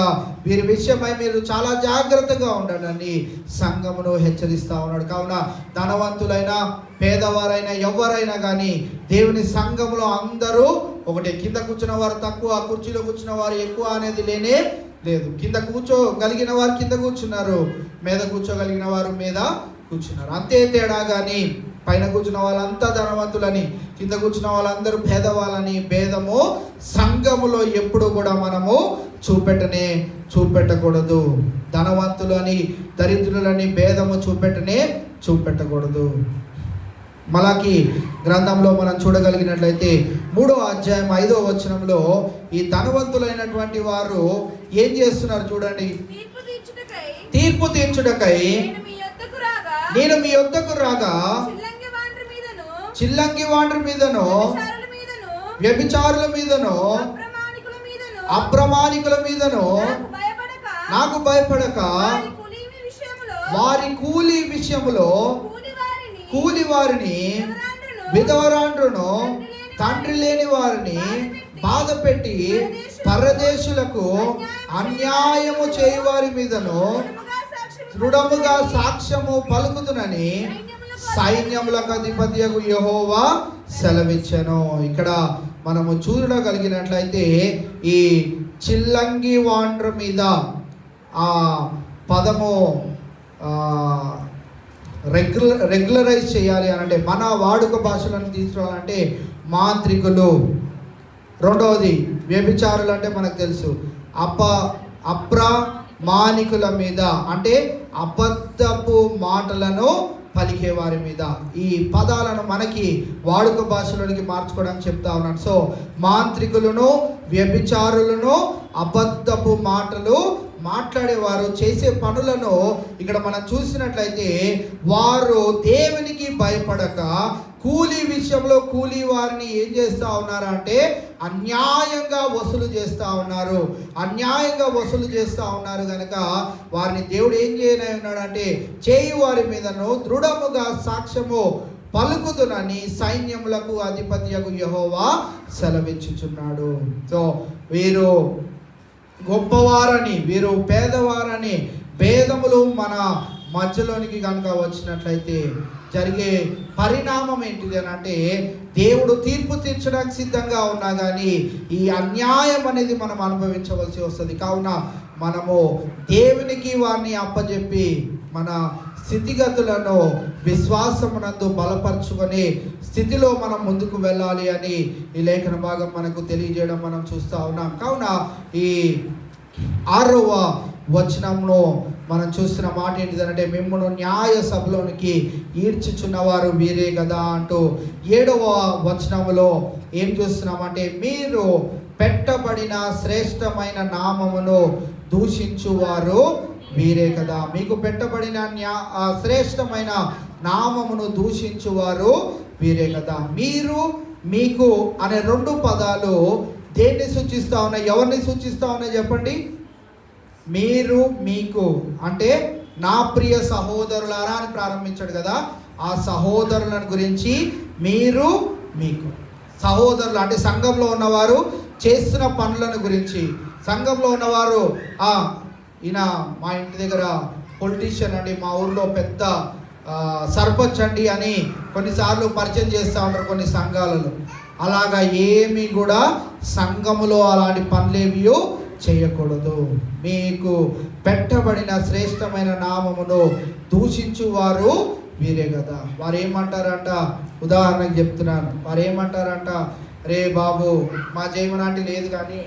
వీరి విషయమై మీరు చాలా జాగ్రత్తగా ఉండాలని సంఘమును హెచ్చరిస్తూ ఉన్నాడు. కావున ధనవంతులైనా పేదవారైనా ఎవరైనా కానీ దేవుని సంఘంలో అందరూ ఒకటే. కింద కూర్చున్న వారు తక్కువ, కుర్చీలో కూర్చున్న వారు ఎక్కువ అనేది లేనే లేదు. కింద కూర్చోగలిగిన వారు కింద కూర్చున్నారు, మీద కూర్చోగలిగిన వారు మీద కూర్చున్నారు, అంతే తేడా. కానీ పైన కూర్చున్న వాళ్ళంతా ధనవంతులని, కింద కూర్చున్న వాళ్ళందరూ పేదవాళ్ళని భేదము సంఘములో ఎప్పుడు కూడా మనము చూపెట్టకూడదు. ధనవంతులని దరిద్రులని భేదము చూపెట్టకూడదు. మలాకి గ్రంథంలో మనం చూడగలిగినట్లయితే 3వ అధ్యాయం 5వ వచనంలో ఈ ధనవంతులైనటువంటి వారు ఏం చేస్తున్నారు చూడండి. తీర్పు తీర్చుటకై నేను మీ యొద్దకు రాగా చిల్లంగి వాండ్రి మీదను వ్యభిచారుల మీదను అప్రమాణికుల మీదను నాకు భయపడక వారి కూలీ విషయములో కూలి వారిని విధవరాండ్రును తండ్రి లేని వారిని బాధ పెట్టి పరదేశులకు అన్యాయము చేయువారి మీదను దృఢముగా సాక్ష్యము పలుకుతునని సైన్యములకు అధిపతియగు యెహోవా సెలవిచ్చెను. ఇక్కడ మనము చూడగలిగినట్లయితే ఈ చిల్లంగి వాండ్ర మీద ఆ పదము రెగ్యులరైజ్ చేయాలి అని అంటే, మన వాడుక భాషలను తీసుకురావాలంటే మాంత్రికులు. రెండవది వ్యభిచారులు అంటే మనకు తెలుసు. అప్రమాణికుల మీద అంటే అబద్ధపు మాటలను పలికే వారి మీద. ఈ పదాలను మనకి వాడుక భాషలోనికి మార్చుకోవడానికి చెప్తా ఉన్నాను. సో మాంత్రికులను, వ్యభిచారులను, అబద్ధపు మాటలు మాట్లాడేవారు చేసే పనులను ఇక్కడ మనం చూసినట్లయితే వారు దేవునికి భయపడక కూలీ విషయంలో కూలీ వారిని ఏం చేస్తూ ఉన్నారు అంటే అన్యాయంగా వసూలు చేస్తూ ఉన్నారు కనుక వారిని దేవుడు ఏం చేయనై ఉన్నాడంటే చేయి వారి మీదను దృఢముగా సాక్ష్యము పలుకుతునని సైన్యములకు అధిపతియగు యెహోవా సెలవిచ్చుచున్నాడు. సో వీరు గొప్పవారని, వీరు పేదవారని భేదములు మన మధ్యలోనికి కనుక వచ్చినట్లయితే జరిగే పరిణామం ఏంటిది అని అంటే, దేవుడు తీర్పు తీర్చడానికి సిద్ధంగా ఉన్నా కానీ ఈ అన్యాయం అనేది మనం అనుభవించవలసి వస్తుంది. కావున మనము దేవునికి వారిని అప్పచెప్పి మన స్థితిగతులను విశ్వాసమునందు బలపరుచుకొని స్థితిలో మనం ముందుకు వెళ్ళాలి అని ఈ లేఖన భాగం మనకు తెలియజేయడం మనం చూస్తూ ఉన్నాం. కావున ఈ 6వ వచనంలో మనం చూస్తున్న మాట ఏంటిదంటే, మిమ్మును న్యాయ సభలోనికి ఈడ్చుచున్నవారు వీరే కదా అంటూ 7వ వచనంలో ఏం చూస్తున్నామంటే, మీరు పెట్టబడిన శ్రేష్టమైన నామమును దూషించువారు వీరే కదా. మీకు పెట్టబడిన శ్రేష్టమైన నామమును దూషించువారు వీరే కదా. మీరు, మీకు అనే 2 పదాలు దేన్ని సూచిస్తూ ఉన్నాయి? ఎవరిని సూచిస్తూ ఉన్నాయి చెప్పండి? మీరు, మీకు అంటే నా ప్రియ సహోదరులారా అని ప్రారంభించాడు కదా. ఆ సహోదరులను గురించి మీరు, మీకు. సహోదరులు అంటే సంఘంలో ఉన్నవారు చేస్తున్న పనులను గురించి, సంఘంలో ఉన్నవారు ఈయన మా ఇంటి దగ్గర పొలిటీషియన్ అండి, మా ఊర్లో పెద్ద సర్పంచ్ అండి అని కొన్నిసార్లు పరిచయం చేస్తూ ఉంటారు కొన్ని సంఘాలలో. అలాగా ఏమీ కూడా సంఘములో అలాంటి పనులేవియో చేయకూడదు. మీకు పెట్టబడిన శ్రేష్టమైన నామమును దూషించువారు వీరే కదా. వారు ఏమంటారంట, ఉదాహరణకు చెప్తున్నాను, వారు ఏమంటారంట, రే బాబు మా జయమనాంటి లేదు కానీ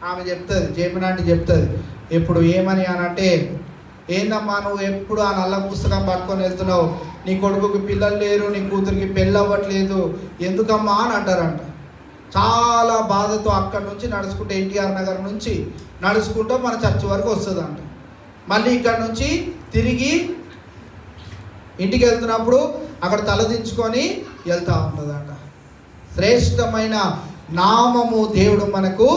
ఆమె చెప్తుంది, జయమనాంటి చెప్తుంది ఎప్పుడు ఏమని అనంటే, ఏందమ్మా నువ్వు ఎప్పుడు ఆ నల్ల పుస్తకం పట్టుకొని వెళ్తున్నావు, నీ కొడుకుకి పిల్లలు లేరు, నీ కూతురికి పెళ్ళి అవ్వట్లేదు, ఎందుకమ్మా అని అంటారంట. చాలా బాధతో అక్కడి నుంచి నడుచుకుంటే ఎన్టీఆర్ నగర్ నుంచి నడుచుకుంటూ మన చర్చి వరకు వస్తుందంట. మళ్ళీ ఇక్కడ నుంచి తిరిగి ఇంటికి వెళ్తున్నప్పుడు అక్కడ తలదించుకొని వెళ్తూ ఉంటుందంట. శ్రేష్టమైన నామము దేవుడు మనకు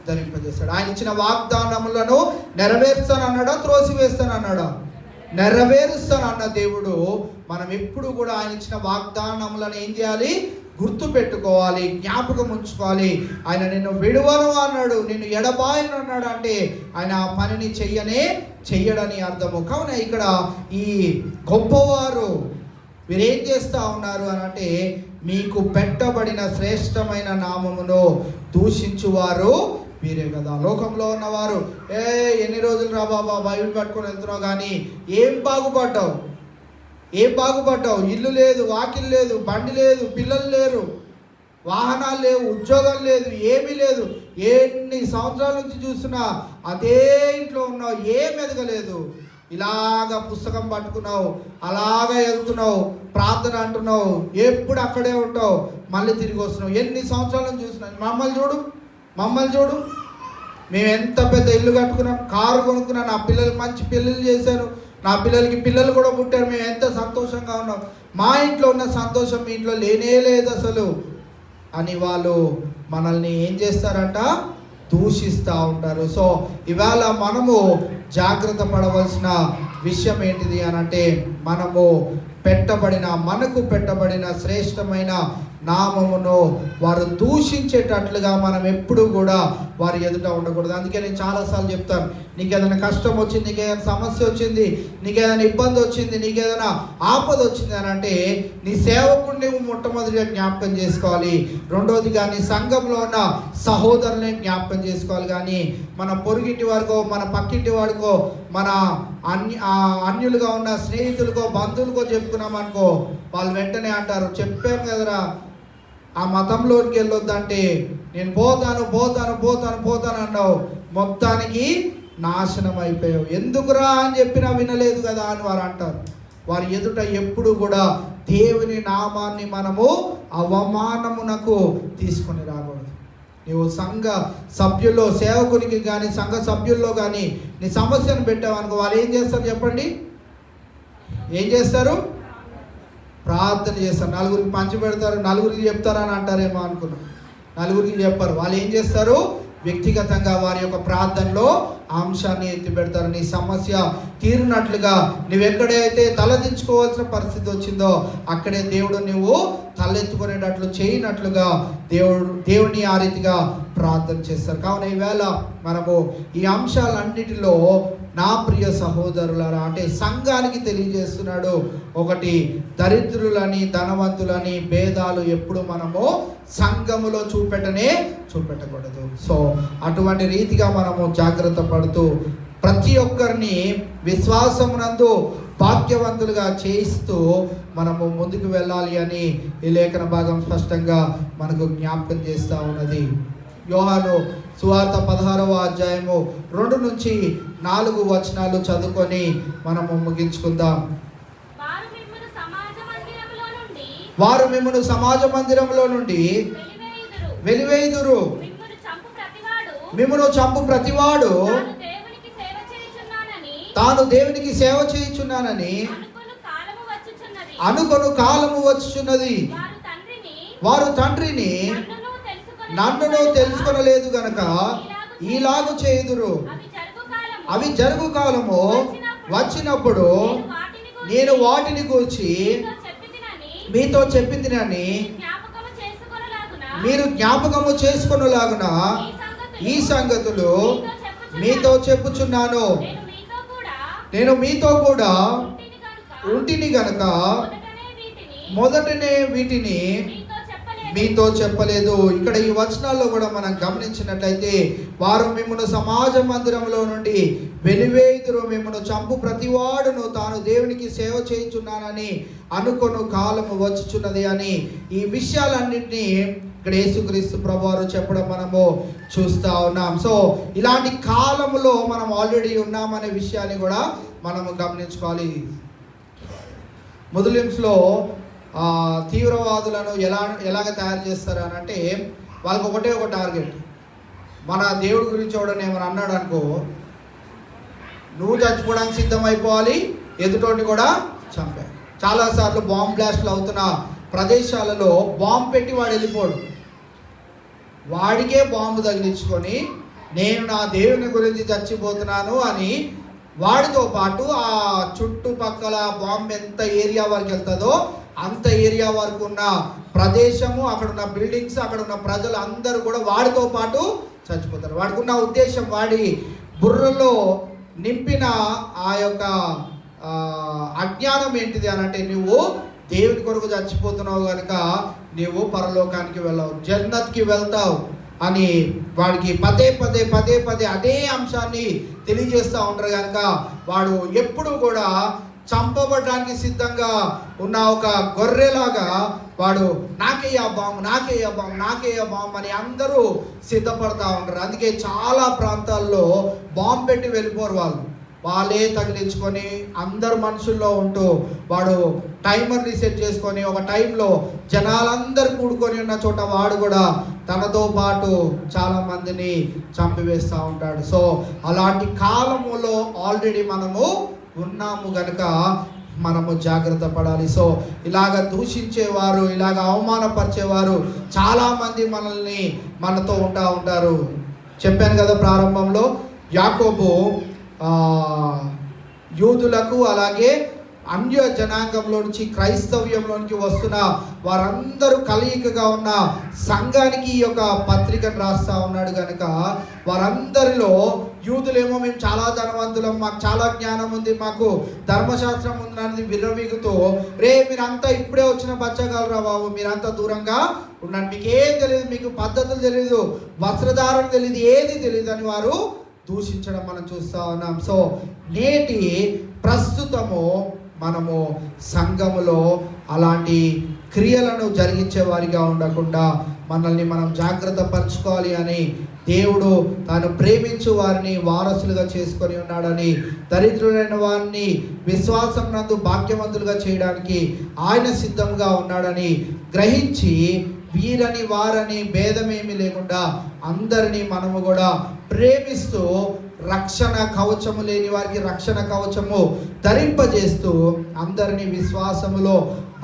ధరింపజేస్తాడు. ఆయన ఇచ్చిన వాగ్దానములను నెరవేర్స్తానన్నాడా, త్రోసివేస్తానన్నాడా? నెరవేరుస్తానన్న దేవుడు మనం ఎప్పుడు కూడా ఆయన ఇచ్చిన వాగ్దానములను ఏం చేయాలి? గుర్తు పెట్టుకోవాలి, జ్ఞాపకం ఉంచుకోవాలి. ఆయన నిన్ను విడువను అన్నాడు, నిన్ను ఎడబాయను అన్నాడు అంటే ఆయన ఆ పనిని చెయ్యడని అర్థము. కావున ఇక్కడ ఈ గొప్పవారు వీరేం చేస్తూ ఉన్నారు అని అంటే, మీకు పెట్టబడిన శ్రేష్టమైన నామమును దూషించువారు వీరే కదా. లోకంలో ఉన్నవారు ఎన్ని రోజులు రా బాబా బైబిల్ పట్టుకొని వెళ్తున్నావు కానీ ఏం బాగుపడ్డావు? ఇల్లు లేదు, వాకిల్ లేదు, బండి లేదు, పిల్లలు లేరు, వాహనాలు లేవు, ఉద్యోగం లేదు, ఏమీ లేదు. ఎన్ని సంవత్సరాల నుంచి చూస్తున్నా అదే ఇంట్లో ఉన్నావు, ఏం ఎదగలేదు. ఇలాగా పుస్తకం పట్టుకున్నావు, అలాగా వెళ్తున్నావు, ప్రార్థన అంటున్నావు, ఎప్పుడు అక్కడే ఉంటావు, మళ్ళీ తిరిగి వస్తున్నావు. ఎన్ని సంవత్సరాల నుంచి చూస్తున్నావు. మమ్మల్ని చూడు, మేము ఎంత పెద్ద ఇల్లు కట్టుకున్నాం, కారు కొనుక్కున్నాం, నా పిల్లలకి మంచి పెళ్ళిళ్ళు చేశాను, నా పిల్లలకి పిల్లలు కూడా పుట్టారు, మేము ఎంత సంతోషంగా ఉన్నాం, మా ఇంట్లో ఉన్న సంతోషం మీ ఇంట్లో లేనే లేదు అసలు అని వాళ్ళు మనల్ని ఏం చేస్తారంట? దూషిస్తూ ఉంటారు. సో ఇవాళ మనము జాగ్రత్త పడవలసిన విషయం ఏంటిది అని అంటే, మనకు పెట్టబడిన శ్రేష్టమైన నామమును వారు దూషించేటట్లుగా మనం ఎప్పుడు కూడా వారి ఎదుట ఉండకూడదు. అందుకే నేను చాలాసార్లు చెప్తాను, నీకు ఏదైనా కష్టం వచ్చింది, నీకు ఏదైనా సమస్య వచ్చింది, నీకు ఏదైనా ఇబ్బంది వచ్చింది, నీకు ఏదైనా ఆపద వచ్చింది అని అంటే నీ సేవకుడిని నువ్వు మొట్టమొదటిగా జ్ఞాపకం చేసుకోవాలి. రెండోదిగా నీ సంఘంలో ఉన్న సహోదరుని జ్ఞాపకం చేసుకోవాలి. కానీ మన పొరుగింటి వారికో, మన పక్కింటి వాడికో, మన అన్యులుగా ఉన్న స్నేహితులకో, బంధువులకో చెప్పుకున్నామనుకో, వాళ్ళు వెంటనే అంటారు, చెప్పాను కదరా ఆ మతంలోకి వెళ్ళొద్దంటే నేను పోతాను అన్నావు, మొత్తానికి నాశనం అయిపోయావు, ఎందుకురా అని చెప్పినా వినలేదు కదా అని వారు అంటారు. వారి ఎదుట ఎప్పుడు కూడా దేవుని నామాన్ని మనము అవమానమునకు తీసుకొని రాకూడదు. నీవు సంఘ సభ్యుల్లో, సేవకునికి కానీ సంఘ సభ్యుల్లో కానీ నీ సమస్యను పెట్టావనుకో, వాళ్ళు ఏం చేస్తారు చెప్పండి? ఏం చేస్తారు? ప్రార్థన చేస్తారు, నలుగురికి పంచి పెడతారు, నలుగురికి చెప్తారని అంటారేమో అనుకున్నాం. నలుగురికి చెప్పారు. వాళ్ళు ఏం చేస్తారు? వ్యక్తిగతంగా వారి యొక్క ప్రార్థనలో అంశాన్ని ఎత్తి పెడతారు. నీ సమస్య తీరినట్లుగా నువ్వెక్కడైతే తలదించుకోవాల్సిన పరిస్థితి వచ్చిందో అక్కడే దేవుడు నువ్వు తలెత్తుకునేటట్లు చేయనట్లుగా దేవుని ఆ రీతిగా ప్రార్థన చేస్తారు. కావున ఈవేళ మనము ఈ అంశాలన్నిటిలో నా ప్రియ సహోదరులారా అంటే సంఘానికి తెలియజేస్తున్నాడు. ఒకటి, దరిద్రులని ధనవంతులని భేదాలు ఎప్పుడు మనము సంఘములో చూపెట్టకూడదు. సో అటువంటి రీతిగా మనము జాగ్రత్త పడుతూ ప్రతి ఒక్కరిని విశ్వాసమునందు భాగ్యవంతులుగా చేయిస్తూ మనము ముందుకు వెళ్ళాలి అని ఈ లేఖన భాగం స్పష్టంగా మనకు జ్ఞాపకం చేస్తూ ఉన్నది. యోహాను సువార్త 16వ అధ్యాయము 2 నుంచి 4 వచనాలు చదువుకొని మనము ముగించుకుందాం. వారు మిమ్మును సమాజ మందిరంలో నుండి వెలివేయుదురు, మిమ్మును చంపు ప్రతివాడు తాను దేవునికి సేవ చేయుచున్నానని అనుకొను కాలము వచ్చుచున్నది. వారు తండ్రిని నన్నును తెలుసుకొనలేదు గనక ఈలాగు చేయుదురు. అవి జరుగు కాలము వచ్చినప్పుడు నేను వాటిని గూర్చి మీతో చెప్పితినని మీరు జ్ఞాపకము చేసుకొనులాగున ఈ సంగతులు మీతో చెప్పుచున్నాను. నేను మీతో కూడా ఉంటిని గనక మొదటనే వీటిని మీతో చెప్పలేదు. ఇక్కడ ఈ వచనాల్లో కూడా మనం గమనించినట్లయితే వారు మిమ్మల్ని సమాజ మందిరంలో నుండి వెలివేయుదురు, మిమ్మల్ని చంపు ప్రతివాడును తాను దేవునికి సేవ చేయుచున్నానని అనుకొను కాలము వచ్చుచున్నది అని ఈ విషయాలన్నింటినీ ఇక్కడ యేసుక్రీస్తు ప్రభువారు చెప్పడం మనము చూస్తూ ఉన్నాం. సో ఇలాంటి కాలములో మనం ఆల్రెడీ ఉన్నామనే విషయాన్ని కూడా మనము గమనించుకోవాలి. ముస్లిమ్స్లో తీవ్రవాదులను ఎలాగ తయారు చేస్తారు అని అంటే వాళ్ళకి ఒకటే ఒక టార్గెట్. మన దేవుడి గురించి ఎవడని ఏమైనా అన్నాడు అనుకో, నువ్వు చచ్చిపోవడానికి సిద్ధమైపోవాలి, ఎదుటోడిని కూడా చంపా. చాలాసార్లు బాంబ్ బ్లాస్ట్లు అవుతున్న ప్రదేశాలలో బాంబు పెట్టి వాడు వెళ్ళిపోడు, వాడికే బాంబు తగిలించుకొని నేను నా దేవుని గురించి చచ్చిపోతున్నాను అని వాడితో పాటు ఆ చుట్టుపక్కల బాంబు ఎంత ఏరియా వరకు వెళ్తుందో అంత ఏరియా వరకు ఉన్న ప్రదేశము, అక్కడ ఉన్న బిల్డింగ్స్, అక్కడ ఉన్న ప్రజలు అందరూ కూడా వాడితో పాటు చచ్చిపోతారు. వాడికి ఉన్న ఉద్దేశం, వాడి బుర్రలో నింపిన ఆ యొక్క అజ్ఞానం ఏంటిది అని అంటే నువ్వు దేవుని కొరకు చచ్చిపోతున్నావు కనుక నువ్వు పరలోకానికి వెళ్ళావు, జన్నత్కి వెళ్తావు అని వాడికి పదే పదే అదే అంశాన్ని తెలియజేస్తూ ఉంటారు కనుక వాడు ఎప్పుడు కూడా చంపబడడానికి సిద్ధంగా ఉన్న ఒక గొర్రెలాగా వాడు నాకేయ బాంబు అని అందరూ సిద్ధపడతా ఉంటారు. అందుకే చాలా ప్రాంతాల్లో బాంబు పెట్టి వెళ్ళిపోరు, వాళ్ళే తగిలించుకొని అందరు మనుషుల్లో ఉంటూ వాడు టైమర్ని సెట్ చేసుకొని ఒక టైంలో జనాలందరూ కూడుకొని ఉన్న చోట వాడు కూడా తనతో పాటు చాలా మందిని చంపివేస్తూ ఉంటాడు. సో అలాంటి కాలములో ఆల్రెడీ మనము ఉన్నాము గనుక మనము జాగ్రత్త పడాలి. సో ఇలాగ దూషించేవారు, ఇలాగ అవమానపరిచేవారు చాలామంది మనతో ఉంటారు. చెప్పాను కదా ప్రారంభంలో, యాకోబు యూదులకు అలాగే అన్య జనాంగంలో నుంచి క్రైస్తవ్యంలోనికి వస్తున్న వారందరూ కలయికగా ఉన్న సంఘానికి ఈ యొక్క పత్రికను రాస్తా ఉన్నాడు కనుక వారందరిలో యూదులేమో మేము చాలా ధనవంతులం, మాకు చాలా జ్ఞానం ఉంది, మాకు ధర్మశాస్త్రం ఉందని విర్రవీగుతూ, రే మీరంతా ఇప్పుడే వచ్చిన బచ్చగలరా బాబు, మీరంతా దూరంగా ఉండండి, మీకు ఏం తెలియదు, మీకు పద్ధతులు తెలియదు, వస్త్రధారణ తెలియదు, ఏది తెలియదు అని వారు దూషించడం మనం చూస్తూ ఉన్నాం. సో నేటి ప్రస్తుతము మనము సంఘములో అలాంటి క్రియలను జరిగించే వారిగా ఉండకుండా మనల్ని మనం జాగ్రత్త పరచుకోవాలి అని దేవుడు తాను ప్రేమించు వారిని వారసులుగా చేసుకొని ఉన్నాడని, దరిద్రులైన వారిని విశ్వాసం నందు భాగ్యవంతులుగా చేయడానికి ఆయన సిద్ధంగా ఉన్నాడని గ్రహించి వీరని వారని భేదమేమి లేకుండా అందరినీ మనము కూడా ప్రేమిస్తూ రక్షణ కవచము లేని వారికి రక్షణ కవచము ధరింపజేస్తూ అందరినీ విశ్వాసములో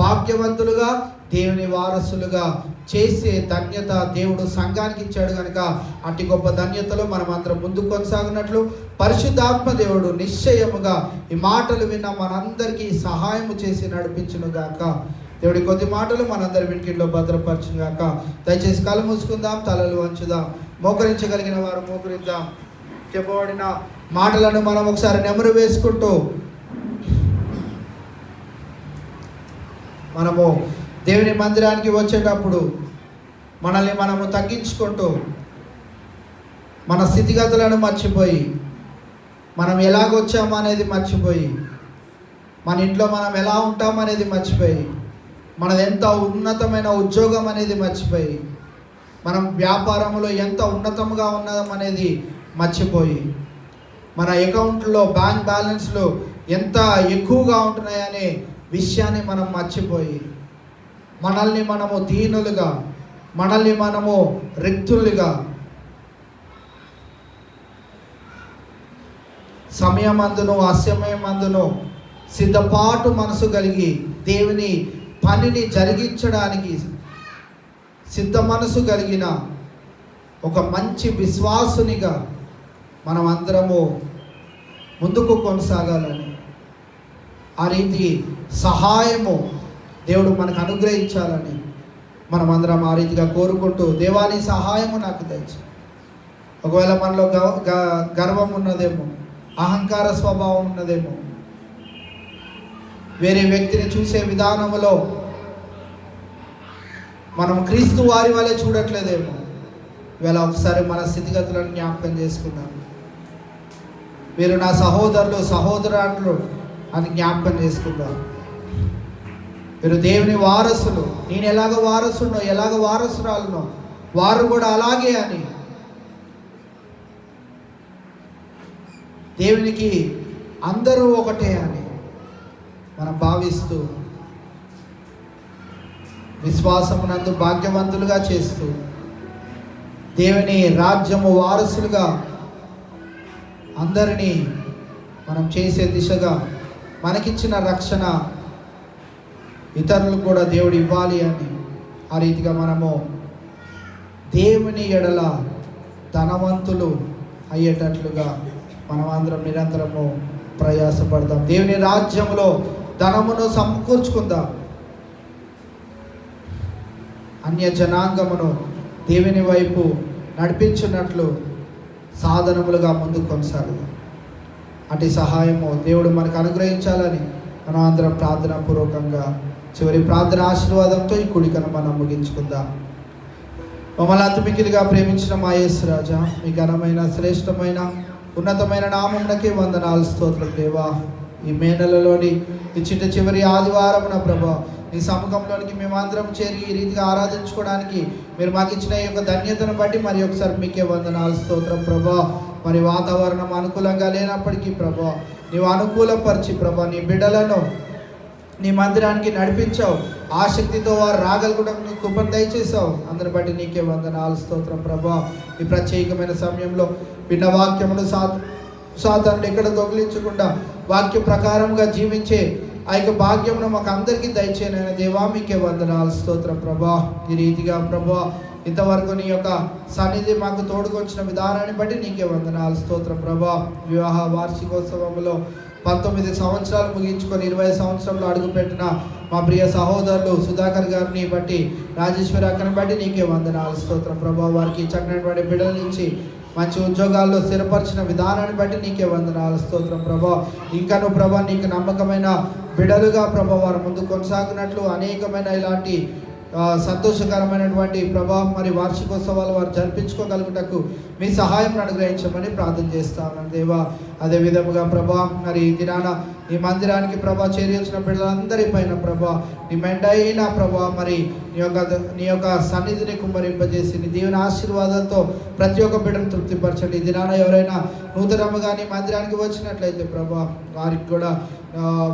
భాగ్యవంతులుగా దేవుని వారసులుగా చేసే ధన్యత దేవుడు సంఘానికి ఇచ్చాడు కనుక అట్టి గొప్ప ధన్యతలో మనం అందరం ముందుకు కొనసాగినట్లు పరిశుద్ధాత్మ దేవుడు నిశ్చయముగా ఈ మాటలు విన్న మనందరికీ సహాయము చేసి నడిపించును గాక. దేవుడి కొద్ది మాటలు మనందరి వినికిడిలో భద్రపరచును గాక. దయచేసి కళ్ళు మూసుకుందాం, తలలు వంచుదాం, మోకరించగలిగిన వారు మోకరిద్దాం. చెప్పబడిన మాటలను మనం ఒకసారి నెమరు వేసుకుంటూ మనము దేవుని మందిరానికి వచ్చేటప్పుడు మనల్ని మనము తగ్గించుకుంటూ మన స్థితిగతులను మర్చిపోయి మనం ఎలాగొచ్చాము అనేది మర్చిపోయి మన ఇంట్లో మనం ఎలా ఉంటాం అనేది మర్చిపోయి మనది ఎంత ఉన్నతమైన ఉద్యోగం అనేది మర్చిపోయి మనం వ్యాపారంలో ఎంత ఉన్నతంగా ఉన్నాం అనేది మర్చిపోయి మన అకౌంట్లో బ్యాంక్ బ్యాలెన్స్లు ఎంత ఎక్కువగా ఉంటున్నాయనే విషయాన్ని మనం మర్చిపోయి మనల్ని మనము దీనులుగా మనల్ని మనము రిక్తులుగా సమయమందును అసమయమందును సిద్ధపాటు మనసు కలిగి దేవుని పనిని జరిగించడానికి సిద్ధ మనసు కలిగిన ఒక మంచి విశ్వాసునిగా మనం అందరము ముందుకు కొనసాగాలని ఆ రీతి సహాయము దేవుడు మనకు అనుగ్రహించాలని మనం అందరం ఆ రీతిగా కోరుకుంటూ దేవాని సహాయము నాకు తెచ్చు. ఒకవేళ మనలో గర్వం ఉన్నదేమో, అహంకార స్వభావం ఉన్నదేమో, వేరే వ్యక్తిని చూసే విధానంలో మనం క్రీస్తు వారి వలె చూడట్లేదేమో, ఇవాళ ఒకసారి మన స్థితిగతులను జ్ఞాపకం చేసుకుందాం. వీరు నా సహోదరులు సహోదరులు అని జ్ఞాపకం చేసుకుందాం. వీరు దేవుని వారసులు, నేను ఎలాగ వారసునో ఎలాగ వారసురాలనో వారు కూడా అలాగే అని దేవునికి అందరూ ఒకటే అని మనం భావిస్తూ విశ్వాసమునందు భాగ్యవంతులుగా చేస్తూ దేవుని రాజ్యము వారసులుగా అందరినీ మనం చేసే దిశగా మనకిచ్చిన రక్షణ ఇతరులకు కూడా దేవుడు ఇవ్వాలి అని ఆ రీతిగా మనము దేవుని ఎడల ధనవంతులు అయ్యేటట్లుగా మనమందరం నిరంతరము ప్రయాసపడదాం. దేవుని రాజ్యంలో ధనమును సమకూర్చుకుందాం. అన్య జనాంగమును దేవుని వైపు నడిపించినట్లు సాధనములుగా ముందుకు కొనసాగుదాం. అటు సహాయము దేవుడు మనకు అనుగ్రహించాలని మనం అందరం ప్రార్థనాపూర్వకంగా చివరి ప్రార్థన ఆశీర్వాదంతో ఈ కుడికను మనం ముగించుకుందాం. మమ్మల్ని అతిమికిలిగా ప్రేమించిన మా యేసు రాజా, మీ ఘనమైన శ్రేష్టమైన ఉన్నతమైన నామమునకే వందనాలు స్తోత్రం దేవా. ఈ మే నెలలోని ఈ చివరి ఆదివారమున ప్రభా ఈ సముఖంలోనికి మేమందరం చేరి ఈ రీతిగా ఆరాధించుకోవడానికి మీరు మాకు ఇచ్చిన ఈ యొక్క ధన్యతను బట్టి మరి ఒకసారి మీకే వందనాలు స్తోత్రం ప్రభా. మరి వాతావరణం అనుకూలంగా లేనప్పటికీ ప్రభా నీవు అనుకూలపరిచి ప్రభా నీ బిడ్డలను నీ మందిరానికి నడిపించావు. ఆసక్తితో వారు రాగలుగుట కృపను దయచేసావు. అందరిని బట్టి నీకే వందనాలు స్తోత్రం ప్రభా. ఈ ప్రత్యేకమైన సమయంలో విన్న వాక్యమును సాతానుడు ఎక్కడ దొంగిలించకుండా వాక్య ప్రకారంగా జీవించే ఆ యొక్క భాగ్యమును మాకు అందరికీ దయచేయనైనా దేవా మీకే వందనాలు స్తోత్రం ప్రభా. ఈ రీతిగా ప్రభా ఇంతవరకు నీ యొక్క సన్నిధి మాకు తోడుకొచ్చిన విధానాన్ని బట్టి నీకే వందనాలు స్తోత్రం ప్రభా. వివాహ వార్షికోత్సవంలో 19 సంవత్సరాలు ముగించుకొని 20 సంవత్సరంలో అడుగుపెట్టిన మా ప్రియ సహోదరులు సుధాకర్ గారిని బట్టి రాజేశ్వరి అక్కని బట్టి నీకే వందనాలు స్తోత్రం ప్రభా. వారికి చక్కనటువంటి బిడ్డల నుంచి మంచి ఉద్యోగాల్లో స్థిరపరిచిన విధానాన్ని బట్టి నీకే వందనాలు స్తోత్రం ప్రభా. ఇంకాను ప్రభా నీకు నమ్మకమైన బిడ్డలుగా ప్రభా వారు ముందు కొనసాగినట్లు అనేకమైన ఇలాంటి సంతోషకరమైనటువంటి ప్రభా మరి వార్షికోత్సవాలు వారు జరిపించుకోగలుగుటకు మీ సహాయం అనుగ్రహించమని ప్రార్థన చేస్తా ఉన్నాను దేవా. అదే విధముగా ప్రభా మరి ఈ దినాన ఈ మందిరానికి ప్రభా చేరి వచ్చిన బిడ్డలందరి పైన ప్రభా నీ మెండైన ప్రభా మరి నీ యొక్క సన్నిధిని కుమ్మరింపజేసి నీ దేవుని ఆశీర్వాదాలతో ప్రతి ఒక్క బిడ్డను తృప్తిపరచండి. ఈ దినాన ఎవరైనా నూతనముగా నీ మందిరానికి వచ్చినట్లయితే ప్రభా వారికి కూడా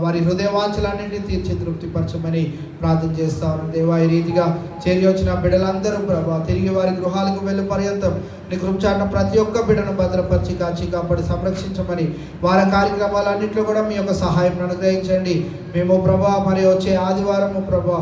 వారి హృదయవాంఛలన్నింటినీ తీర్చి తృప్తిపరచమని ప్రార్థన చేస్తా ఉన్నాను దేవా. ఈ రీతిగా చేరి వచ్చిన బిడ్డలందరూ ప్రభా తిరిగి వారి గృహాలకు వెళ్ళే పర్యంతం నీ కృపచాటున ప్రతి ఒక్క బిడ్డను భద్రపరిచి కాచి కాపాడి సంరక్షించమని వారి కార్యక్రమాలన్నింటిలో కూడా మీ యొక్క సహాయం అనుగ్రహించండి. మేము ప్రభా మరి వచ్చే ఆదివారము ప్రభా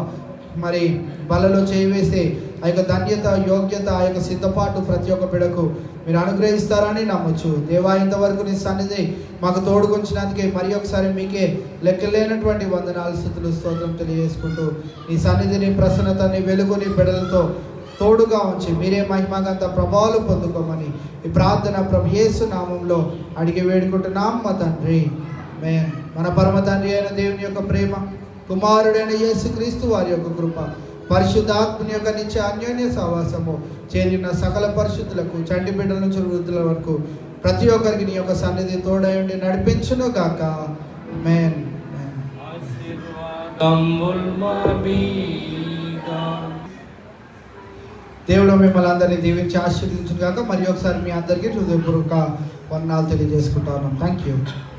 మరి బలలో చేయివేసే ఆ యొక్క ధన్యత యోగ్యత ఆ యొక్క సిద్ధపాటు ప్రతి ఒక్క బిడకు మీరు అనుగ్రహిస్తారని నమ్మొచ్చు దేవా. ఇంతవరకు నీ సన్నిధి మాకు తోడుకొచ్చినందుకే మరి ఒకసారి మీకే లెక్కలేనటువంటి వందనాలు స్థుతులు స్తోత్రం తెలియజేసుకుంటూ నీ సన్నిధిని ప్రసన్నత నీ వెలుగు నీ బిడలతో తోడుగా ఉంచి మీరే మహిమగంత ప్రభావాలు పొందుకోమని ఈ ప్రార్థన ప్రభు యేసు నామంలో అడిగి వేడుకుంటున్నాం మా తండ్రి. ఆమేన్. మన పరమ తండ్రి అయిన దేవుని యొక్క ప్రేమ, కుమారుడైన యేసుక్రీస్తు వారి యొక్క కృప, పరిశుద్ధాత్మని యొక్క నిత్య అన్యోన్య సహవాసము చేరిన సకల పరిశుద్ధులకు చంటి బిడ్డల నుంచి వృద్ధుల వరకు ప్రతి ఒక్కరికి నీ యొక్క సన్నిధి తోడై ఉండి నడిపించును గాక. ఆమేన్. దేవుడు మిమ్మల్ని అందరినీ దీవించి ఆశీర్వదించును గాక. మరి ఒకసారి మీ అందరికీ హృదయపూర్వక వందనాలు తెలియజేసుకుంటా ఉన్నాం. Thank you.